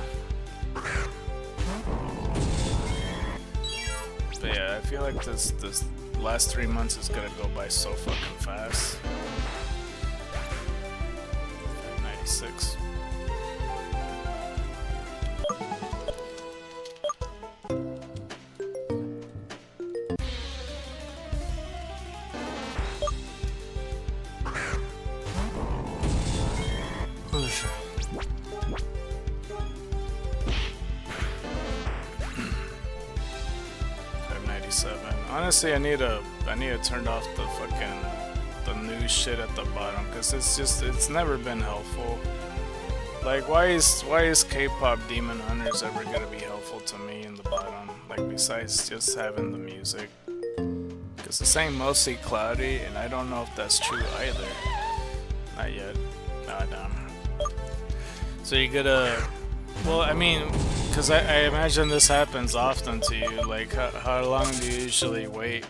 [SPEAKER 2] But yeah, I feel like this last 3 months is gonna go by so fucking fast. 96. Honestly, I need to turn off the fucking news shit at the bottom, because it's never been helpful. Like, why is K-pop Demon Hunters ever gonna be helpful to me in the bottom? Like, besides just having the music, because it's saying mostly cloudy, and I don't know if that's true either. Not yet. Nah, damn. So you gotta. Well, I mean, because I imagine this happens often to you. Like, how long do you usually wait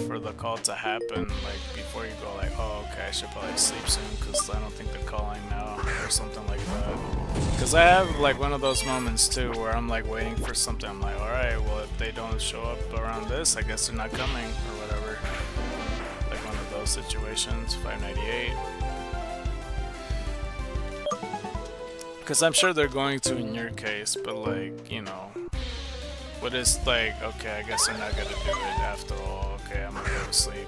[SPEAKER 2] for the call to happen? Like, before you go, like, oh, okay, I should probably sleep soon because I don't think they're calling now, or something like that. Because I have, like, one of those moments, too, where I'm, like, waiting for something. I'm like, alright, well, if they don't show up around this, I guess they're not coming, or whatever. Like, one of those situations. 598. Because I'm sure they're going to in your case, but like, you know, what is like, okay, I guess they're not gonna do it after all, okay, I'm gonna go to sleep.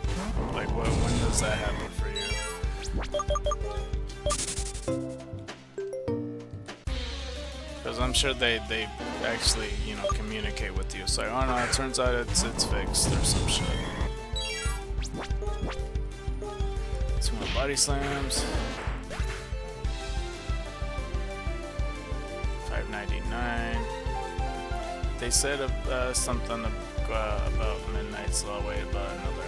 [SPEAKER 2] Like, when does that happen for you? Because I'm sure they actually, you know, communicate with you. So, oh no, it turns out it's fixed or some shit. 2 more body slams. 599. They said something about midnight, so I'll wait about another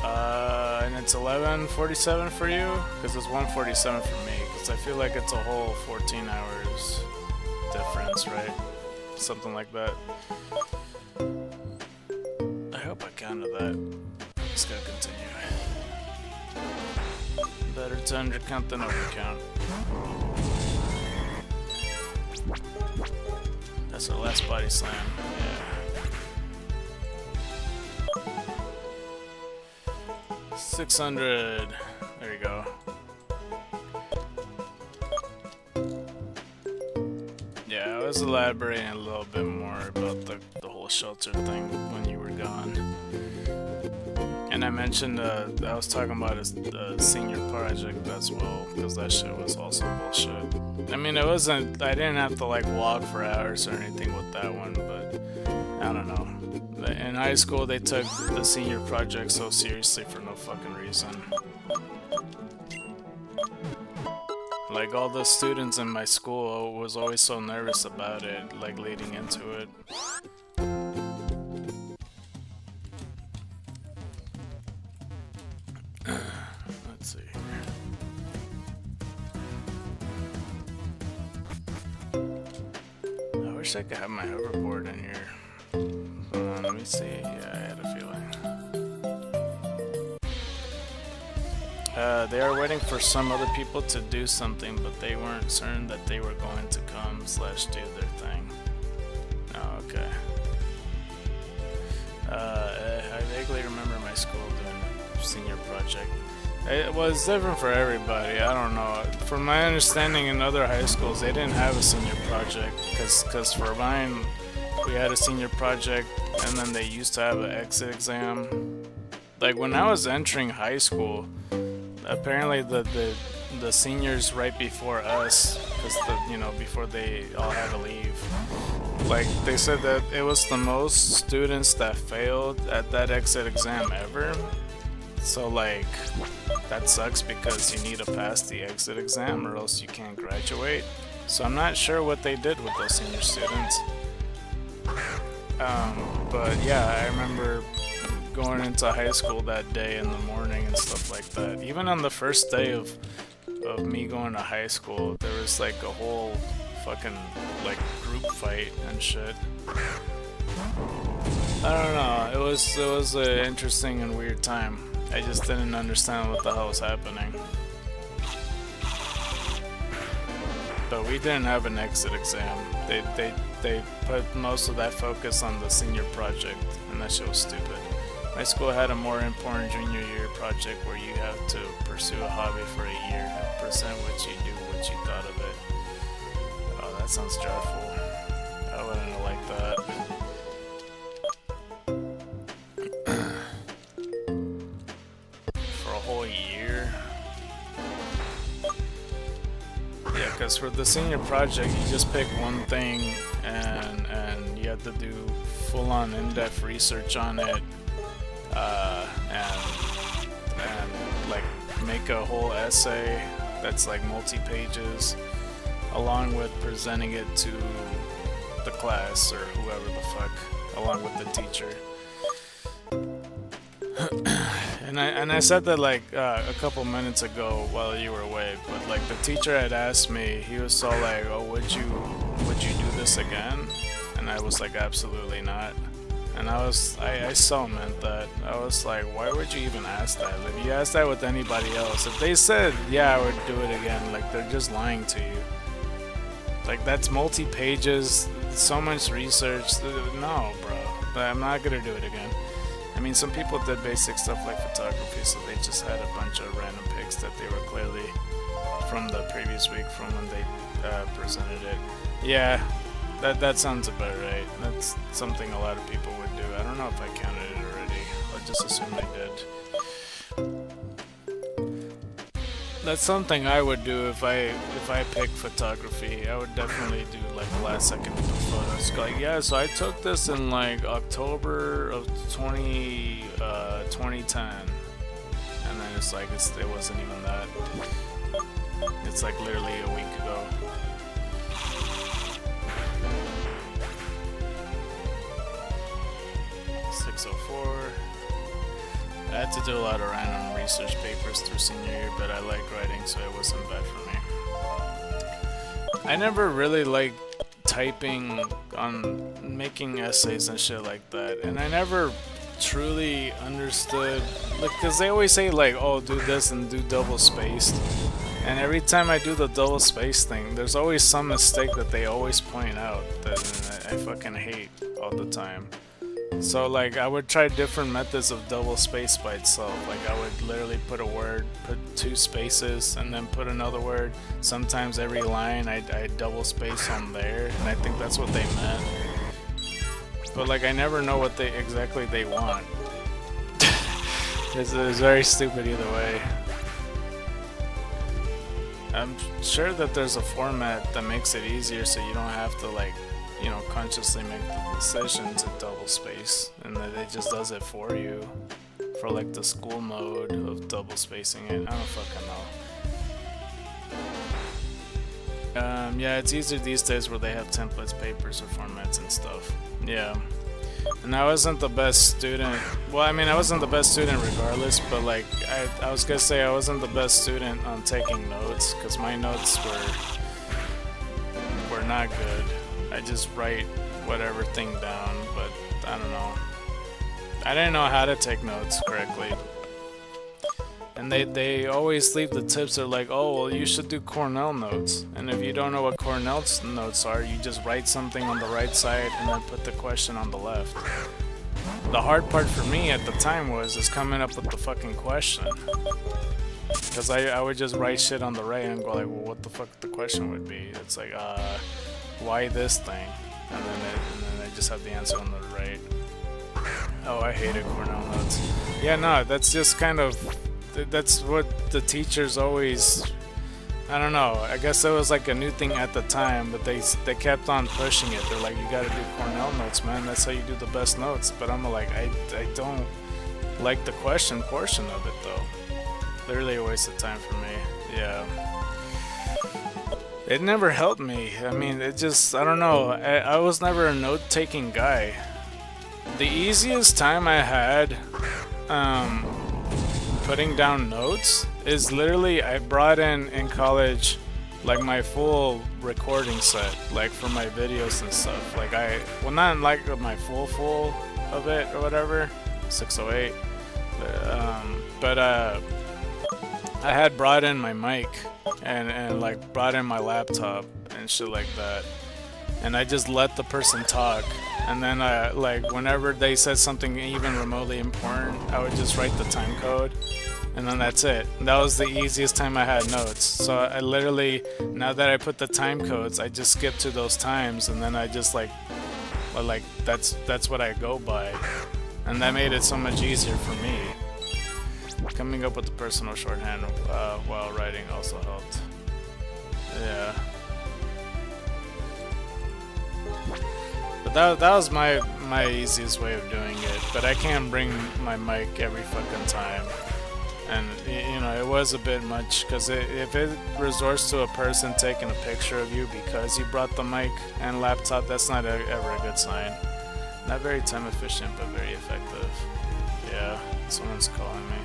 [SPEAKER 2] hour. And it's 11:47 for you, because it's 1:47 for me. Because I feel like it's a whole 14 hours difference, right? Something like that. I hope I counted that. I'm just gonna continue. Better to undercount than overcount. That's our last body slam. Yeah. 600. There you go. Yeah, I was elaborating a little bit more about the whole shelter thing when you were gone. And I mentioned I was talking about a senior project as well, because that shit was also bullshit. I mean, it wasn't. I didn't have to like walk for hours or anything with that one, but I don't know. In high school, they took the senior project so seriously for no fucking reason. Like, all the students in my school was always so nervous about it, like leading into it. Let's see here. I wish I could have my hoverboard in here. Hold on, let me see. Yeah, I had a feeling. They are waiting for some other people to do something, but they weren't certain that they were going to come / do their thing. Oh, okay. I vaguely remember my school doing a senior project. It was different for everybody, I don't know. From my understanding, in other high schools, they didn't have a senior project, because for mine, we had a senior project, and then they used to have an exit exam. Like when I was entering high school, apparently the seniors right before us, because before they all had to leave, like they said that it was the most students that failed at that exit exam ever. So like that sucks because you need to pass the exit exam or else you can't graduate. So I'm not sure what they did with those senior students. But yeah, I remember going into high school that day in the morning and stuff like that. Even on the first day of me going to high school, there was like a whole fucking like group fight and shit. I don't know. It was an interesting and weird time. I just didn't understand what the hell was happening. But we didn't have an exit exam. They put most of that focus on the senior project, and that shit was stupid. My school had a more important junior year project where you have to pursue a hobby for a year and present what you do, what you thought of it. Oh, that sounds dreadful. I wouldn't have liked that. For a whole year? Yeah, because for the senior project, you just pick one thing and you have to do full-on in-depth research on it. And like make a whole essay that's like multi-pages, along with presenting it to the class or whoever the fuck, along with the teacher. And I said that like a couple minutes ago while you were away, but like the teacher had asked me, he was so like, oh, would you do this again? And I was like, absolutely not. And I so meant that. I was like, why would you even ask that? If you asked that with anybody else, if they said, yeah, I would do it again, like they're just lying to you. Like that's multi-pages, so much research. No, bro, I'm not gonna do it again. I mean, some people did basic stuff like photography, so they just had a bunch of random pics that they were clearly from the previous week from when they presented it. Yeah. That sounds about right. That's something a lot of people would do. I don't know if I counted it already. I just assume I did. That's something I would do if I pick photography. I would definitely do like last second photos. Like, yeah, so I took this in like October of 2010, and then it's like it wasn't even that. It's like literally a week ago. I had to do a lot of random research papers through senior year, but I like writing, so it wasn't bad for me. I never really liked typing on making essays and shit like that, and I never truly understood, like, because they always say like, oh, do this and do double spaced, and every time I do the double spaced thing, there's always some mistake that they always point out that I fucking hate all the time. So like I would try different methods of double space by itself. Like I would literally put a word, put 2 spaces, and then put another word. Sometimes every line I double space on there, and I think that's what they meant. But like I never know what exactly they want. It's very stupid either way. I'm sure that there's a format that makes it easier so you don't have to like, you know, consciously make the decision to double space, and that it just does it for you for like the school mode of double spacing it. I don't fucking know. Yeah, it's easier these days where they have templates, papers, or formats and stuff. Yeah. And I wasn't the best student. Well, I mean, I wasn't the best student regardless, but like I was gonna say I wasn't the best student on taking notes, because my notes were not good. I just write whatever thing down, but I don't know. I didn't know how to take notes correctly. And they always leave the tips. They're like, oh, well, you should do Cornell notes. And if you don't know what Cornell's notes are, you just write something on the right side and then put the question on the left. The hard part for me at the time was coming up with the fucking question. Because I would just write shit on the right and go like, well, what the fuck the question would be? It's like, why this thing? and then I just have the answer on the right. Oh, I hated Cornell notes. Yeah, no, that's just kind of, that's what the teachers always, I don't know, I guess it was like a new thing at the time, but they kept on pushing it. They're like, you gotta do Cornell notes, man, that's how you do the best notes. But I'm like, I don't like the question portion of it though. Literally a waste of time for me. Yeah. It never helped me. I mean, it just, I don't know, I was never a note-taking guy. The easiest time I had putting down notes is literally I brought in college like my full recording set, like for my videos and stuff. Like well, not like my full of it or whatever, 608, but I had brought in my mic and like brought in my laptop and shit like that, and I just let the person talk, and then like whenever they said something even remotely important, I would just write the time code, and then that's it. That was the easiest time I had notes. So I literally, now that I put the time codes, I just skip to those times, and then I just like that's what I go by, and that made it so much easier for me. Coming up with the personal shorthand while writing also helped. Yeah. But that was my easiest way of doing it. But I can't bring my mic every fucking time. And you know, it was a bit much, because if it resorts to a person taking a picture of you because you brought the mic and laptop, that's not ever a good sign. Not very time efficient, but very effective. Yeah, someone's calling me.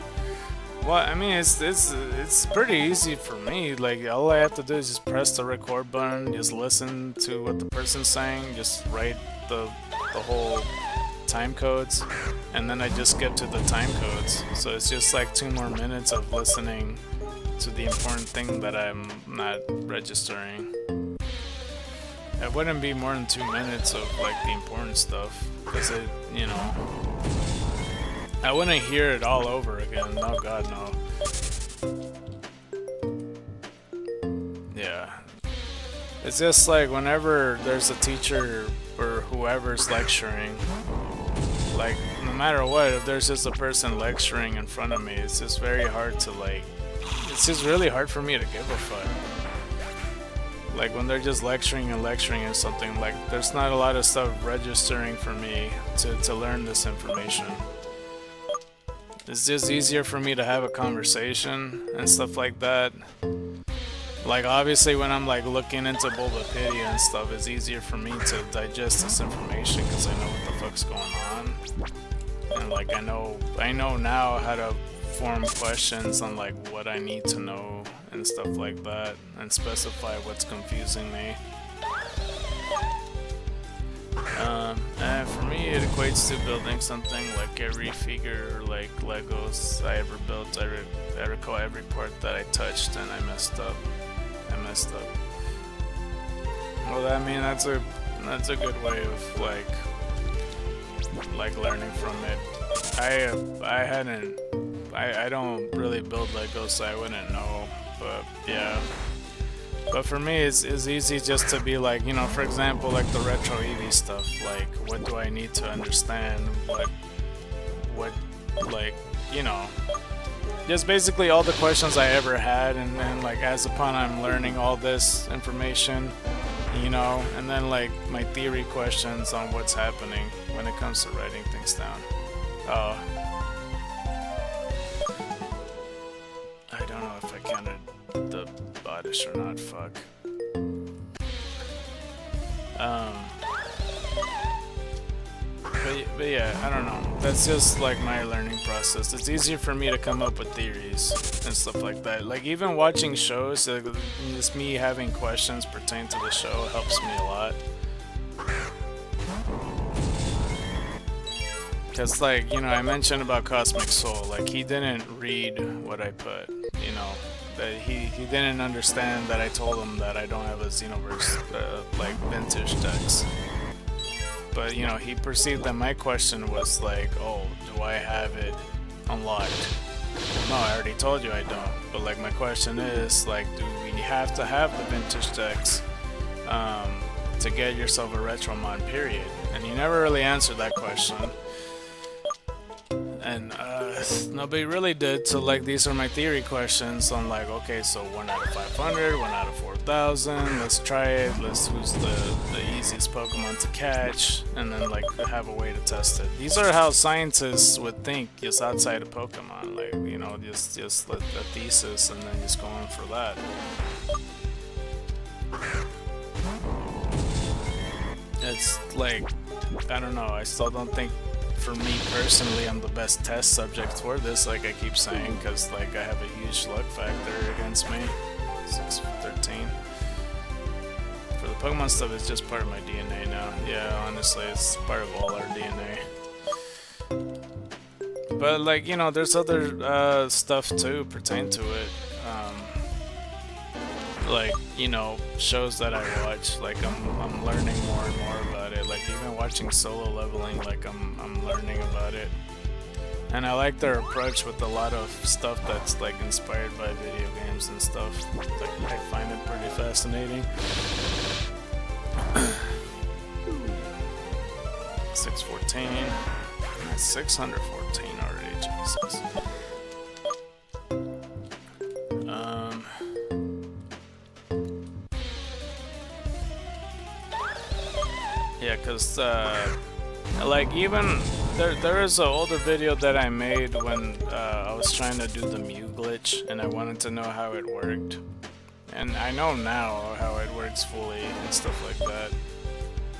[SPEAKER 2] Well, I mean, it's pretty easy for me. Like, all I have to do is just press the record button, just listen to what the person's saying, just write the whole time codes, and then I just skip to the time codes. So it's just like 2 more minutes of listening to the important thing that I'm not registering. It wouldn't be more than 2 minutes of like the important stuff, because it, you know, I wouldn't hear it all over again. Oh god, no. Yeah. It's just like whenever there's a teacher or whoever's lecturing, like no matter what, if there's just a person lecturing in front of me, it's just very hard to like, it's just really hard for me to give a fuck. Like when they're just lecturing and something, like there's not a lot of stuff registering for me to learn this information. It's just easier for me to have a conversation and stuff like that. Like obviously when I'm like looking into Bulbapedia and stuff, it's easier for me to digest this information because I know what the fuck's going on. And like I know now how to form questions on like what I need to know and stuff like that, and specify what's confusing me. And for me, it equates to building something. Like every figure, like Legos I ever built, I recall every part that I touched and I messed up. Well, I mean, that's a good way of like learning from it. I don't really build Legos, so I wouldn't know. But yeah. But for me, it's easy just to be like, you know, for example, like the retro Eevee stuff. Like, what do I need to understand? What, like, you know, just basically all the questions I ever had, and then like as upon I'm learning all this information, you know, and then like my theory questions on what's happening when it comes to writing things down. Oh. I don't know if I counted the bodish or not, fuck. But yeah, I don't know. That's just like my learning process. It's easier for me to come up with theories and stuff like that. Like even watching shows, just me having questions pertaining to the show helps me a lot. Because like, you know, I mentioned about Cosmic Soul, like he didn't read what I put, you know. That he didn't understand that I told him that I don't have a Xenoverse like vintage decks. But you know, he perceived that my question was like, oh, do I have it unlocked? No, I already told you I don't. But like my question is like, do we have to have the vintage decks to get yourself a Retromon, period? And you never really answered that question. And nobody really did. So like, these are my theory questions. So I'm like, okay, so 1 out of 500, 1 out of 4,000. Let's try it. Who's the easiest Pokemon to catch, and then like have a way to test it. These are how scientists would think, just outside of Pokemon. Like, you know, just a thesis, and then just going for that. It's like, I don't know. I still don't think, for me personally, I'm the best test subject for this, like I keep saying, because like I have a huge luck factor against me. 613. For the Pokemon stuff, it's just part of my DNA now. Yeah, honestly, it's part of all our DNA. But like, you know, there's other stuff too pertain to it. Like, you know, shows that I watch, like I'm learning more and more about it. Like even watching Solo Leveling, like I'm learning about it. And I like their approach with a lot of stuff that's like inspired by video games and stuff. Like, I find it pretty fascinating. 614. 614 already, Jesus. Yeah, cause like even there is an older video that I made when I was trying to do the Mew glitch, and I wanted to know how it worked. And I know now how it works fully and stuff like that.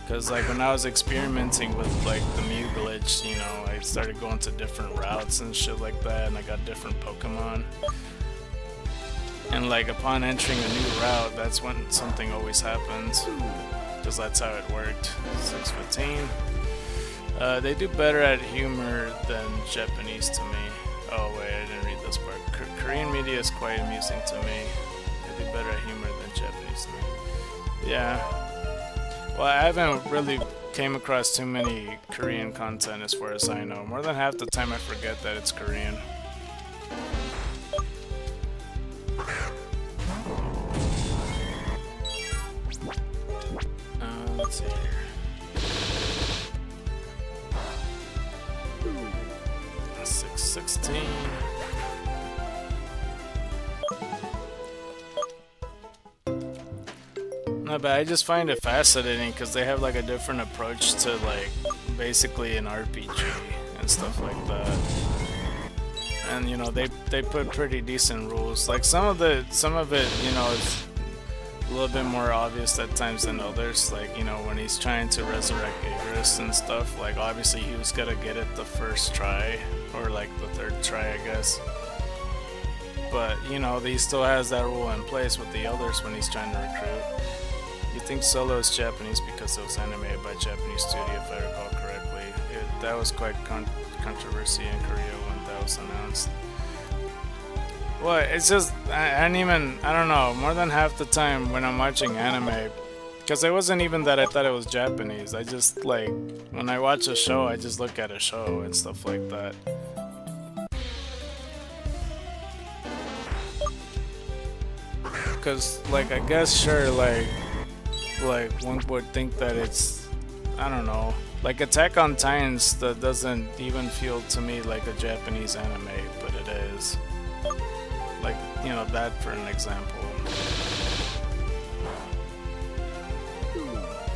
[SPEAKER 2] Cause like when I was experimenting with like the Mew glitch, you know, I started going to different routes and shit like that, and I got different Pokemon. And like upon entering a new route, that's when something always happens. Cause that's how it worked. 615. They do better at humor than Japanese to me. Oh wait, I didn't read this part. Korean media is quite amusing to me. They do better at humor than Japanese to me. Yeah. Well, I haven't really came across too many Korean content as far as I know. More than half the time I forget that it's Korean. Let's see here. 616. No, but I just find it fascinating because they have like a different approach to like basically an RPG and stuff like that. And you know, they put pretty decent rules. Like some of it, you know, is a little bit more obvious at times than others. Like, you know, when he's trying to resurrect Igris and stuff, like obviously he was gonna get it the first try, or like the third try, I guess. But you know, he still has that rule in place with the others when he's trying to recruit. You think Solo is Japanese because it was animated by a Japanese studio, if I recall correctly. That was quite controversy in Korea when that was announced. Well, it's just, I don't know, more than half the time when I'm watching anime, because it wasn't even that I thought it was Japanese, I just, like, when I watch a show, I just look at a show and stuff like that. Because, like, I guess, sure, like, one would think that it's, I don't know, like Attack on Titans, that doesn't even feel to me like a Japanese anime, but it is. Like, you know, that for an example.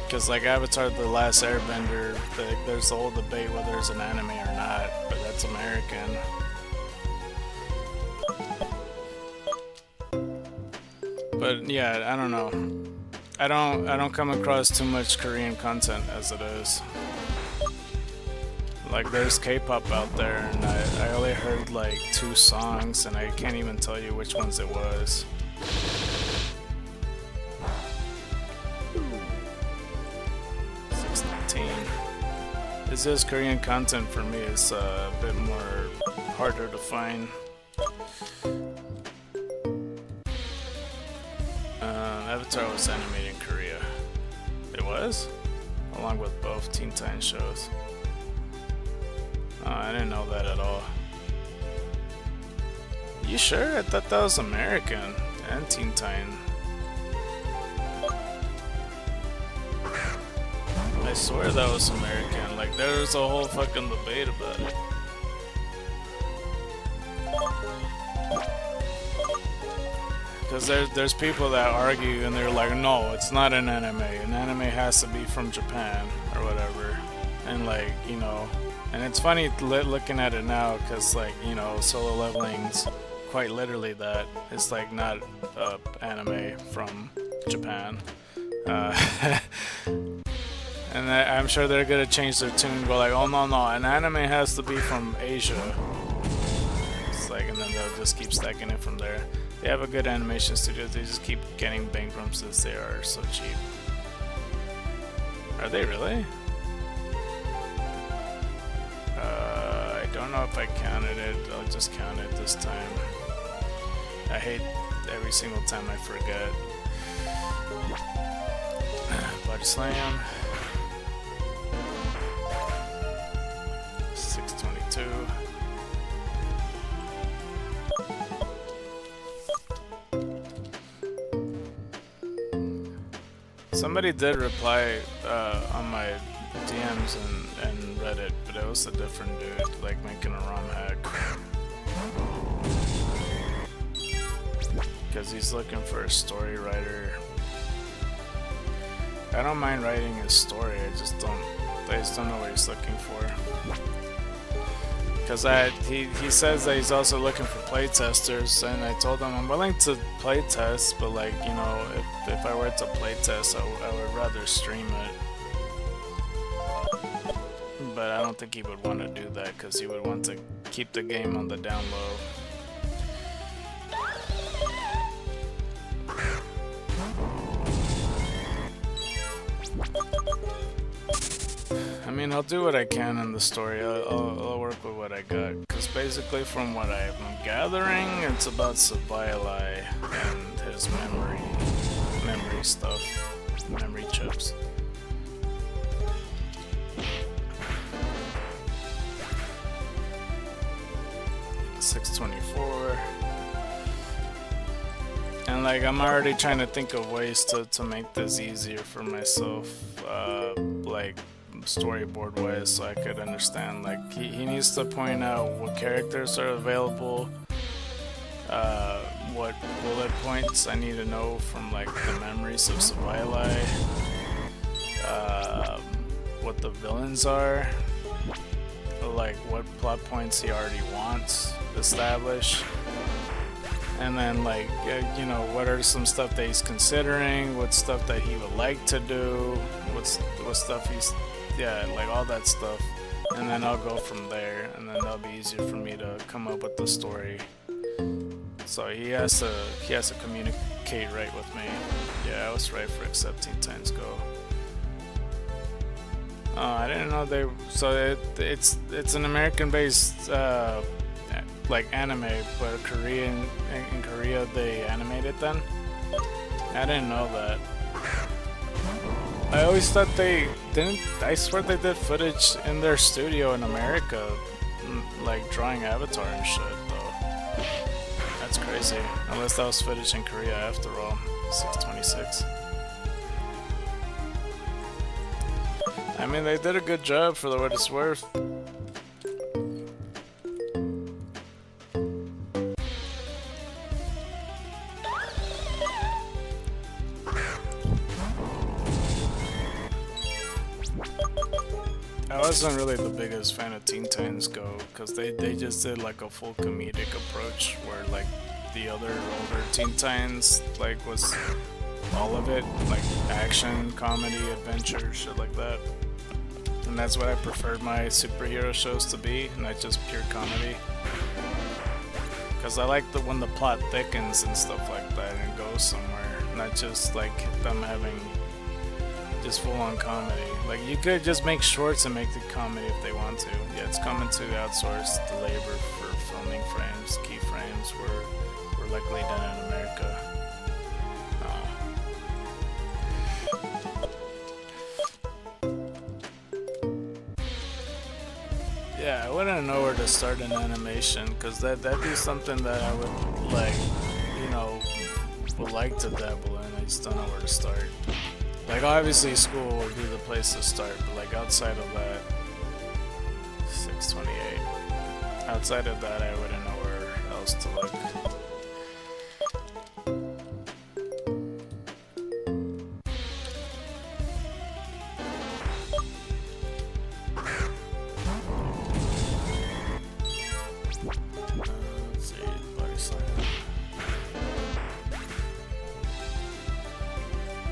[SPEAKER 2] Because like Avatar The Last Airbender, there's the whole debate whether it's an anime or not, but that's American. But yeah, I don't know. I don't come across too much Korean content as it is. Like there's K-pop out there, and I only heard like 2 songs, and I can't even tell you which ones it was. It's just Korean content for me is a bit more harder to find. Avatar was animated in Korea. It was? Along with both Teen Titans shows. Oh, I didn't know that at all. You sure? I thought that was American and Teen Titan. I swear that was American. Like, there was a whole fucking debate about it. Because there's people that argue and they're like, no, it's not an anime. An anime has to be from Japan or whatever. And like, you know, and it's funny looking at it now because like, you know, Solo Leveling's quite literally that. It's like not anime from Japan. And I'm sure they're gonna change their tune and go like, oh no, an anime has to be from Asia. It's like, and then they'll just keep stacking it from there. They have a good animation studio, they just keep getting bankrupt since they are so cheap. Are they really? I don't know if I counted it, I'll just count it this time. I hate every single time I forget. Body Slam. 622. Somebody did reply on my DMs and Reddit, but it was a different dude, like making a ROM hack. Because he's looking for a story writer. I don't mind writing his story, I just don't know what he's looking for. Because he says that he's also looking for playtesters, and I told him I'm willing to playtest, but like, you know, if I were to playtest, I would rather stream it. But I don't think he would want to do that, because he would want to keep the game on the down low. I mean, I'll do what I can in the story. I'll work with what I got. Because basically, from what I'm gathering, it's about Sabayalai and his memory stuff, memory chips. $624. And like, I'm already trying to think of ways to make this easier for myself, like storyboard wise, so I could understand. Like, he needs to point out what characters are available, what bullet points I need to know from like the memories of Sabayalai, what the villains are, like what plot points he already wants established. And then, like, you know, what are some stuff that he's considering, what stuff that he would like to do, what stuff he's, yeah, like all that stuff. And then I'll go from there, and then that'll be easier for me to come up with the story. So he has to communicate right with me. Yeah, I was right for accepting Times Go. Oh, I didn't know they. So it's an American-based like anime, but in Korea they animate it then? I didn't know that. I always thought they didn't. I swear they did footage in their studio in America, like drawing Avatar and shit, though. That's crazy. Unless that was footage in Korea after all. 626. I mean, they did a good job for what it's worth. I wasn't really the biggest fan of Teen Titans Go, because they just did like a full comedic approach where like the other older Teen Titans like was all of it, like action, comedy, adventure, shit like that. And that's what I preferred my superhero shows to be, not just pure comedy. Because I like when the plot thickens and stuff like that and goes somewhere, not just like them having just full-on comedy. Like, you could just make shorts and make the comedy if they want to. Yeah, it's coming to outsource the labor for filming frames, keyframes were likely done in America. Yeah, I wouldn't know where to start in animation, because that'd be something that I would like, you know, would like to dabble in. I just don't know where to start. Like, obviously school would be the place to start, but like outside of that, 628. Outside of that, I wouldn't know where else to look. Let's see, Body Slam.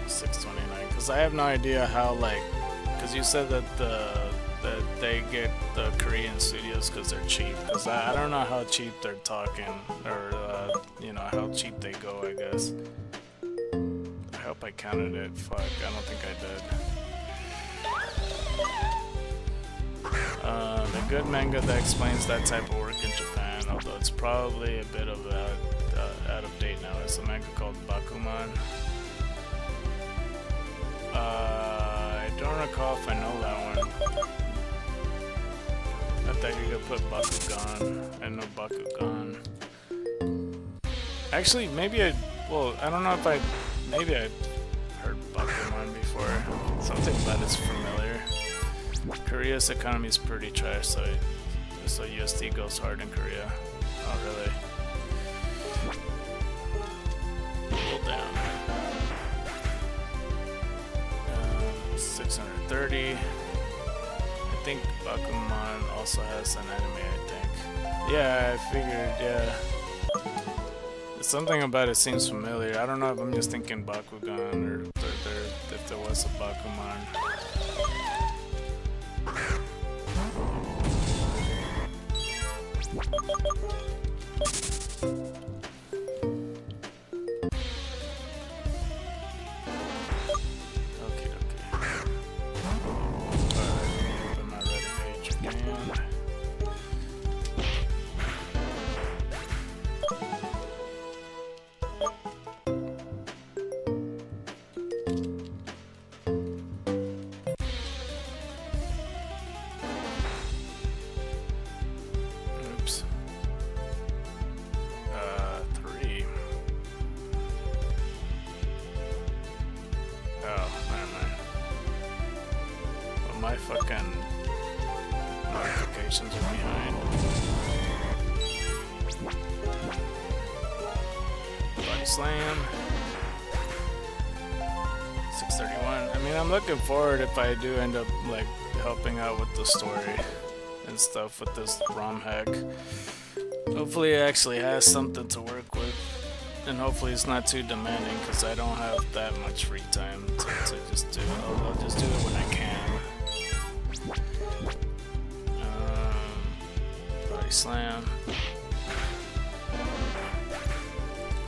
[SPEAKER 2] 629, because I have no idea how, like, because you said that that they get the Korean studios because they're cheap. Because I don't know how cheap they're talking, or you know, how cheap they go, I guess. I hope I counted it. Fuck, I don't think I did. The good manga that explains that type of work in Japan, although it's probably a bit of out of date now, is a manga called Bakuman. I don't recall if I know that one. I thought you could put Bakugan. I know Bakugan. Actually, maybe I don't know if maybe I heard Bakuman before. Something about it's familiar. Korea's economy is pretty trash, so USD goes hard in Korea. Oh, really? Pull down. 630. I think Bakuman also has an anime, I think. Yeah, I figured, yeah. Something about it seems familiar. I don't know if I'm just thinking Bakugan or if there was a Bakuman. My fucking notifications are behind. Body Slam. 631. I mean, I'm looking forward if I do end up like helping out with the story and stuff with this ROM hack. Hopefully it actually has something to work with. And hopefully it's not too demanding because I don't have that much free time to just do it. I'll just do it when I can. Body Slam.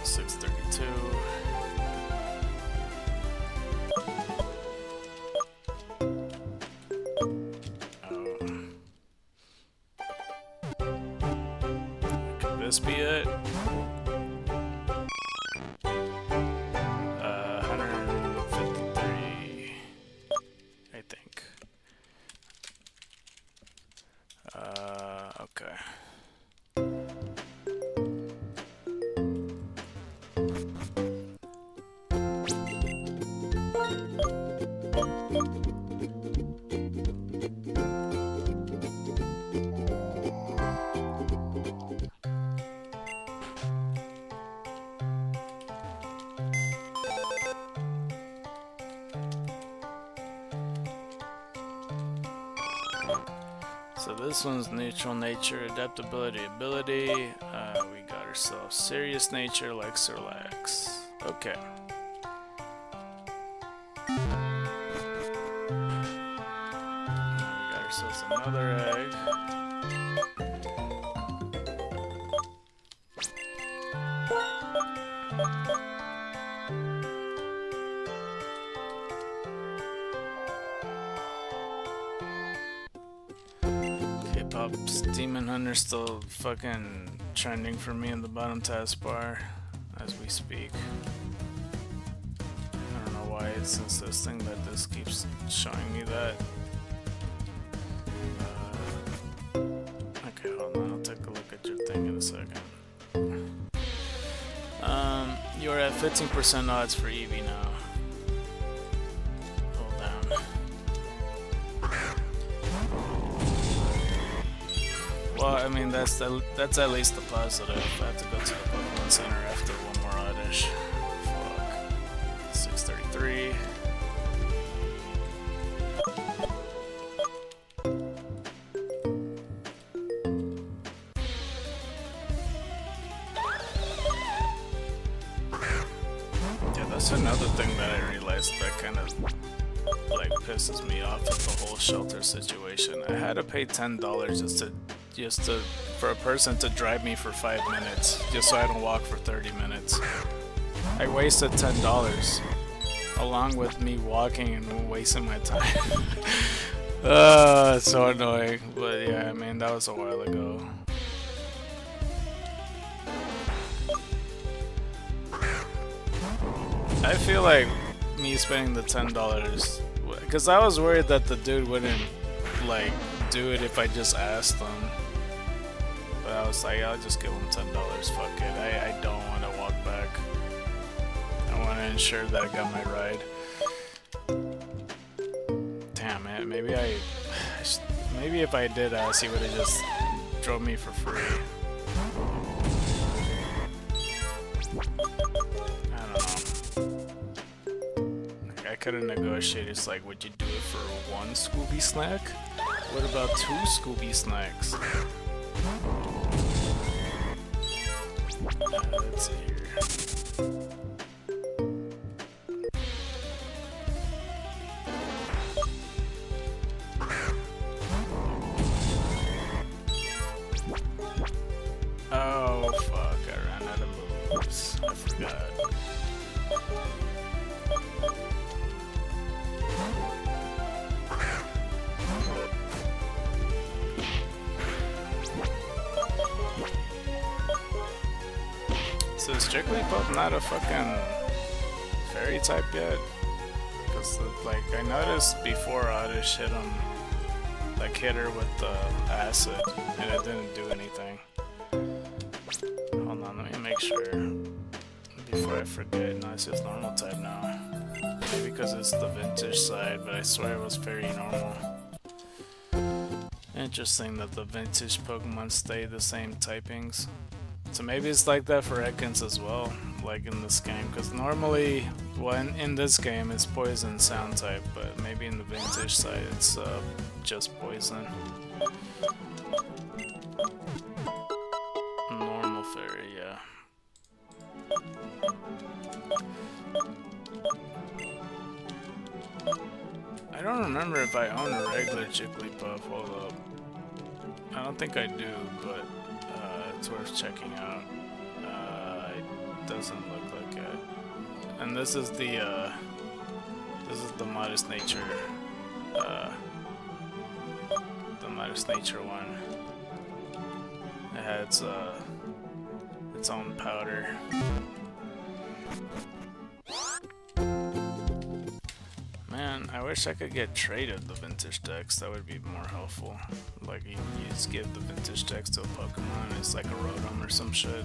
[SPEAKER 2] 632. Could this be it? 153, I think. Okay. So this one's neutral nature, adaptability, ability. We got ourselves serious nature, likes to relax. Okay. We got ourselves another egg. K-pop's Demon Hunter still fucking trending for me in the bottom taskbar as we speak. I don't know why it's insisting that this keeps showing me that. Okay, hold on, I'll take a look at your thing in a second. You're at 15% odds for Eevee now. Well, I mean, that's at least the positive. I have to go to the Pokemon Center after one more oddish. Fuck. 633. Yeah, that's another thing that I realized that kind of like pisses me off with the whole shelter situation. I had to pay $10 just to for a person to drive me for 5 minutes just so I don't walk for 30 minutes. I wasted $10 along with me walking and wasting my time. It's so annoying, but yeah, I mean, that was a while ago. I feel like me spending the $10, because I was worried that the dude wouldn't like do it if I just asked him. But I was like, I'll just give him $10. Fuck it. I don't want to walk back. I want to ensure that I got my ride. Damn it. Maybe if I did ask, he would have just drove me for free. I could have negotiated. It's like, would you do it for 1 Scooby snack? What about 2 Scooby snacks? Let's see here. Oh fuck! I ran out of moves. I forgot. So is Jigglypuff not a fucking fairy type yet? Because like I noticed before Oddish hit him, like hit her with the acid, and it didn't do anything. Hold on, let me make sure before I forget. No, it's just normal type now. Maybe because it's the vintage side, but I swear it was very normal. Interesting that the vintage Pokemon stay the same typings. So maybe it's like that for Ekans as well, like in this game, because normally, well, in this game it's poison sound type, but maybe in the vintage side it's just poison. Normal fairy, yeah. I don't remember if I own a regular Jigglypuff. Hold up. I don't think I do, but it's worth checking out. It doesn't look like it. And this is the Modest Nature, one. It has its own powder. Man, I wish I could get traded the vintage decks. That would be more helpful. Like you just give the vintage decks to a Pokemon, it's like a Rotom or some shit.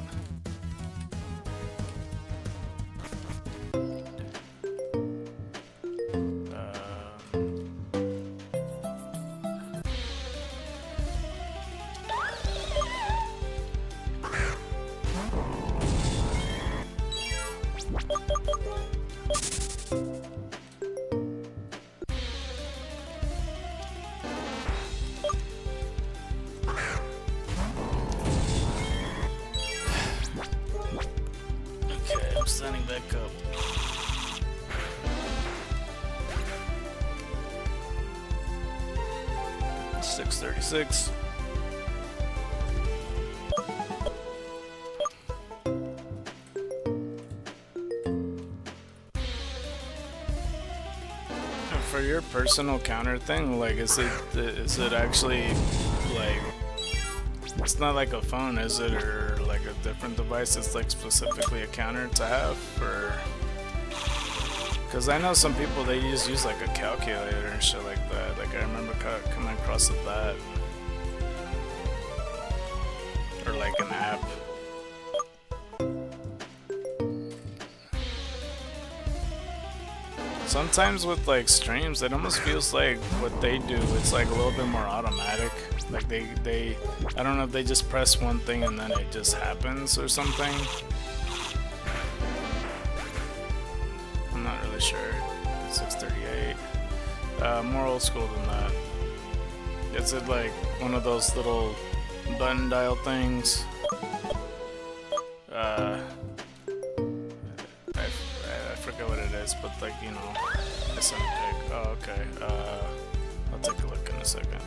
[SPEAKER 2] Standing back up. $636. For your personal counter thing, like, is it actually like? It's not like a phone, is it, or like a different device? It's like specifically a counter to have, or? Because I know some people, they just use like a calculator and shit like that. Like I remember coming across that, or like an app. Sometimes with like streams, it almost feels like what they do, it's like a little bit more automatic. Like they I don't know if they just press one thing and then it just happens or something. I'm not really sure. 638. More old school than that. Is it like one of those little button dial things? I forget what it is, but like, you know, I sent a pic. Oh, okay. I'll take a look in a second.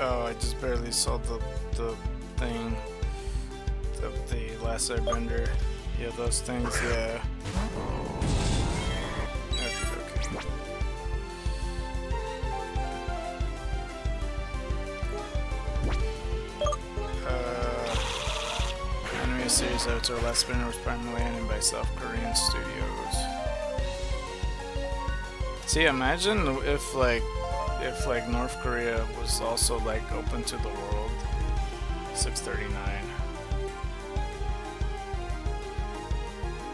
[SPEAKER 2] Oh, I just barely saw the thing of the last airbender. Yeah, those things, yeah. Okay. Anime series avatar last airbender was primarily animated by South Korean studios. See, imagine if like North Korea was also like open to the world. 639.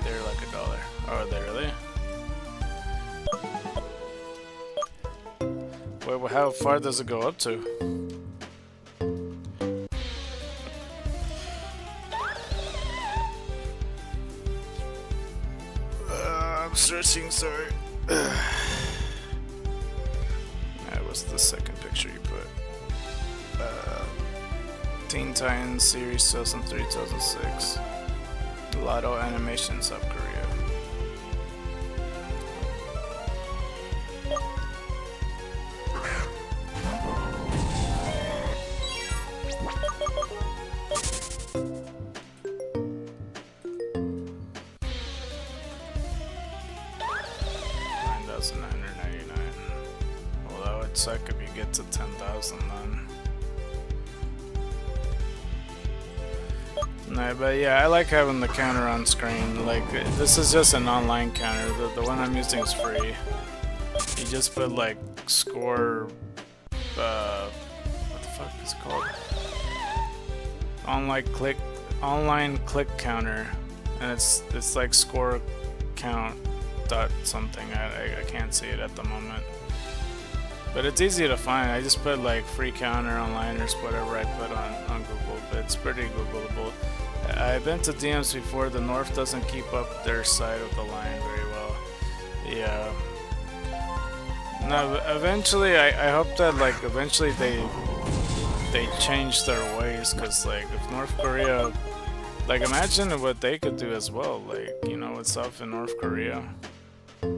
[SPEAKER 2] They're like $1. Oh, are they really? Wait, well, how far does it go up to? I'm searching, sorry. What's the second picture you put? Teen Titans series 2003-2006. Lotto Animation, South Korea. Well, that would suck if you get to 10,000 then. No, but yeah, I like having the counter on screen. Like, this is just an online counter. The one I'm using is free. You just put like score. What the fuck is it called? Online click counter, and it's like score count dot something. I can't see it at the moment, but it's easy to find. I just put like free counter onliners, whatever I put on Google, but it's pretty Googleable. I've been to DMs before. The North doesn't keep up their side of the line very well. Yeah. No, eventually I hope that like eventually they change their ways, because like if North Korea, like imagine what they could do as well, like, you know, with South and North Korea. I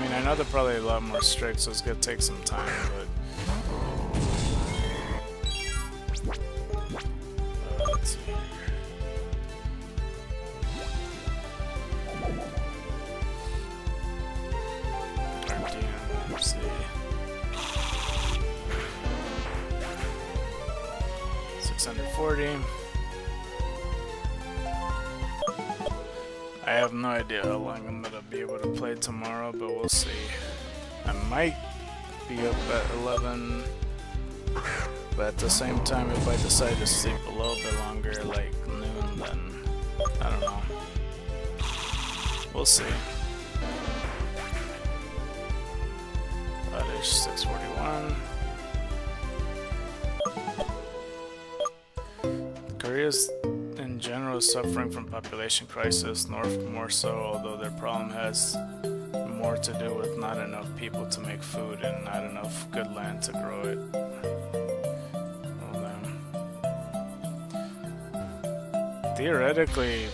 [SPEAKER 2] mean, I know they're probably a lot more strict, so it's gonna take some time, but let's see here. RDM, let's see. 640. I have no idea how long I'm gonna be able to play tomorrow, but we'll see. I might be up at 11, but at the same time, if I decide to sleep a little bit longer, like noon, then I don't know. We'll see. Oddish 641. Korea's in general is suffering from population crisis, North more so, although their problem has more to do with not enough people to make food and not enough good land to grow it. Well, theoretically,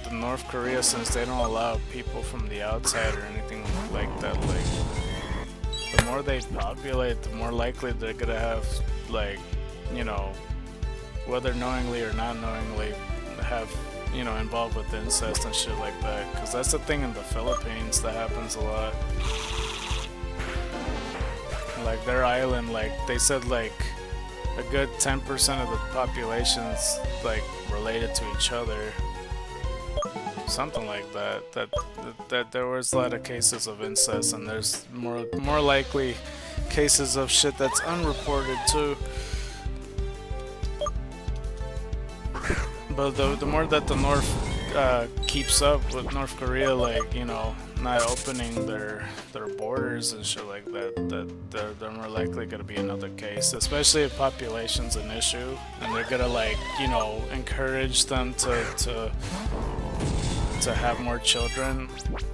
[SPEAKER 2] the North Korea, since they don't allow people from the outside or anything like that, like the more they populate, the more likely they're gonna have, like, you know, whether knowingly or not knowingly, have, you know, involved with incest and shit like that. Because that's the thing in the Philippines that happens a lot. Like their island, like they said, like a good 10% of the population's like related to each other. something like that. That there was a lot of cases of incest, and there's more likely cases of shit that's unreported too. But the more that the North keeps up with North Korea, like, you know, not opening their borders and shit like that, they're more likely gonna be another case, especially if population's an issue, and they're gonna, like, you know, encourage them to have more children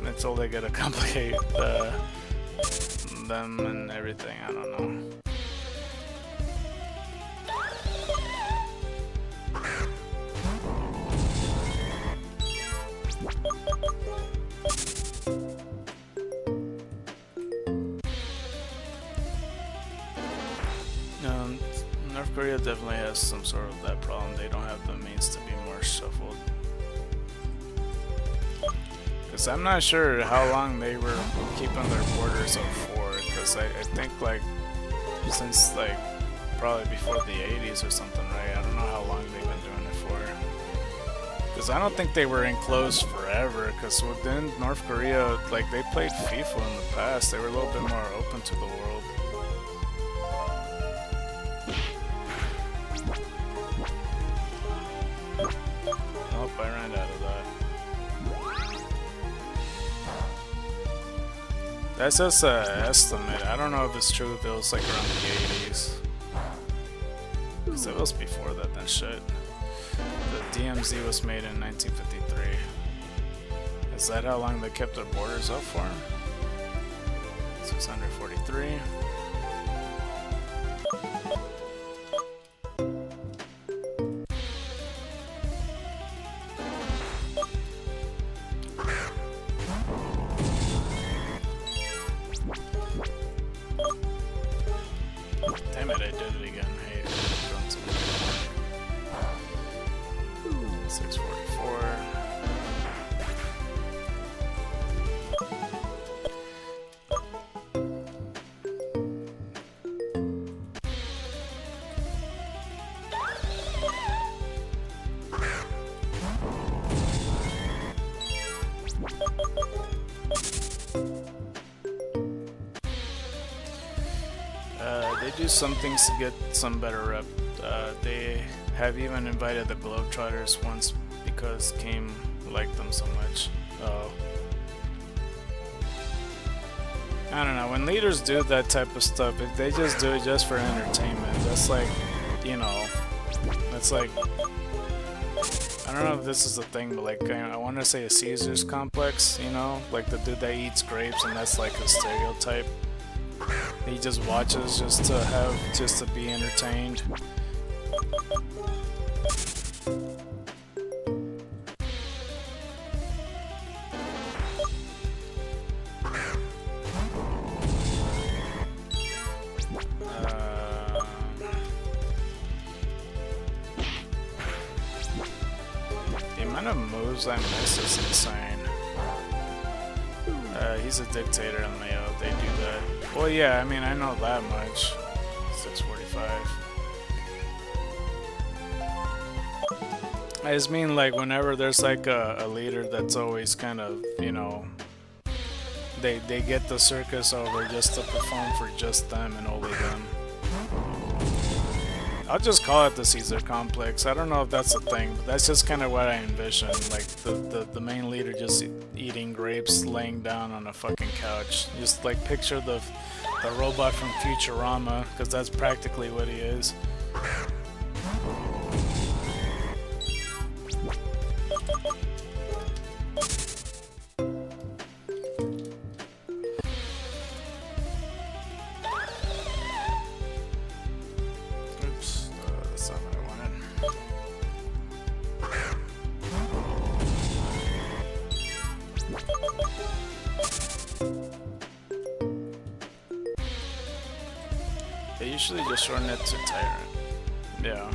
[SPEAKER 2] until they gotta complicate them and everything. I don't know. North Korea definitely has some sort of that problem. They don't have the means to be more shuffled. Because I'm not sure how long they were keeping their borders up for. Because I think, like, since, like, probably before the 80s or something, right? I don't know how long they've been doing it for. Because I don't think they were enclosed forever. Because within North Korea, like, they played FIFA in the past. They were a little bit more open to the world. Oh, I ran out of that. That's just an estimate. I don't know if it's true if it was like around the 80s. Because it was before that then shit. The DMZ was made in 1953. Is that how long they kept their borders up for? 643. Damn it, I did it again. Hey, done some more. 644. They do some things to get some better rep. They have even invited the Globetrotters once because Kim liked them so much. I don't know, when leaders do that type of stuff, if they just do it just for entertainment, that's like, you know, that's like, I don't know if this is a thing, but like, I want to say a Caesar's complex, you know, like the dude that eats grapes and that's like a stereotype. He just watches just to be entertained. The amount of moves I miss is insane. He's a dictator in Mayo, they do that. Well, yeah, I mean, I know that much. 645. I just mean, like, whenever there's like a leader that's always kind of, you know, they get the circus over just to perform for just them and only them. I'll just call it the Caesar complex. I don't know if that's a thing, but that's just kind of what I envision. Like the main leader just eating grapes, laying down on a fucking couch. Just like picture the robot from Futurama, because that's practically what he is. They usually just shorten it to Tyrant. Yeah.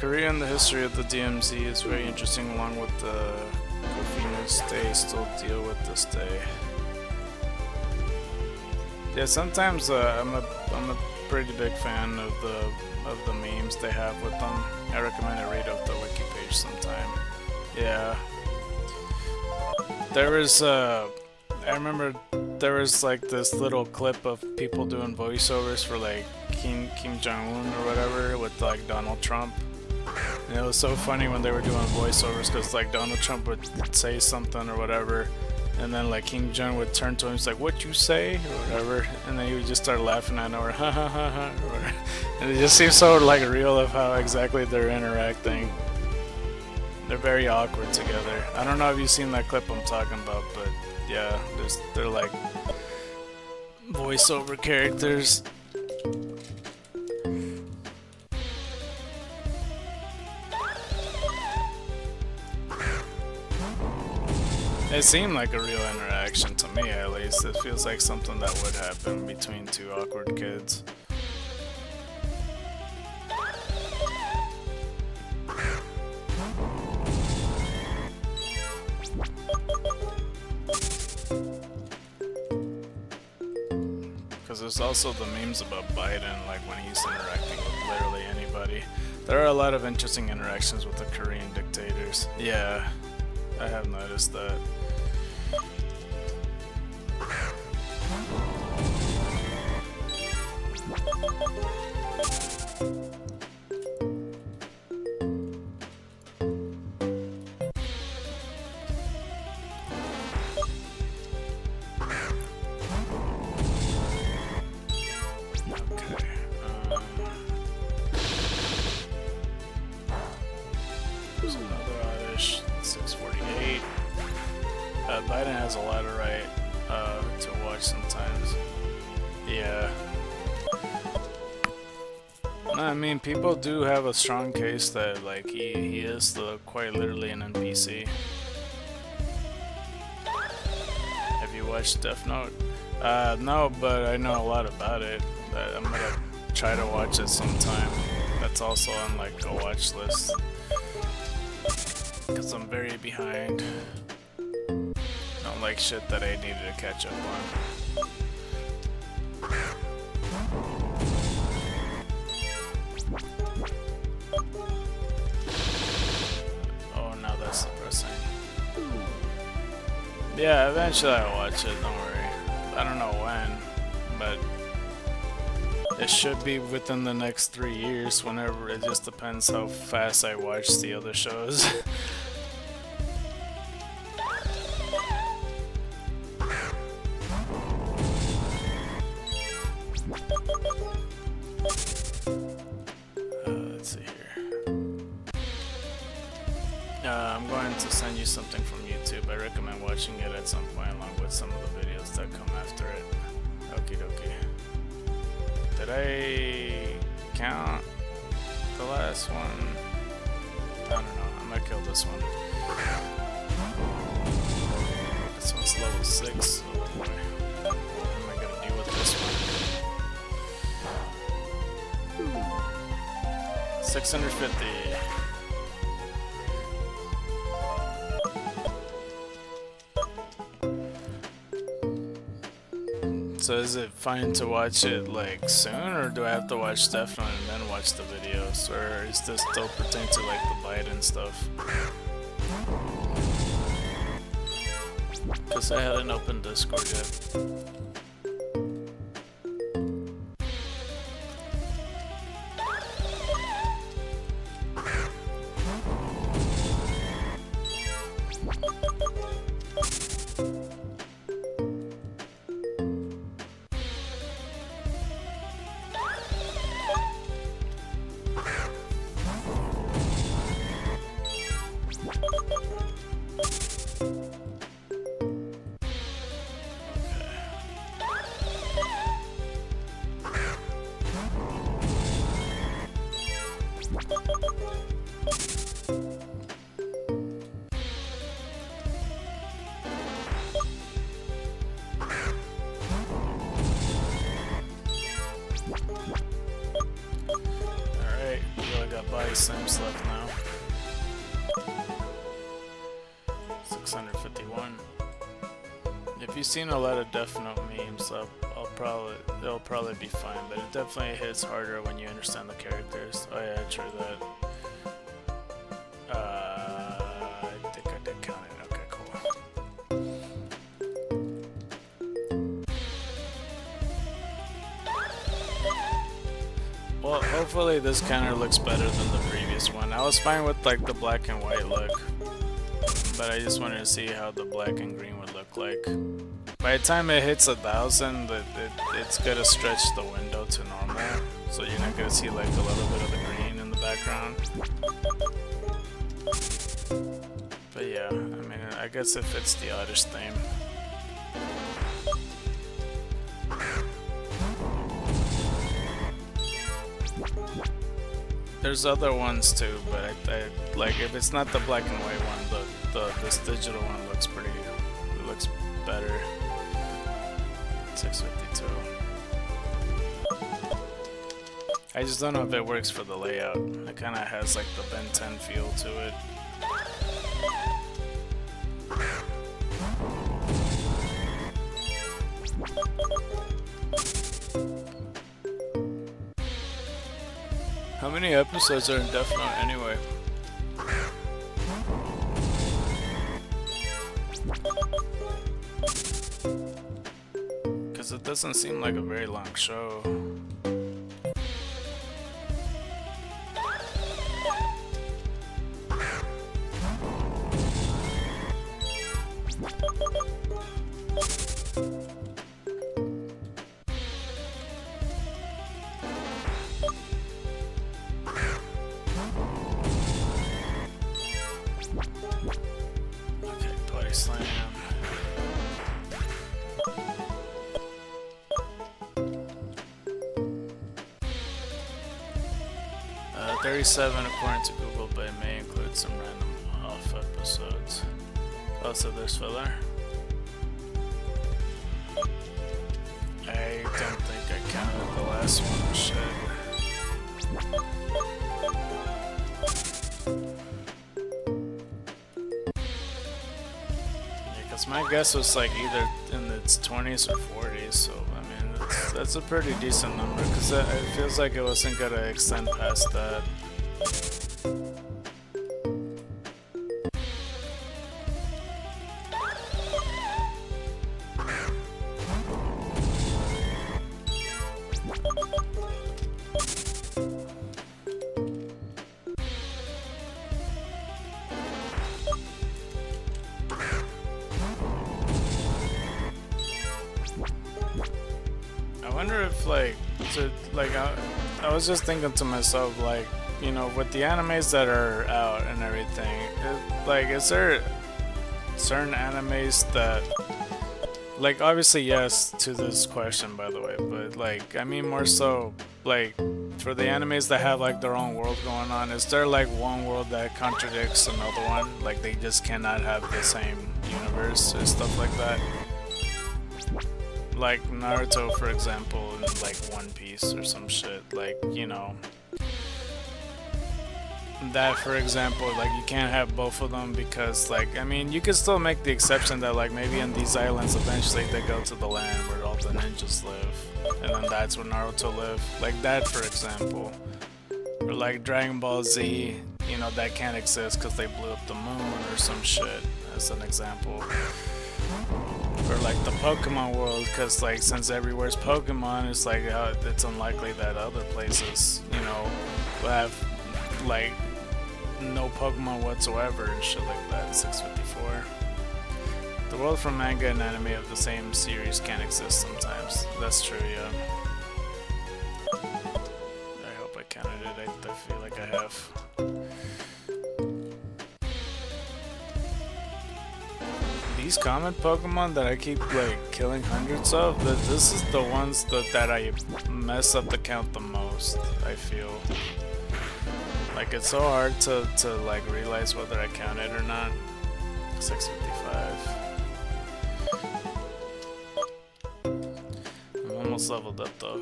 [SPEAKER 2] Korea and the history of the DMZ is very interesting, along with the goofiness they still deal with this day. Yeah, sometimes I'm a pretty big fan of the memes they have with them. I recommend a read of the wiki page sometime. Yeah. There was I remember there was like this little clip of people doing voiceovers for like Kim Jong-un or whatever with like Donald Trump. And it was so funny when they were doing voiceovers because like Donald Trump would say something or whatever, and then like Kim Jong would turn to him, he's like, "What you say?" or whatever, and then he would just start laughing at him, or ha ha ha ha, or whatever. And it just seems so like real of how exactly they're interacting. They're very awkward together. I don't know if you've seen that clip I'm talking about, but yeah, they're like voiceover characters. It seemed like a real interaction to me, at least. It feels like something that would happen between two awkward kids. Because there's also the memes about Biden, like when he's interacting with literally anybody. There are a lot of interesting interactions with the Korean dictators. Yeah, I have noticed that. There's another oddish 648. Biden has a lot of right to watch sometimes. Yeah. No, I mean, people do have a strong case that like he is quite literally an NPC. Have you watched Death Note? No, but I know a lot about it. I'm gonna try to watch it sometime. That's also on like a watch list. Cause I'm very behind. Not like shit that I needed to catch up on. Oh, now that's depressing. Yeah, eventually I'll watch it, don't worry. I don't know when, but it should be within the next 3 years, whenever. It just depends how fast I watch the other shows. Let's see here. I'm going to send you something from YouTube. I recommend watching it at some point along with some of the videos that come after it. Okie dokie. Did I count the last one? I don't know. I might kill this one. This one's level 6. Oh boy. What am I gonna do with this one? 650. So is it fine to watch it like soon, or do I have to watch Death Note and then watch the videos, or is this still pertain to like the Biden stuff? Because I hadn't opened Discord yet. sims left now. 651. If you've seen a lot of Death Note memes, it'll probably be fine, but it definitely hits harder when you understand the characters. Oh yeah, true that. I think I did count it. Okay, cool. Well, hopefully this kind of looks better than the previous one. I was fine with like the black and white look, but I just wanted to see how the black and green would look like. By the time it hits 1,000, it's gonna stretch the window to normal, so you're not gonna see like a little bit of the green in the background. But yeah, I mean, I guess it fits the Oddish theme. There's other ones too, but I like if it's not the black and white one, this digital one looks better. 652. I just don't know if it works for the layout. It kind of has like the Ben 10 feel to it. How many episodes are in Death Note anyway? Because it doesn't seem like a very long show. Okay, Body Slam. 37 according to Google, but it may include some random off episodes. Oh, so there's filler? I don't think I counted the last one. Shit. Yeah, because my guess was like either in its 20s or 40s, so I mean, that's a pretty decent number, because it feels like it wasn't gonna extend past that. I wonder if I was just thinking to myself, like, you know, with the animes that are out and everything, is there certain animes that, like, obviously yes to this question, by the way, but like, I mean more so, like, for the animes that have like their own world going on, is there like one world that contradicts another one? Like they just cannot have the same universe or stuff like that? Like Naruto, for example, and like One Piece or some shit, like, you know, that, for example, like you can't have both of them because, like, I mean, you can still make the exception that like maybe in these islands eventually they go to the land where all the ninjas live, and then that's where Naruto live, like that, for example. Or like Dragon Ball Z, you know, that can't exist because they blew up the moon or some shit, as an example. Or like the Pokemon world, because like since everywhere's Pokemon, it's like it's unlikely that other places, you know, will have like no Pokemon whatsoever and shit like that. 654. The world from manga and anime of the same series can't exist sometimes. That's true, yeah. I hope I counted it. I feel like I have. These common Pokemon that I keep like killing hundreds of, this is the ones that I mess up the count the most, I feel. Like it's so hard to like realize whether I counted or not. 655. I'm almost leveled up though.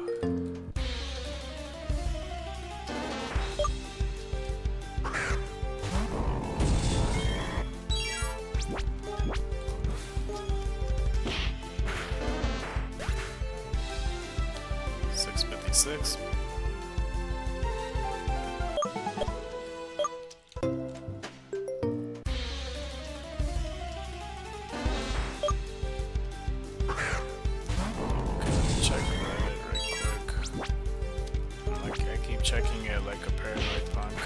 [SPEAKER 2] 656. Check Reddit right quick. Like, I keep checking it like a paranoid punk.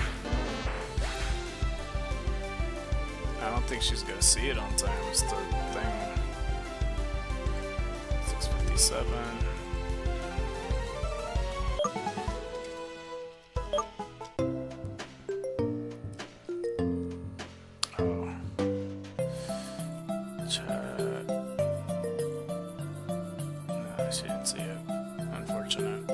[SPEAKER 2] I don't think she's gonna see it on time, it's the thing. 657. Oh. Chat. No, she didn't see it. Unfortunate.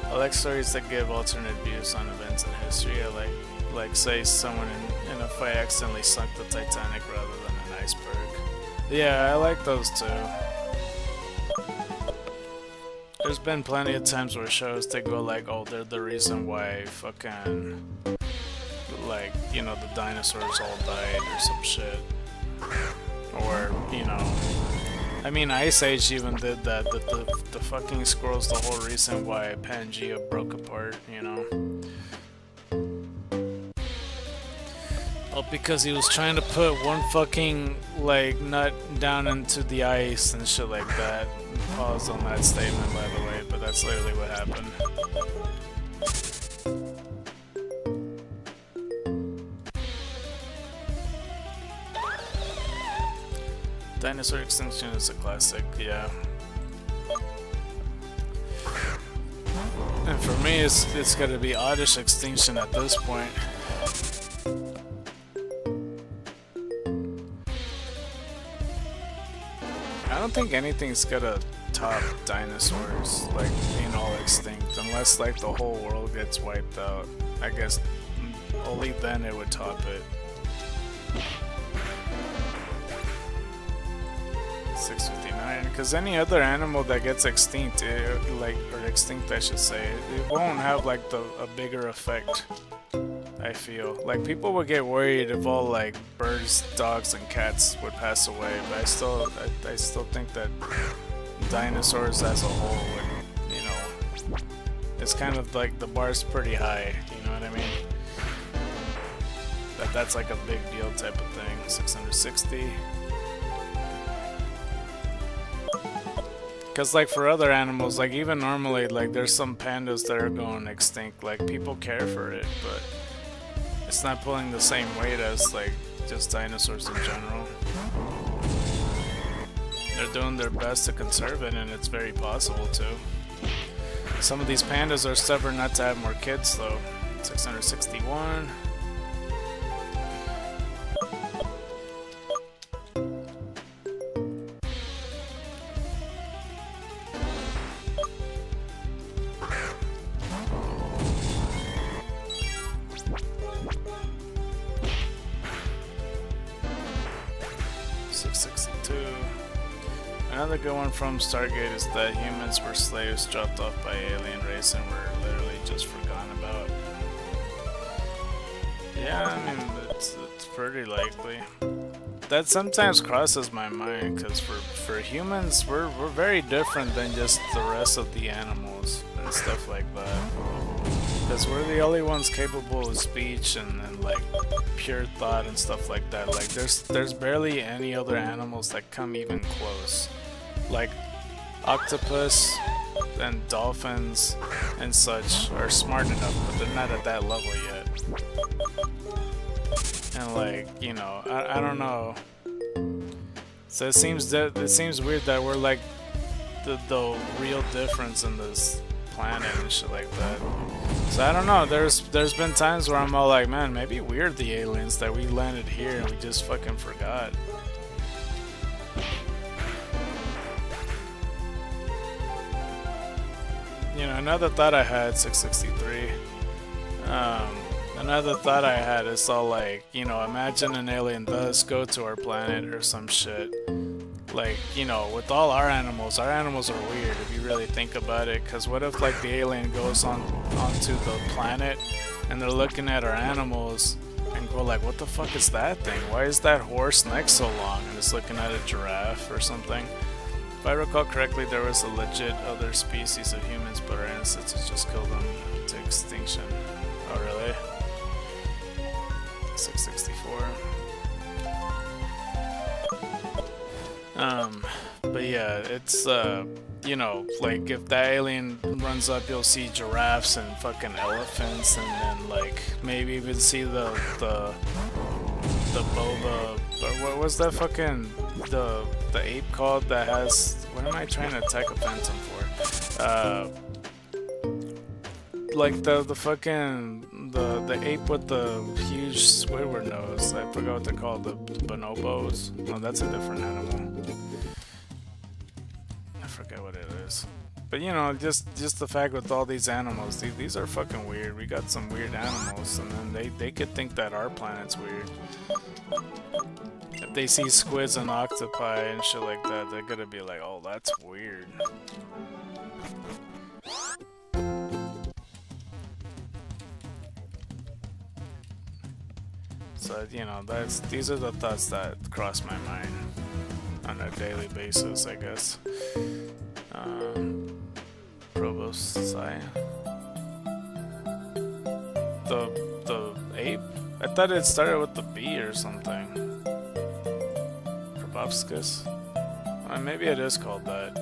[SPEAKER 2] I like stories that give alternate views on events in history. I like say someone in a fight accidentally sunk the Titanic rather than an iceberg. Yeah, I like those too. There's been plenty of times where shows they go like, oh, they're the reason why fucking, like, you know, the dinosaurs all died or some shit. Or, you know, I mean, Ice Age even did that, the fucking squirrel's the whole reason why Pangea broke apart, you know? Well, because he was trying to put one fucking, like, nut down into the ice and shit like that. Pause on that statement, by the way, but that's literally what happened. Dinosaur Extinction is a classic, yeah. And for me, it's gotta be Oddish Extinction at this point. I don't think anything's gonna top dinosaurs, like, being all extinct, unless, like, the whole world gets wiped out. I guess only then it would top it. 659, because any other animal that gets extinct, or extinct I should say, it won't have like a bigger effect, I feel. Like, people would get worried if all like birds, dogs, and cats would pass away, but I still think that dinosaurs as a whole would, you know, it's kind of like the bar's pretty high, you know what I mean? That's like a big deal type of thing. 660. Because, like, for other animals, like, even normally, like, there's some pandas that are going extinct. Like, people care for it, but it's not pulling the same weight as, like, just dinosaurs in general. They're doing their best to conserve it, and it's very possible to. Some of these pandas are stubborn not to have more kids, though. 661. Another good one from Stargate is that humans were slaves dropped off by alien race and were literally just forgotten about. Yeah, I mean, it's pretty likely. That sometimes crosses my mind, because for humans, we're very different than just the rest of the animals and stuff like that. Because we're the only ones capable of speech and like pure thought and stuff like that. Like, there's barely any other animals that come even close. Like, octopus and dolphins and such are smart enough, but they're not at that level yet. And, like, you know, I don't know. So it seems weird that we're like the real difference in this planet and shit like that. So I don't know. There's been times where I'm all like, man, maybe we're the aliens that we landed here and we just fucking forgot. You know, another thought I had, 663. Another thought I had is all like, you know, imagine an alien does go to our planet or some shit, like, you know, with all our animals are weird if you really think about it. Because what if like the alien goes onto the planet and they're looking at our animals and go like, what the fuck is that thing? Why is that horse neck so long? And it's looking at a giraffe or something. If I recall correctly, there was a legit other species of humans, but our ancestors just killed them to extinction. Oh really? 664. But yeah, it's you know, like if that alien runs up, you'll see giraffes and fucking elephants, and then like maybe even see the boba, or what was that fucking the ape called that has, what am I trying to attack a phantom for? Like the fucking the ape with the huge Squidward nose. I forgot what they're called. The bonobos. No, that's a different animal. I forget what it is. But you know, just the fact with all these animals, these are fucking weird. We got some weird animals, and then they could think that our planet's weird. If they see squids and octopi and shit like that, they're gonna be like, oh, that's weird. So, you know, these are the thoughts that cross my mind on a daily basis, I guess. Provost Saya. The ape? I thought it started with the B or something. Proboscis? Maybe it is called that.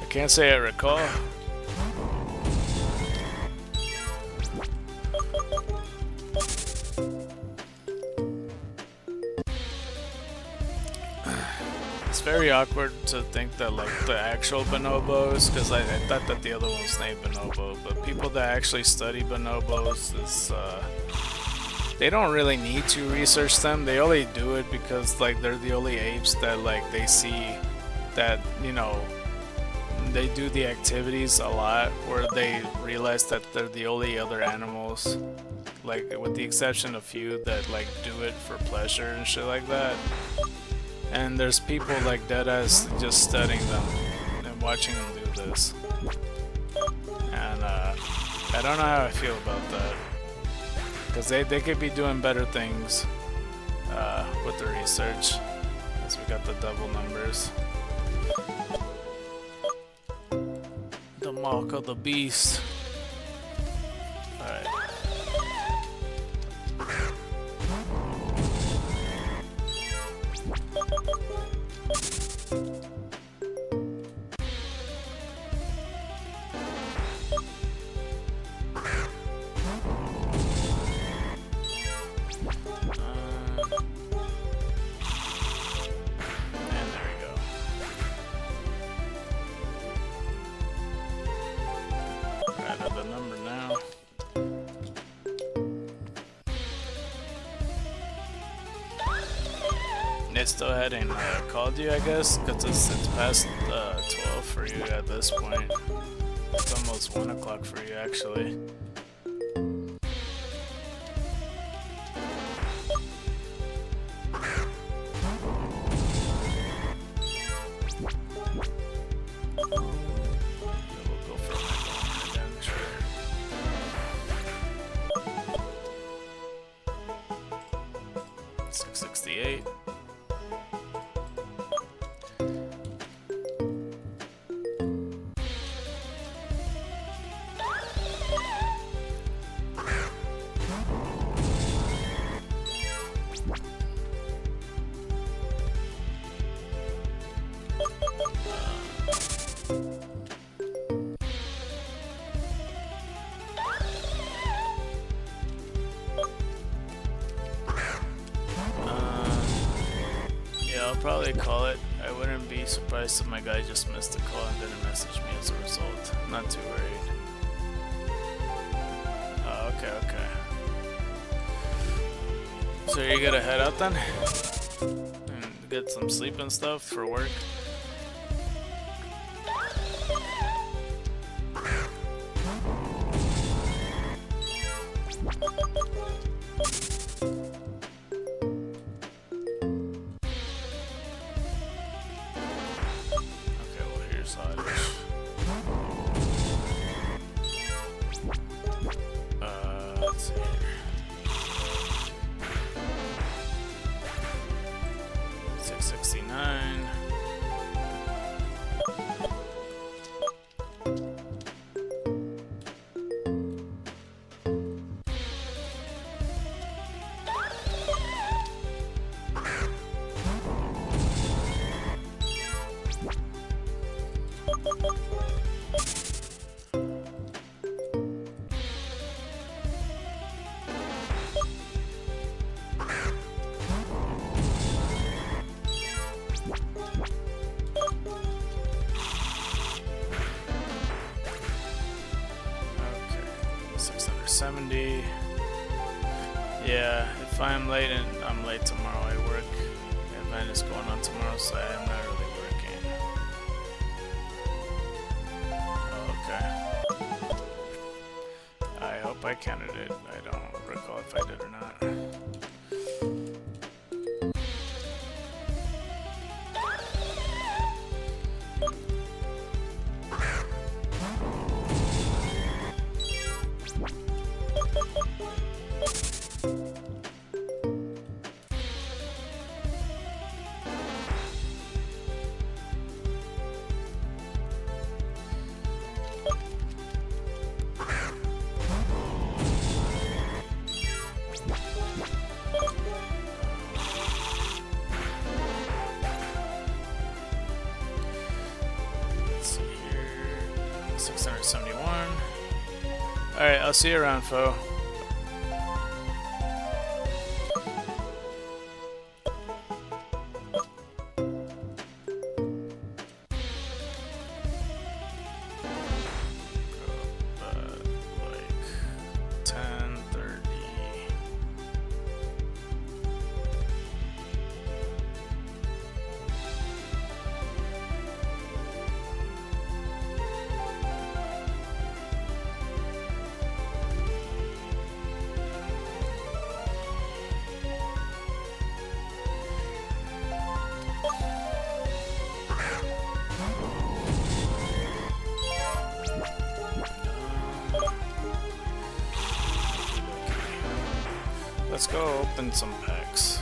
[SPEAKER 2] I can't say I recall. It's very awkward to think that like the actual bonobos, because I thought that the other one was named Bonobo, but people that actually study bonobos is they don't really need to research them. They only do it because like they're the only apes that like they see that, you know, they do the activities a lot where they realize that they're the only other animals, like with the exception of few that like do it for pleasure and shit like that. And there's people like deadass just studying them and watching them do this. And I don't know how I feel about that, because they could be doing better things with the research, as we got the double numbers. The mark of the beast. Alright. It still hadn't called you, I guess, because it's past 12 for you at this point. It's almost 1 o'clock for you, actually. We'll go for it again, sure. $668. I'll probably call it. I wouldn't be surprised if my guy just missed the call and didn't message me as a result. I'm not too worried. Oh, okay. So you're gonna head out then? And get some sleep and stuff for work? 69. Okay, 670. Yeah, if I'm late and I'm late tomorrow, I work. The event is going on tomorrow, so I am not really working. Okay. I hope I counted it. I don't recall if I did or not. Let's see here. 671. Alright, I'll see you around, foe. Like 10:30. Let's go open some packs.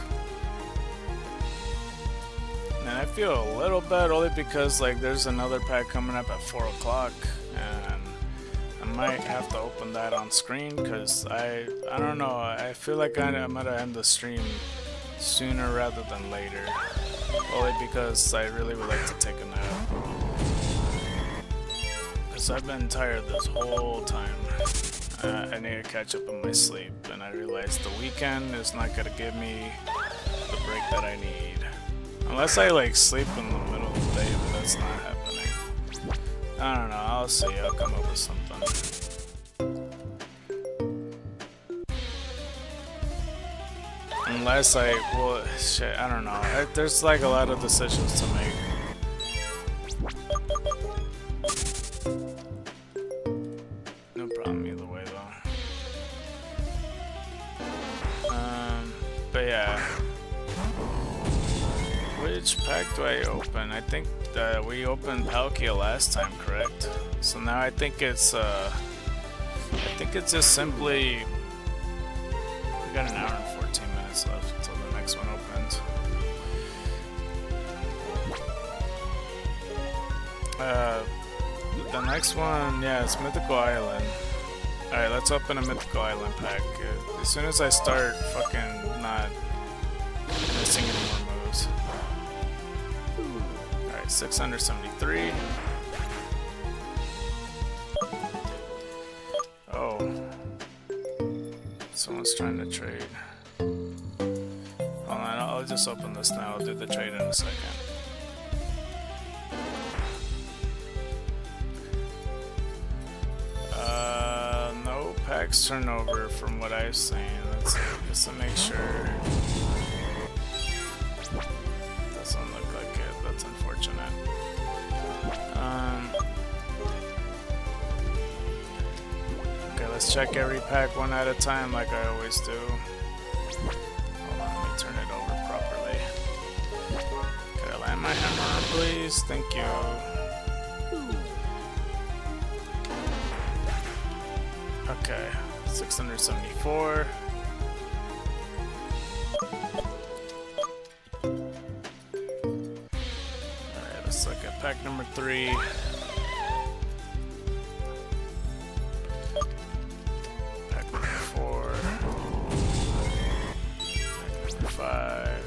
[SPEAKER 2] And I feel a little bad only because like there's another pack coming up at 4 o'clock and I might have to open that on screen because I don't know, I feel like I'm gonna end the stream sooner rather than later. Only because I really would like to take a nap. Because I've been tired this whole time. I need to catch up on my sleep, and I realized the weekend is not gonna give me the break that I need. Unless I like sleep in the middle of the day, but that's not happening. I don't know, I'll see, I'll come up with something. Unless well, shit, I don't know. There's like a lot of decisions to make. No problem either way though. But yeah. Which pack do I open? I think we opened Palkia last time, correct? So now I think it's just simply we got an hour and 14 minutes left until the next one opens. The next one, yeah, it's Mythical Island. Alright, let's open a Mythical Island pack. As soon as I start fucking not missing any more moves. Alright, 673. Oh. Someone's trying to trade. Hold on, I'll just open this now. I'll do the trade in a second. No packs turnover from what I've seen. Let's see, just to make sure. Doesn't look like it. That's unfortunate. Okay, let's check every pack one at a time like I always do. Hold on, let me turn it over properly. Could I land my hammer, please? Thank you. Okay, 674. Pack number 3. Pack number 4. Pack number 5.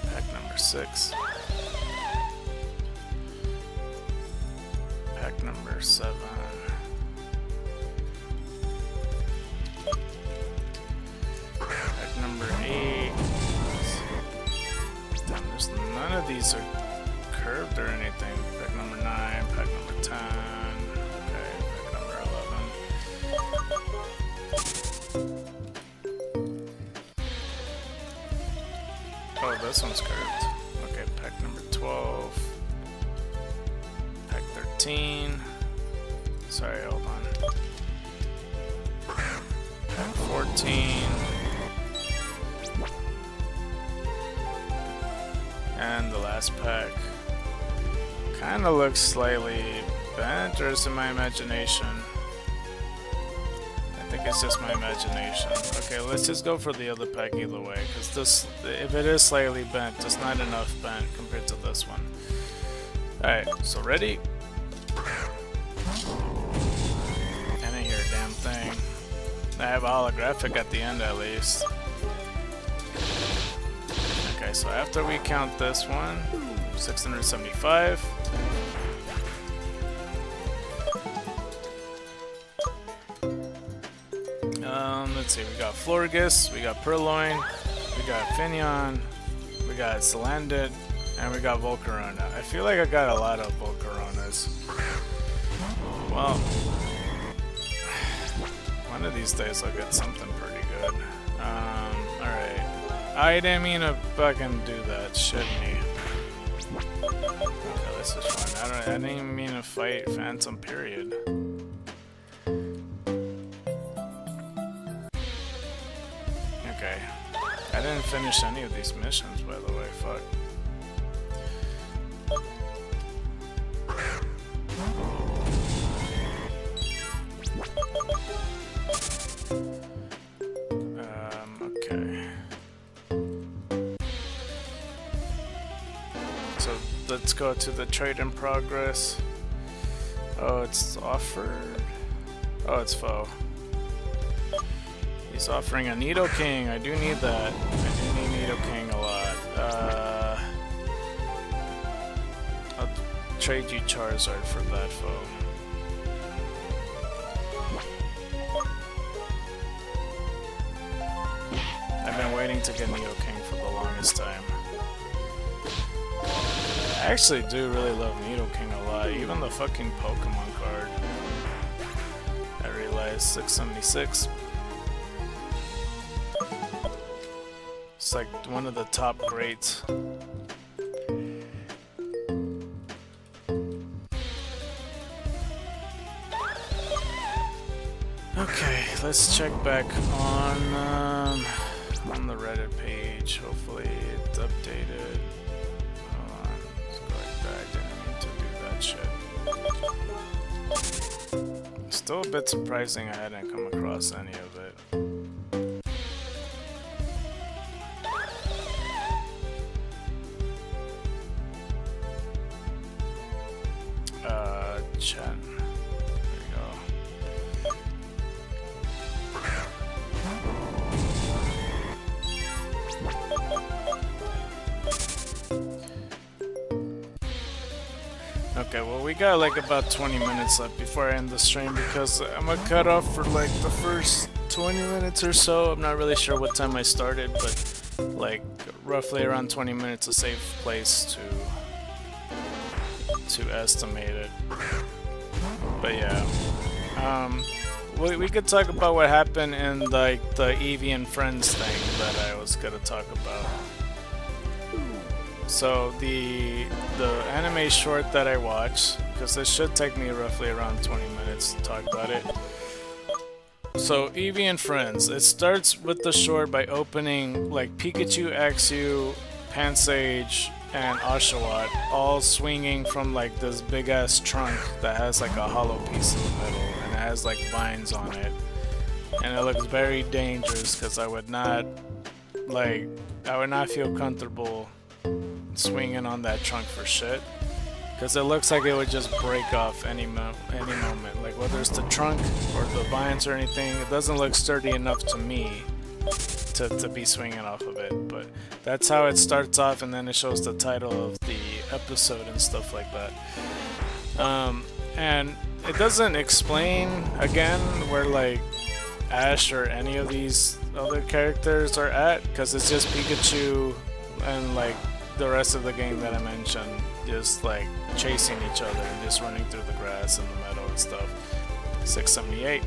[SPEAKER 2] Pack number 6. Pack number 7. Pack number 8. Damn, there's none of these are curved or anything. Pack number 9. Pack number 10. Okay, pack number 11. Oh, this one's curved. Okay, pack number 12. Pack 13. Sorry, hold on. Pack 14. And the last pack. Kinda looks slightly bent, or is it my imagination? I think it's just my imagination. Okay, let's just go for the other pack either way, because this, if it is slightly bent, it's not enough bent compared to this one. Alright, so ready? I didn't hear a damn thing. I have a holographic at the end at least. Okay, so after we count this one, 675. Let's see, we got Florgus, we got Purloin, we got Finion, we got Salandit, and we got Volcarona. I feel like I got a lot of Volcaronas. Well, one of these days I'll get something pretty good. Alright. I didn't mean to fucking do that, shouldn't he? Okay, this is fun. I didn't even mean to fight Phantom, period. Okay. I didn't finish any of these missions, by the way, fuck. Okay. So let's go to the trade in progress. Oh, it's offered. Oh, it's foe. He's offering a Nidoking. I do need that. I do need Nidoking a lot. I'll trade you Charizard for that foe. I've been waiting to get Nidoking for the longest time. I actually do really love Nidoking a lot, even the fucking Pokemon card. I realized 676. It's like one of the top greats. Okay, let's check back on the Reddit page. Hopefully it's updated. Hold on, let's go like that. I didn't mean to do that shit. Still a bit surprising I hadn't come across any of it. Chen. There you go. Okay, well we got like about 20 minutes left before I end the stream because I'm gonna cut off for like the first 20 minutes or so. I'm not really sure what time I started, but like roughly around 20 minutes a safe place to estimate it. But yeah, we could talk about what happened in like the Eevee and Friends thing that I was gonna talk about. So the anime short that I watched, because this should take me roughly around 20 minutes to talk about it. So Eevee and Friends, it starts with the short by opening like Pikachu, Axew, Pansage, and Oshawott all swinging from like this big ass trunk that has like a hollow piece in the middle and it has like vines on it. and it looks very dangerous because I would not feel comfortable swinging on that trunk for shit, because it looks like it would just break off any moment. Like whether it's the trunk or the vines or anything, it doesn't look sturdy enough to me to be swinging off of it. But that's how it starts off, and then it shows the title of the episode and stuff like that. And it doesn't explain again where like Ash or any of these other characters are at, because it's just Pikachu and like the rest of the game that I mentioned, just like chasing each other and just running through the grass and the meadow and stuff. 678.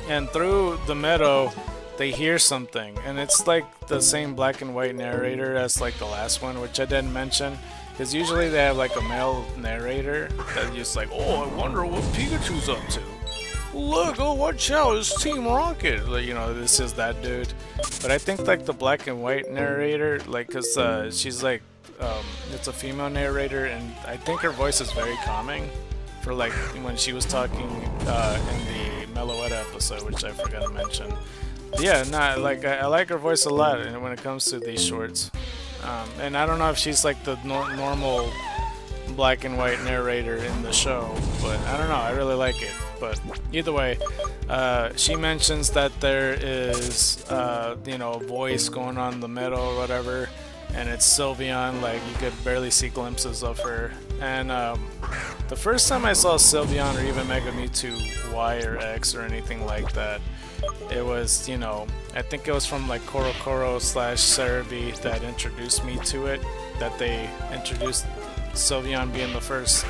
[SPEAKER 2] And through the meadow they hear something, and it's like the same black and white narrator as like the last one, which I didn't mention, because usually they have like a male narrator that's just like, oh, I wonder what Pikachu's up to. Look, oh, watch out, it's Team Rocket. Like, you know, this is that dude. But I think like the black and white narrator, like, cause she's like, it's a female narrator, and I think her voice is very calming for like when she was talking in the Meloetta episode, which I forgot to mention. Yeah, nah, like I like her voice a lot when it comes to these shorts. And I don't know if she's like the normal black and white narrator in the show, but I don't know, I really like it. But either way, she mentions that there is, you know, a voice going on in the middle or whatever, and it's Sylveon. Like, you could barely see glimpses of her. And the first time I saw Sylveon or even Mega Mewtwo Y or X or anything like that, it was, you know, I think it was from like Korokoro / Cerebi that introduced me to it, that they introduced Sylveon being the first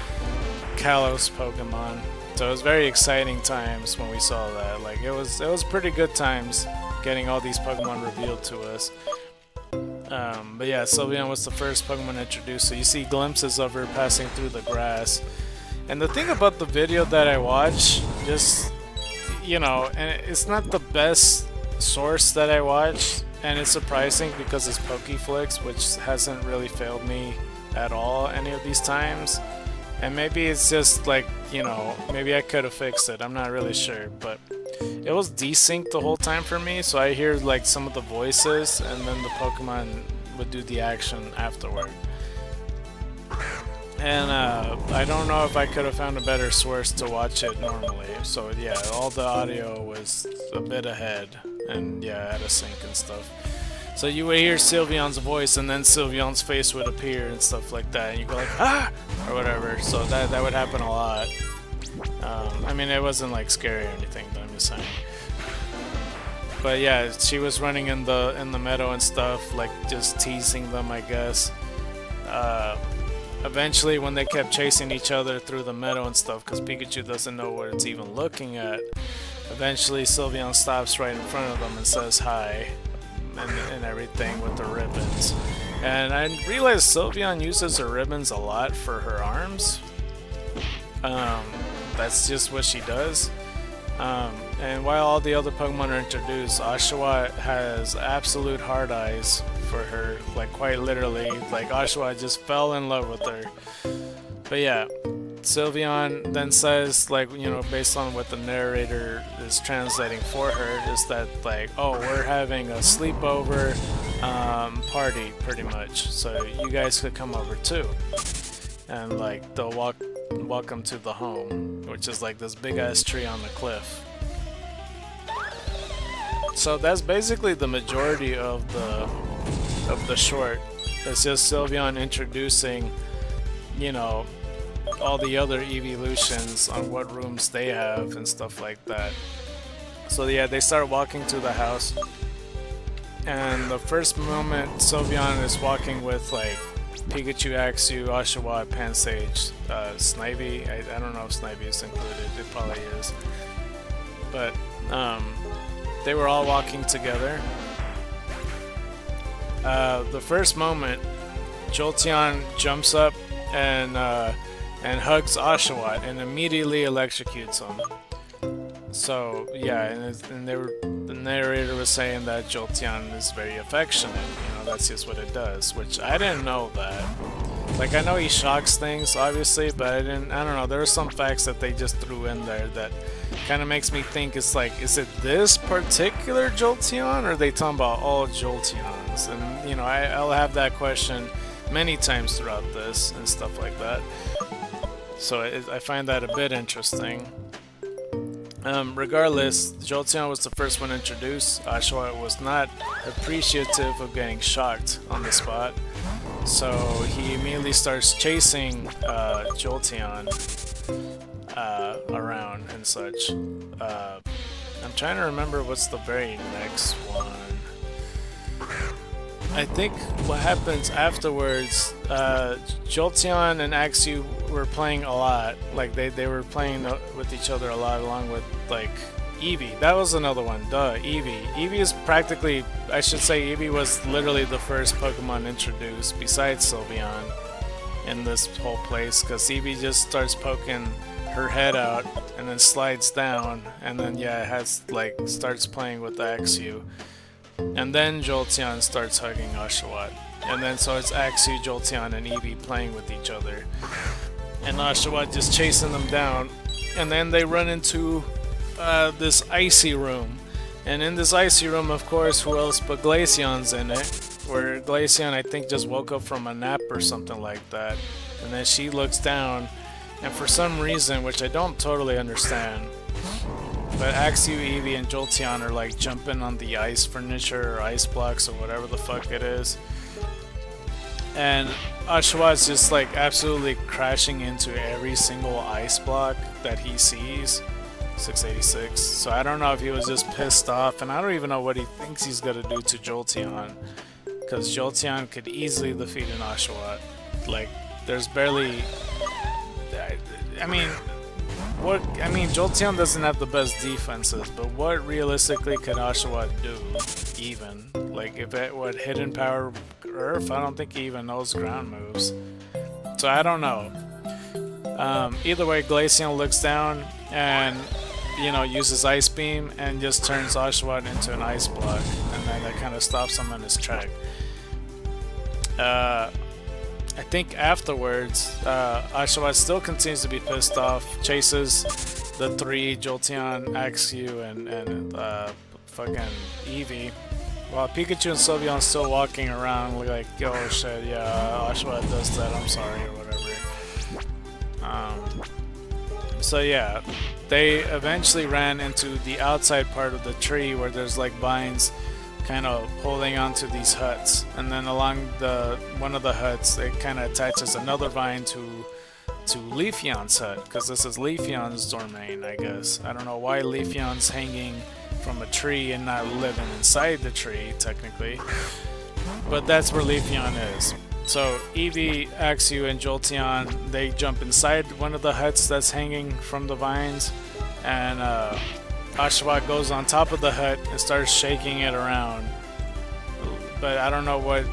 [SPEAKER 2] Kalos Pokemon. So it was very exciting times when we saw that. Like, it was pretty good times getting all these Pokemon revealed to us. But yeah, Sylveon was the first Pokemon introduced, so you see glimpses of her passing through the grass. And the thing about the video that I watch, just, you know, and it's not the best source that I watch, and it's surprising because it's Pokeflix, which hasn't really failed me at all any of these times. And maybe it's just like, you know, maybe I could have fixed it, I'm not really sure, but it was desynced the whole time for me, so I hear like some of the voices and then the Pokemon would do the action afterward. And I don't know if I could have found a better source to watch it normally. So yeah, all the audio was a bit ahead, and yeah, out of sync and stuff. So you would hear Sylveon's voice, and then Sylveon's face would appear and stuff like that, and you go like, ah, or whatever. So that would happen a lot. I mean, it wasn't like scary or anything, but I'm just saying. But yeah, she was running in the meadow and stuff, like just teasing them, I guess. Eventually, when they kept chasing each other through the meadow and stuff, because Pikachu doesn't know what it's even looking at, eventually Sylveon stops right in front of them and says hi, and everything with the ribbons. And I realized Sylveon uses her ribbons a lot for her arms. That's just what she does. And while all the other Pokemon are introduced, Oshawott has absolute hard eyes for her, like quite literally. Like, Oshawott just fell in love with her. But yeah, Sylveon then says, like, you know, based on what the narrator is translating for her, is that like, oh, we're having a sleepover party, pretty much, so you guys could come over too. And like, they'll welcome to the home, which is like this big ass tree on the cliff. So that's basically the majority of the short. It's just Sylveon introducing, you know, all the other evolutions on what rooms they have and stuff like that. So yeah, they start walking to the house, and the first moment Sylveon is walking with like Pikachu, Axew, Oshawott, Pansage, Snivy. I don't know if Snivy is included, it probably is. But they were all walking together. The first moment, Jolteon jumps up and hugs Oshawott and immediately electrocutes him. So yeah, and the narrator was saying that Jolteon is very affectionate. You know, that's just what it does, which I didn't know that. Like, I know he shocks things, obviously, but I don't know, there are some facts that they just threw in there that kind of makes me think it's like, is it this particular Jolteon, or are they talking about all Jolteons? And, you know, I'll have that question many times throughout this and stuff like that. So I find that a bit interesting. Regardless, Jolteon was the first one introduced. Oshawott was not appreciative of getting shocked on the spot, so he immediately starts chasing Jolteon around and such. I'm trying to remember what's the very next one. I think what happens afterwards, Jolteon and Axew were playing a lot. Like, they were playing with each other a lot, along with, like, Eevee. That was another one, duh, Eevee. Eevee is practically, I should say, Eevee was literally the first Pokemon introduced, besides Sylveon, in this whole place, because Eevee just starts poking her head out, and then slides down, and then, yeah, it has, like, starts playing with Axew. And then Jolteon starts hugging Oshawott. And then so it's Axew, Jolteon, and Eevee playing with each other. And Oshawott just chasing them down. And then they run into this icy room. And in this icy room, of course, who else but Glaceon's in it. Where Glaceon, I think, just woke up from a nap or something like that. And then she looks down. And for some reason, which I don't totally understand, but Axew, Eevee, and Jolteon are like jumping on the ice furniture or ice blocks or whatever the fuck it is. And Oshawott's just like absolutely crashing into every single ice block that he sees. 686. So I don't know if he was just pissed off, and I don't even know what he thinks he's gonna do to Jolteon, because Jolteon could easily defeat an Oshawott. Like, there's barely... I mean, Jolteon doesn't have the best defenses, but what realistically could Oshawott do, even? Like, if it would Hidden Power Earth, I don't think he even knows ground moves. So I don't know. Either way, Glaceon looks down and, you know, uses Ice Beam and just turns Oshawott into an ice block, and then that kind of stops him in his track. I think afterwards, Oshawott still continues to be pissed off, chases the three, Jolteon, Axew, and fucking Eevee, while Pikachu and Sylveon still walking around like, oh shit, yeah, Oshawott does that, I'm sorry, or whatever. So yeah, they eventually ran into the outside part of the tree where there's like vines kind of holding on to these huts, and then along one of the huts it kind of attaches another vine to Leafeon's hut, because this is Leafeon's domain, I guess. I don't know why Leafeon's hanging from a tree and not living inside the tree technically, but that's where Leafeon is. So Eevee, Axew, and Jolteon, they jump inside one of the huts that's hanging from the vines, and Oshawott goes on top of the hut and starts shaking it around. But I don't know what...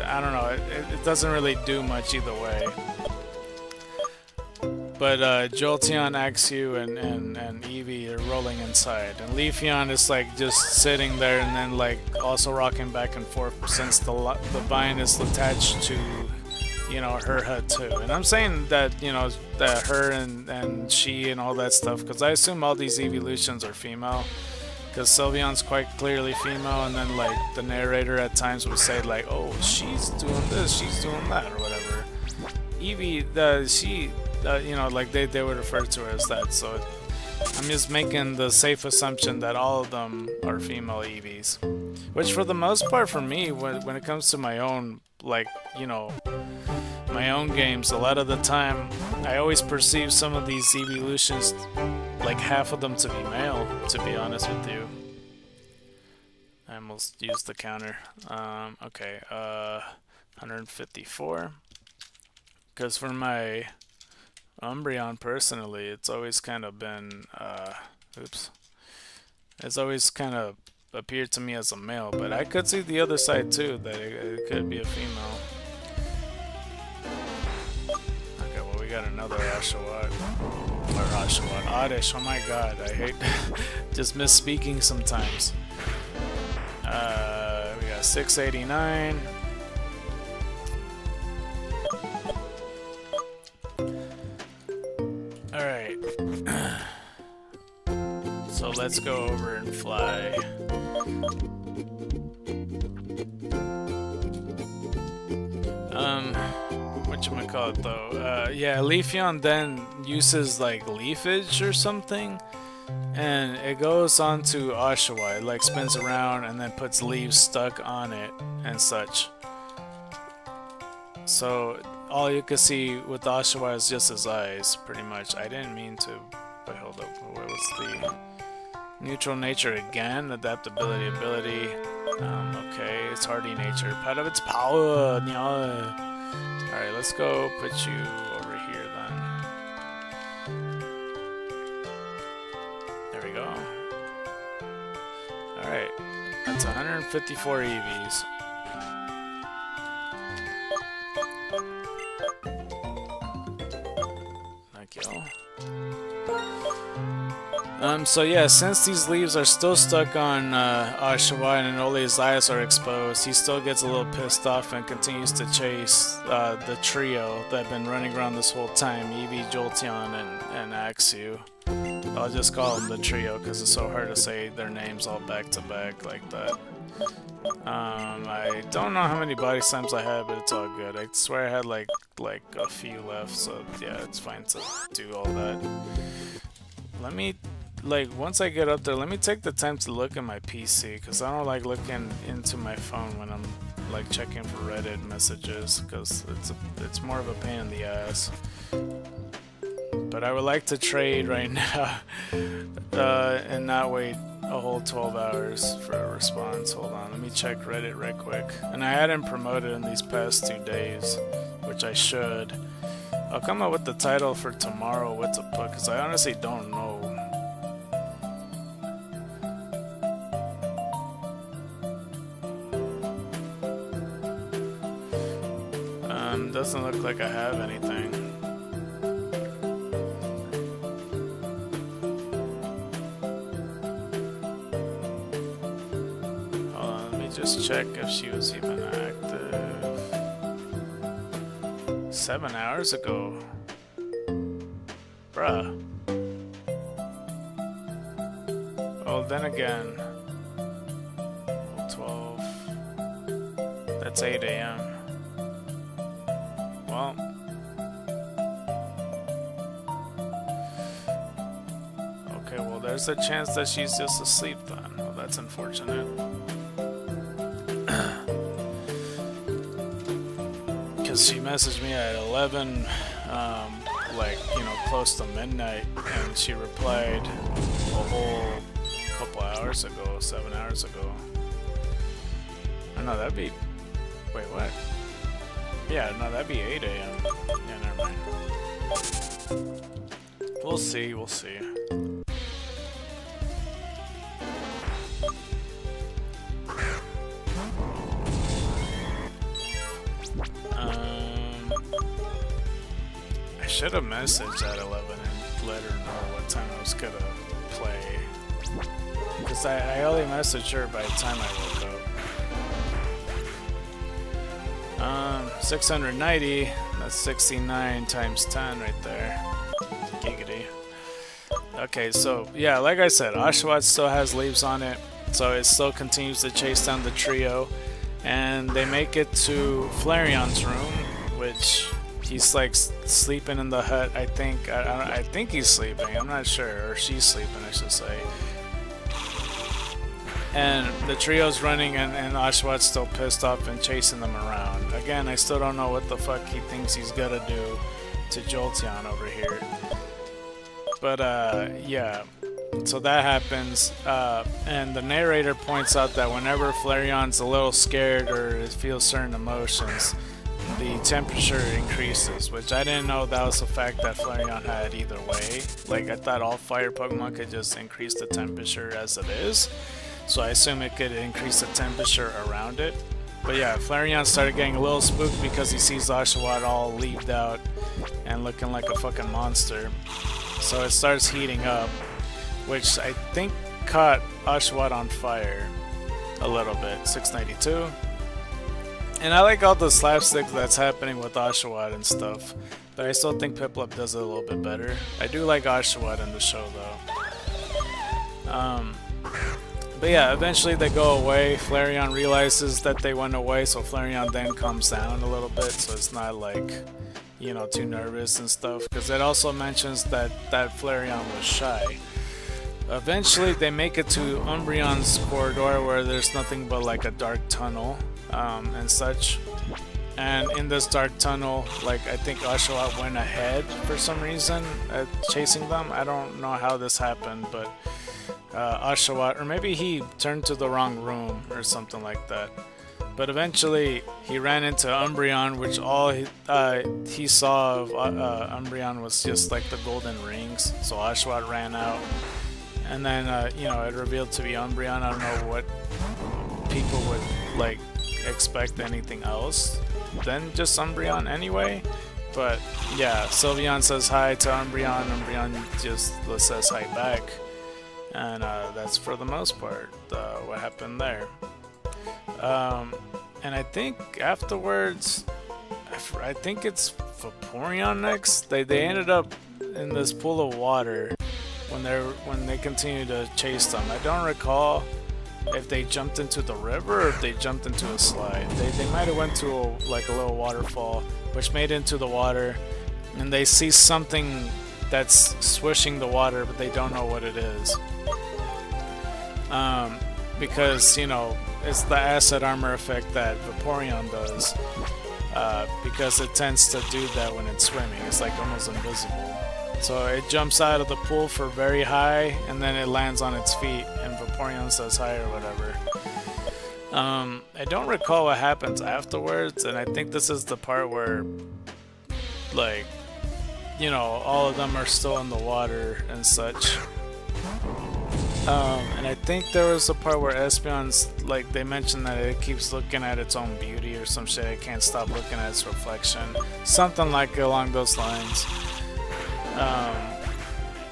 [SPEAKER 2] I don't know. It doesn't really do much either way. But Jolteon, Axew, and Eevee are rolling inside. And Leafeon is like just sitting there and then like also rocking back and forth, since the vine is attached to, you know, her hut too. And I'm saying that, you know, that her and she and all that stuff, because I assume all these evolutions are female, because Sylveon's quite clearly female, and then like the narrator at times would say like, oh, she's doing this, she's doing that, or whatever. Eevee, she, you know, like they would refer to her as that, so I'm just making the safe assumption that all of them are female Eevees. Which for the most part for me, when it comes to my own, like, you know, my own games, a lot of the time I always perceive some of these evolutions, like half of them, to be male, to be honest with you. I almost used the counter. Okay, 154. Because for my Umbreon personally, it's always kind of been, it's always kind of appeared to me as a male, but I could see the other side too, that it could be a female. Okay, well, we got another Oshawott. Or Oshawott. Oddish, oh my god, I hate just misspeaking sometimes. We got 689. So let's go over and fly. Whatchamacallit though? Yeah, Leafeon then uses like leafage or something, and it goes onto Oshawott. It like spins around and then puts leaves stuck on it and such. So all you can see with Oshawott is just his eyes, pretty much. I didn't mean to, but hold up. What was the neutral nature again? Adaptability ability. Okay, it's hardy nature. Part of its power. Alright, let's go put you over here then. There we go. Alright, that's 154 Eevees. Thank you. So yeah, since these leaves are still stuck on Oshawott and only his eyes are exposed, he still gets a little pissed off and continues to chase the trio that have been running around this whole time, Eevee, Jolteon, and Axew. I'll just call them the trio because it's so hard to say their names all back to back like that. I don't know how many body slams I had, but it's all good. I swear I had like a few left, so yeah, it's fine to do all that. Let me, once I get up there, let me take the time to look at my PC, because I don't like looking into my phone when I'm like checking for Reddit messages, because it's more of a pain in the ass. But I would like to trade right now and not wait a whole 12 hours for a response. Hold on, let me check Reddit right quick. And I hadn't promoted in these past 2 days, which I should. I'll come up with the title for tomorrow, what to put, because I honestly don't know. Doesn't look like I have anything. Hold on, let me just check if she was even active. 7 hours ago. Bruh. Oh, then again. 12. That's 8 AM. Well. Okay, well, there's a chance that she's just asleep then. Well, that's unfortunate. Because she messaged me at 11, like, you know, close to midnight, and she replied a whole couple hours ago, 7 hours ago. I know, that'd be... Wait, what? Yeah, no, that'd be 8 AM. Yeah, never mind. We'll see, we'll see. I should have messaged at 11 and let her know what time I was gonna play. Because I only messaged her by the time I woke up. 690, that's 69 times 10 right there. Giggity. Okay, so yeah, like I said, Oshawott still has leaves on it, so it still continues to chase down the trio, and they make it to Flareon's room, which he's like sleeping in the hut. I think he's sleeping. I'm not sure, or she's sleeping, I should say. And the trio's running, and Oshawott's still pissed off and chasing them around. Again, I still don't know what the fuck he thinks he's gonna do to Jolteon over here. But yeah, so that happens, and the narrator points out that whenever Flareon's a little scared or feels certain emotions, the temperature increases, which I didn't know that was a fact that Flareon had either way. Like, I thought all fire Pokemon could just increase the temperature as it is. So I assume it could increase the temperature around it. But yeah, Flareon started getting a little spooked because he sees Oshawott all leaved out and looking like a fucking monster. So it starts heating up, which I think caught Oshawott on fire a little bit. 692. And I like all the slapstick that's happening with Oshawott and stuff, but I still think Piplup does it a little bit better. I do like Oshawott in the show though. But yeah, eventually they go away. Flareon realizes that they went away, so Flareon then calms down a little bit, so it's not like, you know, too nervous and stuff. Because it also mentions that Flareon was shy. Eventually they make it to Umbreon's corridor, where there's nothing but like a dark tunnel and such. And in this dark tunnel, like, I think Oshawott went ahead for some reason chasing them. I don't know how this happened, but Oshawott, or maybe he turned to the wrong room or something like that. But eventually he ran into Umbreon, which all he saw of Umbreon was just like the golden rings. So Oshawott ran out, and then you know, it revealed to be Umbreon. I don't know what people would like expect anything else than just Umbreon anyway. But yeah, Sylveon says hi to Umbreon. Umbreon just says hi back. And that's for the most part what happened there. And I think afterwards, I think it's Vaporeon next. They ended up in this pool of water when they continued to chase them. I don't recall if they jumped into the river or if they jumped into a slide. They might have went to like a little waterfall, which made into the water, and they see something that's swishing the water, but they don't know what it is. Because, you know, it's the acid armor effect that Vaporeon does, because it tends to do that when it's swimming. It's like almost invisible. So it jumps out of the pool for very high, and then it lands on its feet, and Vaporeon says hi or whatever. I don't recall what happens afterwards, and I think this is the part where, like, you know, all of them are still in the water and such. And I think there was a part where Espeon's, like, they mentioned that it keeps looking at its own beauty or some shit. It can't stop looking at its reflection. Something like along those lines.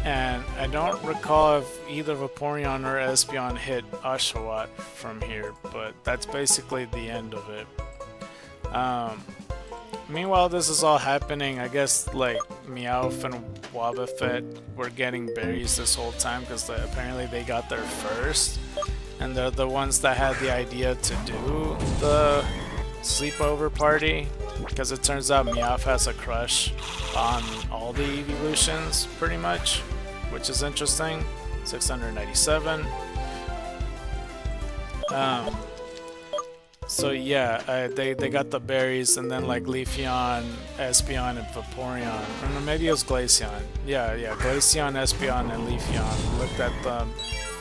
[SPEAKER 2] And I don't recall if either Vaporeon or Espeon hit Oshawott from here, but that's basically the end of it. Meanwhile, this is all happening, I guess, like, Meowth and Wobbuffet were getting berries this whole time because apparently they got there first, and they're the ones that had the idea to do the sleepover party, because it turns out Meowth has a crush on all the evolutions, pretty much, which is interesting. 697. So yeah, they got the berries, and then like Leafeon, Espeon, and Vaporeon. Or no, maybe it was Glaceon. Yeah, Glaceon, Espeon, and Leafeon looked at them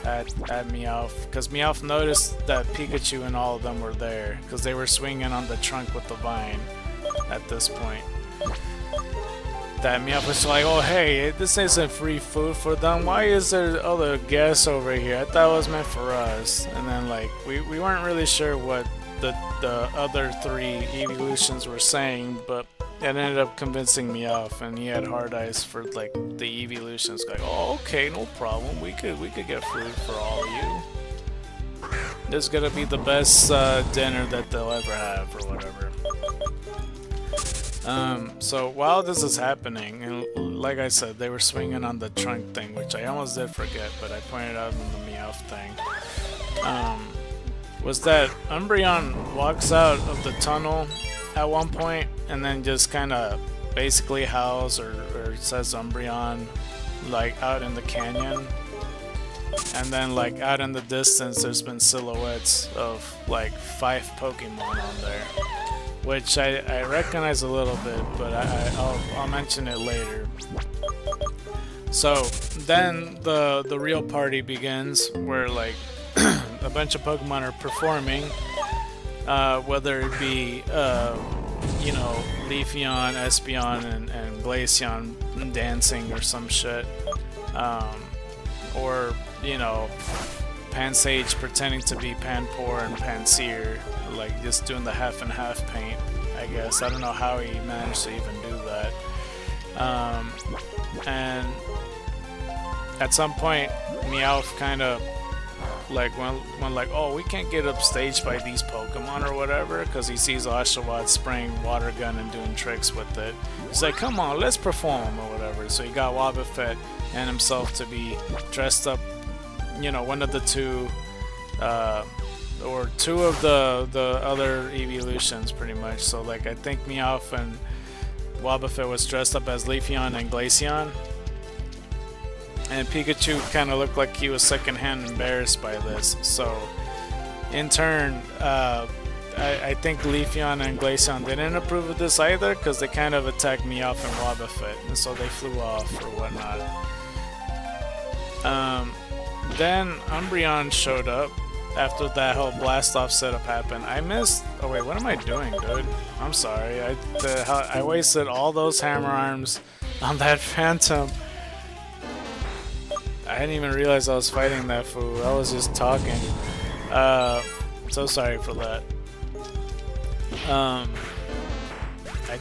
[SPEAKER 2] at Meowth, because Meowth noticed that Pikachu and all of them were there, because they were swinging on the trunk with the vine at this point. That Meowth was like, oh hey, this isn't free food for them. Why is there other guests over here? I thought it was meant for us. And then like we weren't really sure what the other three evolutions were saying, but it ended up convincing Meowth, and he had hard eyes for like the evolutions. Like, oh okay, no problem. We could get food for all of you. This is gonna be the best dinner that they'll ever have, or whatever. So while this is happening, and like I said, they were swinging on the trunk thing, which I almost did forget, but I pointed out in the Meowth thing. Was that Umbreon walks out of the tunnel at one point, and then just kind of basically howls or says Umbreon, like out in the canyon. And then like out in the distance, there's been silhouettes of like 5 Pokemon on there, which I recognize a little bit, but I'll mention it later. So then the real party begins, where like a bunch of Pokemon are performing, whether it be you know, Leafeon, Espeon, and Glaceon dancing or some shit, or you know, Pansage pretending to be Panpour and Panseer, like just doing the half and half paint, I guess. I don't know how he managed to even do that. And at some point, Meowth kind of like when like, oh, we can't get upstaged by these Pokemon or whatever, because he sees Oshawott spraying water gun and doing tricks with it. He's like, come on, let's perform or whatever. So he got Wobbuffet and himself to be dressed up you know, one of the two, or two of the other evolutions, pretty much. So like I think Meowth and Wobbuffet was dressed up as Leafeon and Glaceon, and Pikachu kind of looked like he was secondhand embarrassed by this. So in turn, I think Leafeon and Glaceon didn't approve of this either, because they kind of attacked Meowth and Wobbuffet, and so they flew off or whatnot. Then Umbreon showed up after that whole blast-off setup happened. I missed... Oh wait, what am I doing, dude? I'm sorry. I wasted all those hammer arms on that Phantom. I didn't even realize I was fighting that fool. I was just talking. So sorry for that. I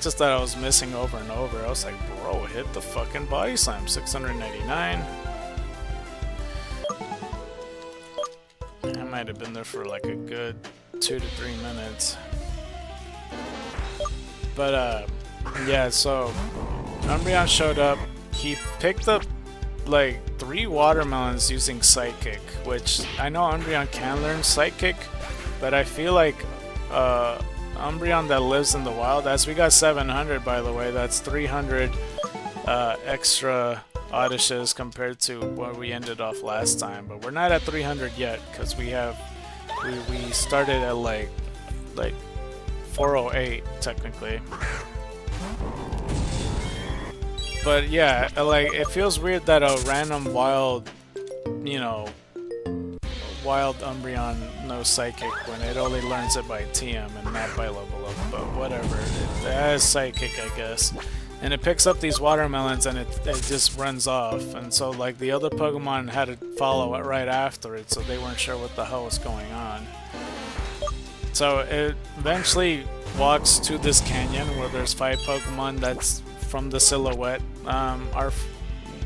[SPEAKER 2] just thought I was missing over and over. I was like, bro, hit the fucking body slam. 699. I might have been there for like a good 2 to 3 minutes. But yeah, so Umbreon showed up. He picked up like 3 watermelons using Psychic, which I know Umbreon can learn Psychic, but I feel like Umbreon that lives in the wild, as we got 700 by the way, that's 300 extra Odysseus compared to what we ended off last time, but we're not at 300 yet because we started at like 408 technically. But yeah, like it feels weird that a random wild, you know, wild Umbreon knows Psychic when it only learns it by TM and not by level up, but whatever. It has Psychic, I guess. And it picks up these watermelons and it just runs off. And so like the other Pokemon had to follow it right after it, so they weren't sure what the hell was going on. So it eventually walks to this canyon where there's 5 Pokemon that's from the silhouette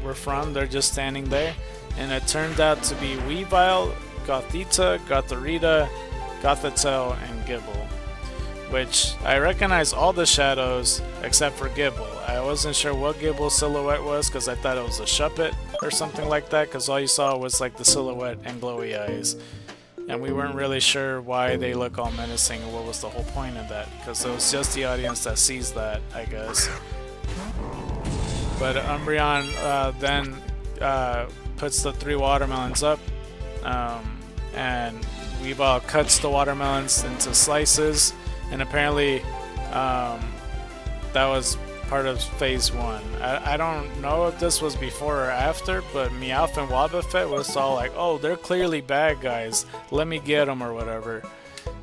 [SPEAKER 2] we're from. They're just standing there. And it turned out to be Weavile, Gothita, Gothorita, Gothitelle, and Gible. Which I recognize all the shadows except for Gible. I wasn't sure what Gible's silhouette was because I thought it was a Shuppet or something like that, because all you saw was like the silhouette and glowy eyes. And we weren't really sure why they look all menacing and what was the whole point of that, because it was just the audience that sees that, I guess. But Umbreon then puts the 3 watermelons up, and Weavile cuts the watermelons into slices. And apparently, that was part of phase 1. I don't know if this was before or after, but Meowth and Wobbuffet was all like, oh, they're clearly bad guys, let me get them or whatever.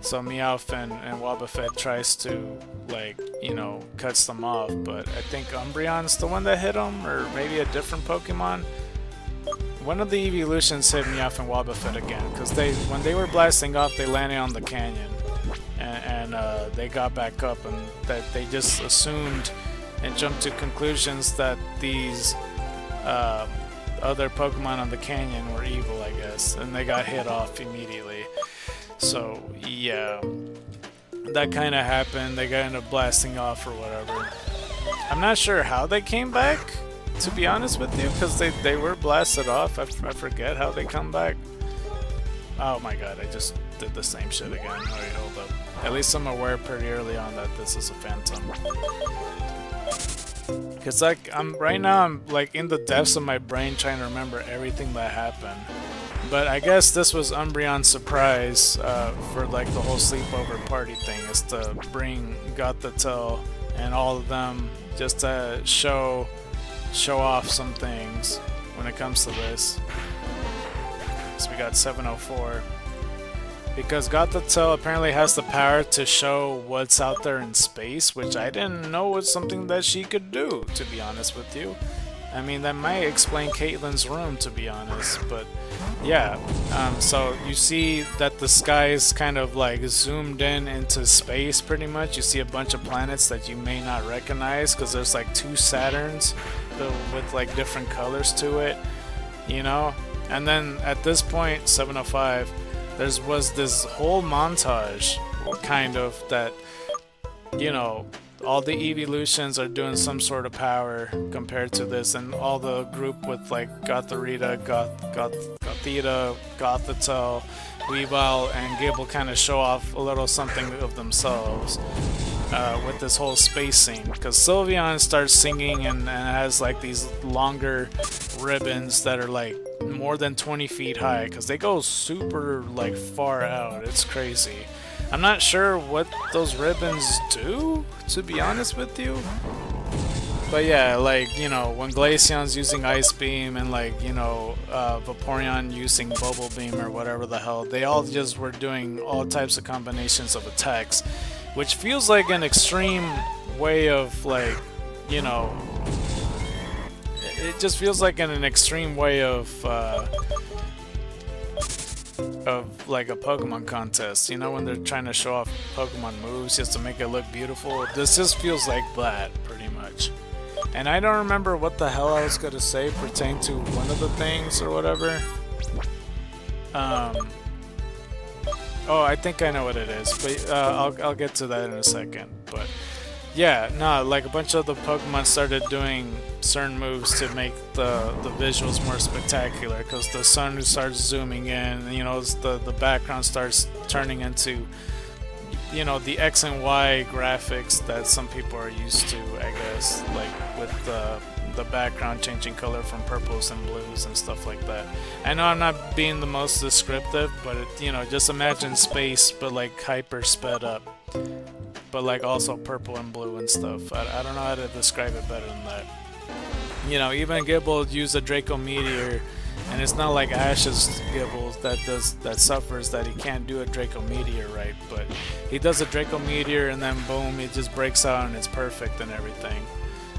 [SPEAKER 2] So Meowth and Wobbuffet tries to, like, you know, cuts them off, but I think Umbreon's the one that hit them, or maybe a different Pokemon. One of the evolutions hit Meowth and Wobbuffet again, because when they were blasting off, they landed on the canyon. And they got back up, and that they just assumed and jumped to conclusions that these other Pokemon on the canyon were evil, I guess, and they got hit off immediately. So yeah, that kind of happened. They got ended up blasting off or whatever. I'm not sure how they came back, to be honest with you, because they were blasted off. I forget how they come back. Oh my god, I just did the same shit again. Alright, hold up. At least I'm aware pretty early on that this is a Phantom. Cause like right now I'm like in the depths of my brain trying to remember everything that happened. But I guess this was Umbreon's surprise for like the whole sleepover party thing, is to bring Gothitelle and all of them just to show off some things when it comes to this. So we got 704. Because Gothitelle apparently has the power to show what's out there in space, which I didn't know was something that she could do, to be honest with you. I mean, that might explain Caitlin's room, to be honest, but yeah. So you see that the sky is kind of like zoomed in into space pretty much. You see a bunch of planets that you may not recognize because there's like 2 Saturns with like different colors to it, you know? And then at this point, 705, was this whole montage, kind of, that, you know, all the evolutions are doing some sort of power compared to this, and all the group with like Gotharita, Gothita, Gothitelle, Weavile, and Gable kind of show off a little something of themselves with this whole space scene. Because Sylveon starts singing and has like these longer ribbons that are like more than 20 feet high, because they go super like far out. It's crazy. I'm not sure what those ribbons do, to be honest with you. But yeah, like, you know, when Glaceon's using Ice Beam and like, you know, Vaporeon using Bubble Beam or whatever the hell, they all just were doing all types of combinations of attacks, which feels like an extreme way of like, you know, it just feels like an extreme way of like a Pokemon contest, you know, when they're trying to show off Pokemon moves just to make it look beautiful. This just feels like that, pretty much. And I don't remember what the hell I was gonna say pertaining to one of the things or whatever. Oh, I think I know what it is, but I'll get to that in a second. But yeah, no, like a bunch of the Pokemon started doing certain moves to make the visuals more spectacular, because the sun starts zooming in, and, you know, the background starts turning into, you know, the X and Y graphics that some people are used to, I guess, like with the background changing color from purples and blues and stuff like that. I know I'm not being the most descriptive, but you know, just imagine space but like hyper sped up, but like also purple and blue and stuff. I don't know how to describe it better than that. You know, even Gibble used a Draco Meteor, and it's not like Ash's Gibble that suffers that he can't do a Draco Meteor right, but he does a Draco Meteor and then boom, it just breaks out and it's perfect and everything.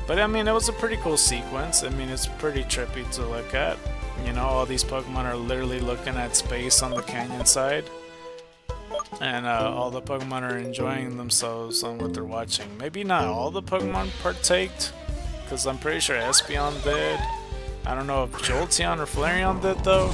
[SPEAKER 2] But I mean, it was a pretty cool sequence. I mean, it's pretty trippy to look at. You know, all these Pokemon are literally looking at space on the canyon side, and all the Pokemon are enjoying themselves on what they're watching. Maybe not all the Pokemon partaked, because I'm pretty sure Espeon did. I don't know if Jolteon or Flareon did though.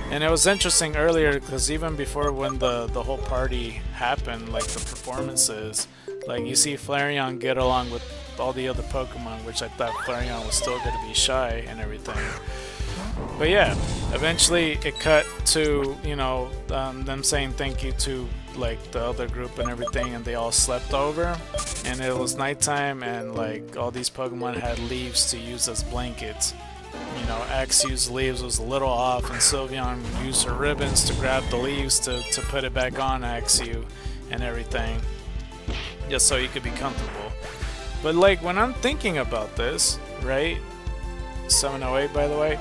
[SPEAKER 2] And it was interesting earlier, because even before when the whole party happened, like the performances, like you see Flareon get along with all the other Pokemon, which I thought Flareon was still going to be shy and everything. But yeah, eventually it cut to, you know, them saying thank you to like the other group and everything, and they all slept over, and it was nighttime, and like all these Pokemon had leaves to use as blankets. You know, Axew's leaves was a little off, and Sylveon used her ribbons to grab the leaves to put it back on Axew and everything, just so he could be comfortable. But like, when I'm thinking about this, right, 708 by the way,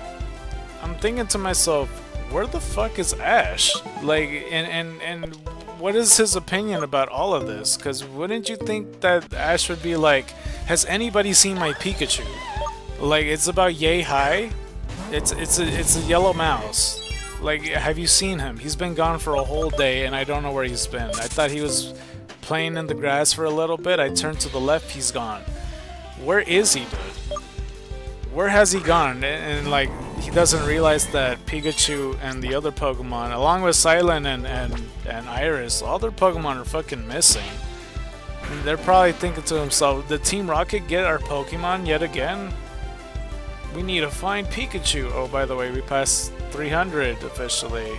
[SPEAKER 2] I'm thinking to myself, where the fuck is Ash? Like, and what is his opinion about all of this? Because wouldn't you think that Ash would be like, has anybody seen my Pikachu? Like, it's about yay high. It's a yellow mouse. Like, have you seen him? He's been gone for a whole day, and I don't know where he's been. I thought he was playing in the grass for a little bit. I turned to the left, he's gone. Where is he, dude? Where has he gone? And like, he doesn't realize that Pikachu and the other Pokemon, along with Silent and Iris, all their Pokemon are fucking missing. And they're probably thinking to themselves, did Team Rocket get our Pokemon yet again? We need to find Pikachu. Oh, by the way, we passed 300 officially.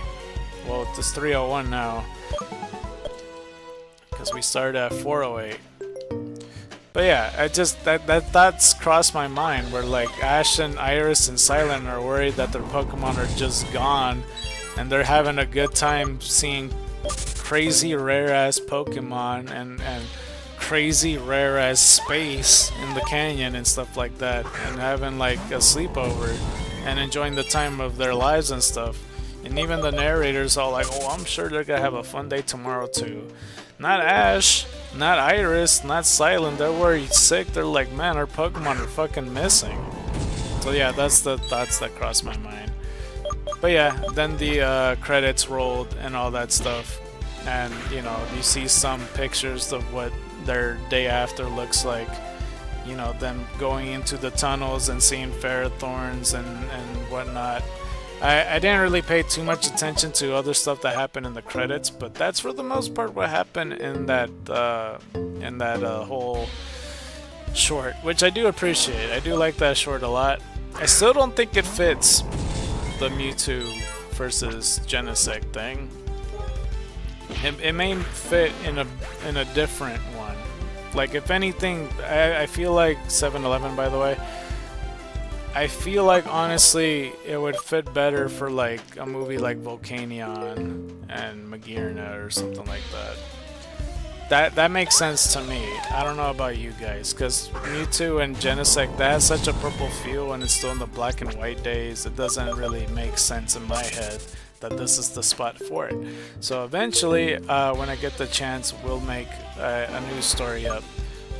[SPEAKER 2] Well, it's 301 now, because we started at 408. But yeah, I just that thoughts crossed my mind, where like Ash and Iris and Silent are worried that their Pokemon are just gone, and they're having a good time seeing crazy rare ass Pokemon and crazy rare ass space in the canyon and stuff like that, and having like a sleepover and enjoying the time of their lives and stuff. And even the narrators all like, oh, I'm sure they're gonna have a fun day tomorrow too. Not Ash, not Iris, not Silent. They're worried sick. They're like, man, our Pokemon are fucking missing. So yeah, that's the thoughts that crossed my mind. But yeah, then the credits rolled and all that stuff, and you know, you see some pictures of what their day after looks like. You know, them going into the tunnels and seeing Ferrothorns and whatnot. I didn't really pay too much attention to other stuff that happened in the credits, but that's for the most part what happened in that whole short, which I do appreciate. I do like that short a lot. I still don't think it fits the Mewtwo versus Genesect thing. It may fit in a different one. Like, if anything, I feel like 7-Eleven, by the way, I feel like honestly it would fit better for like a movie like Volcanion and Magearna or something like that. That makes sense to me. I don't know about you guys, because Mewtwo and Genesect, that has such a purple feel when it's still in the black and white days. It doesn't really make sense in my head that this is the spot for it. So eventually, when I get the chance, we'll make a new story up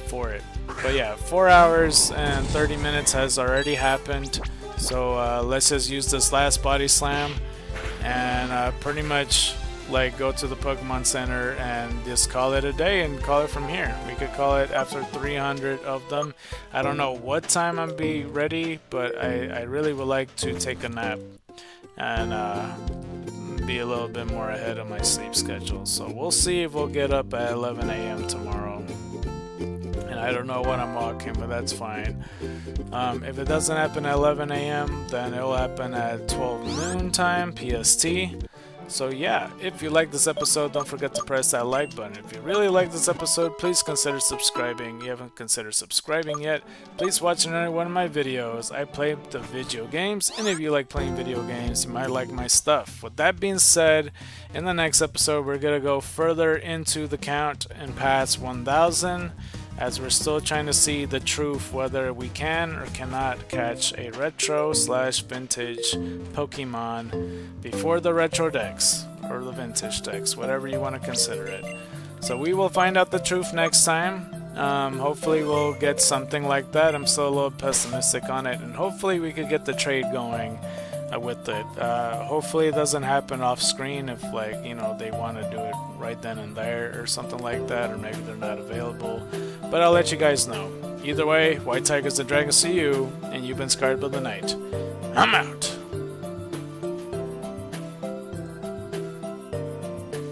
[SPEAKER 2] for it. But yeah, 4 hours and 30 minutes has already happened. So let's just use this last body slam and pretty much like go to the Pokemon Center and just call it a day and call it from here. We could call it after 300 of them. I don't know what time I'll be ready, but I really would like to take a nap and be a little bit more ahead of my sleep schedule. So we'll see if we'll get up at 11 a.m. tomorrow. And I don't know when I'm walking, but that's fine. If it doesn't happen at 11 a.m., then it'll happen at 12 noon time, PST. So yeah, if you like this episode, don't forget to press that like button. If you really like this episode, please consider subscribing. If you haven't considered subscribing yet, please watch another one of my videos. I play the video games, and if you like playing video games, you might like my stuff. With that being said, in the next episode, we're going to go further into the count and past 1,000, as we're still trying to see the truth whether we can or cannot catch a retro/vintage Pokemon before the retro decks or the vintage decks, whatever you want to consider it. So we will find out the truth next time. Hopefully we'll get something like that. I'm still a little pessimistic on it, and hopefully we could get the trade going with it. Hopefully it doesn't happen off screen if, like, you know, they want to do it right then and there or something like that, or maybe they're not available, but I'll let you guys know. Either way, White Tigers and Dragons to you, and you've been scarred by the night. I'm out.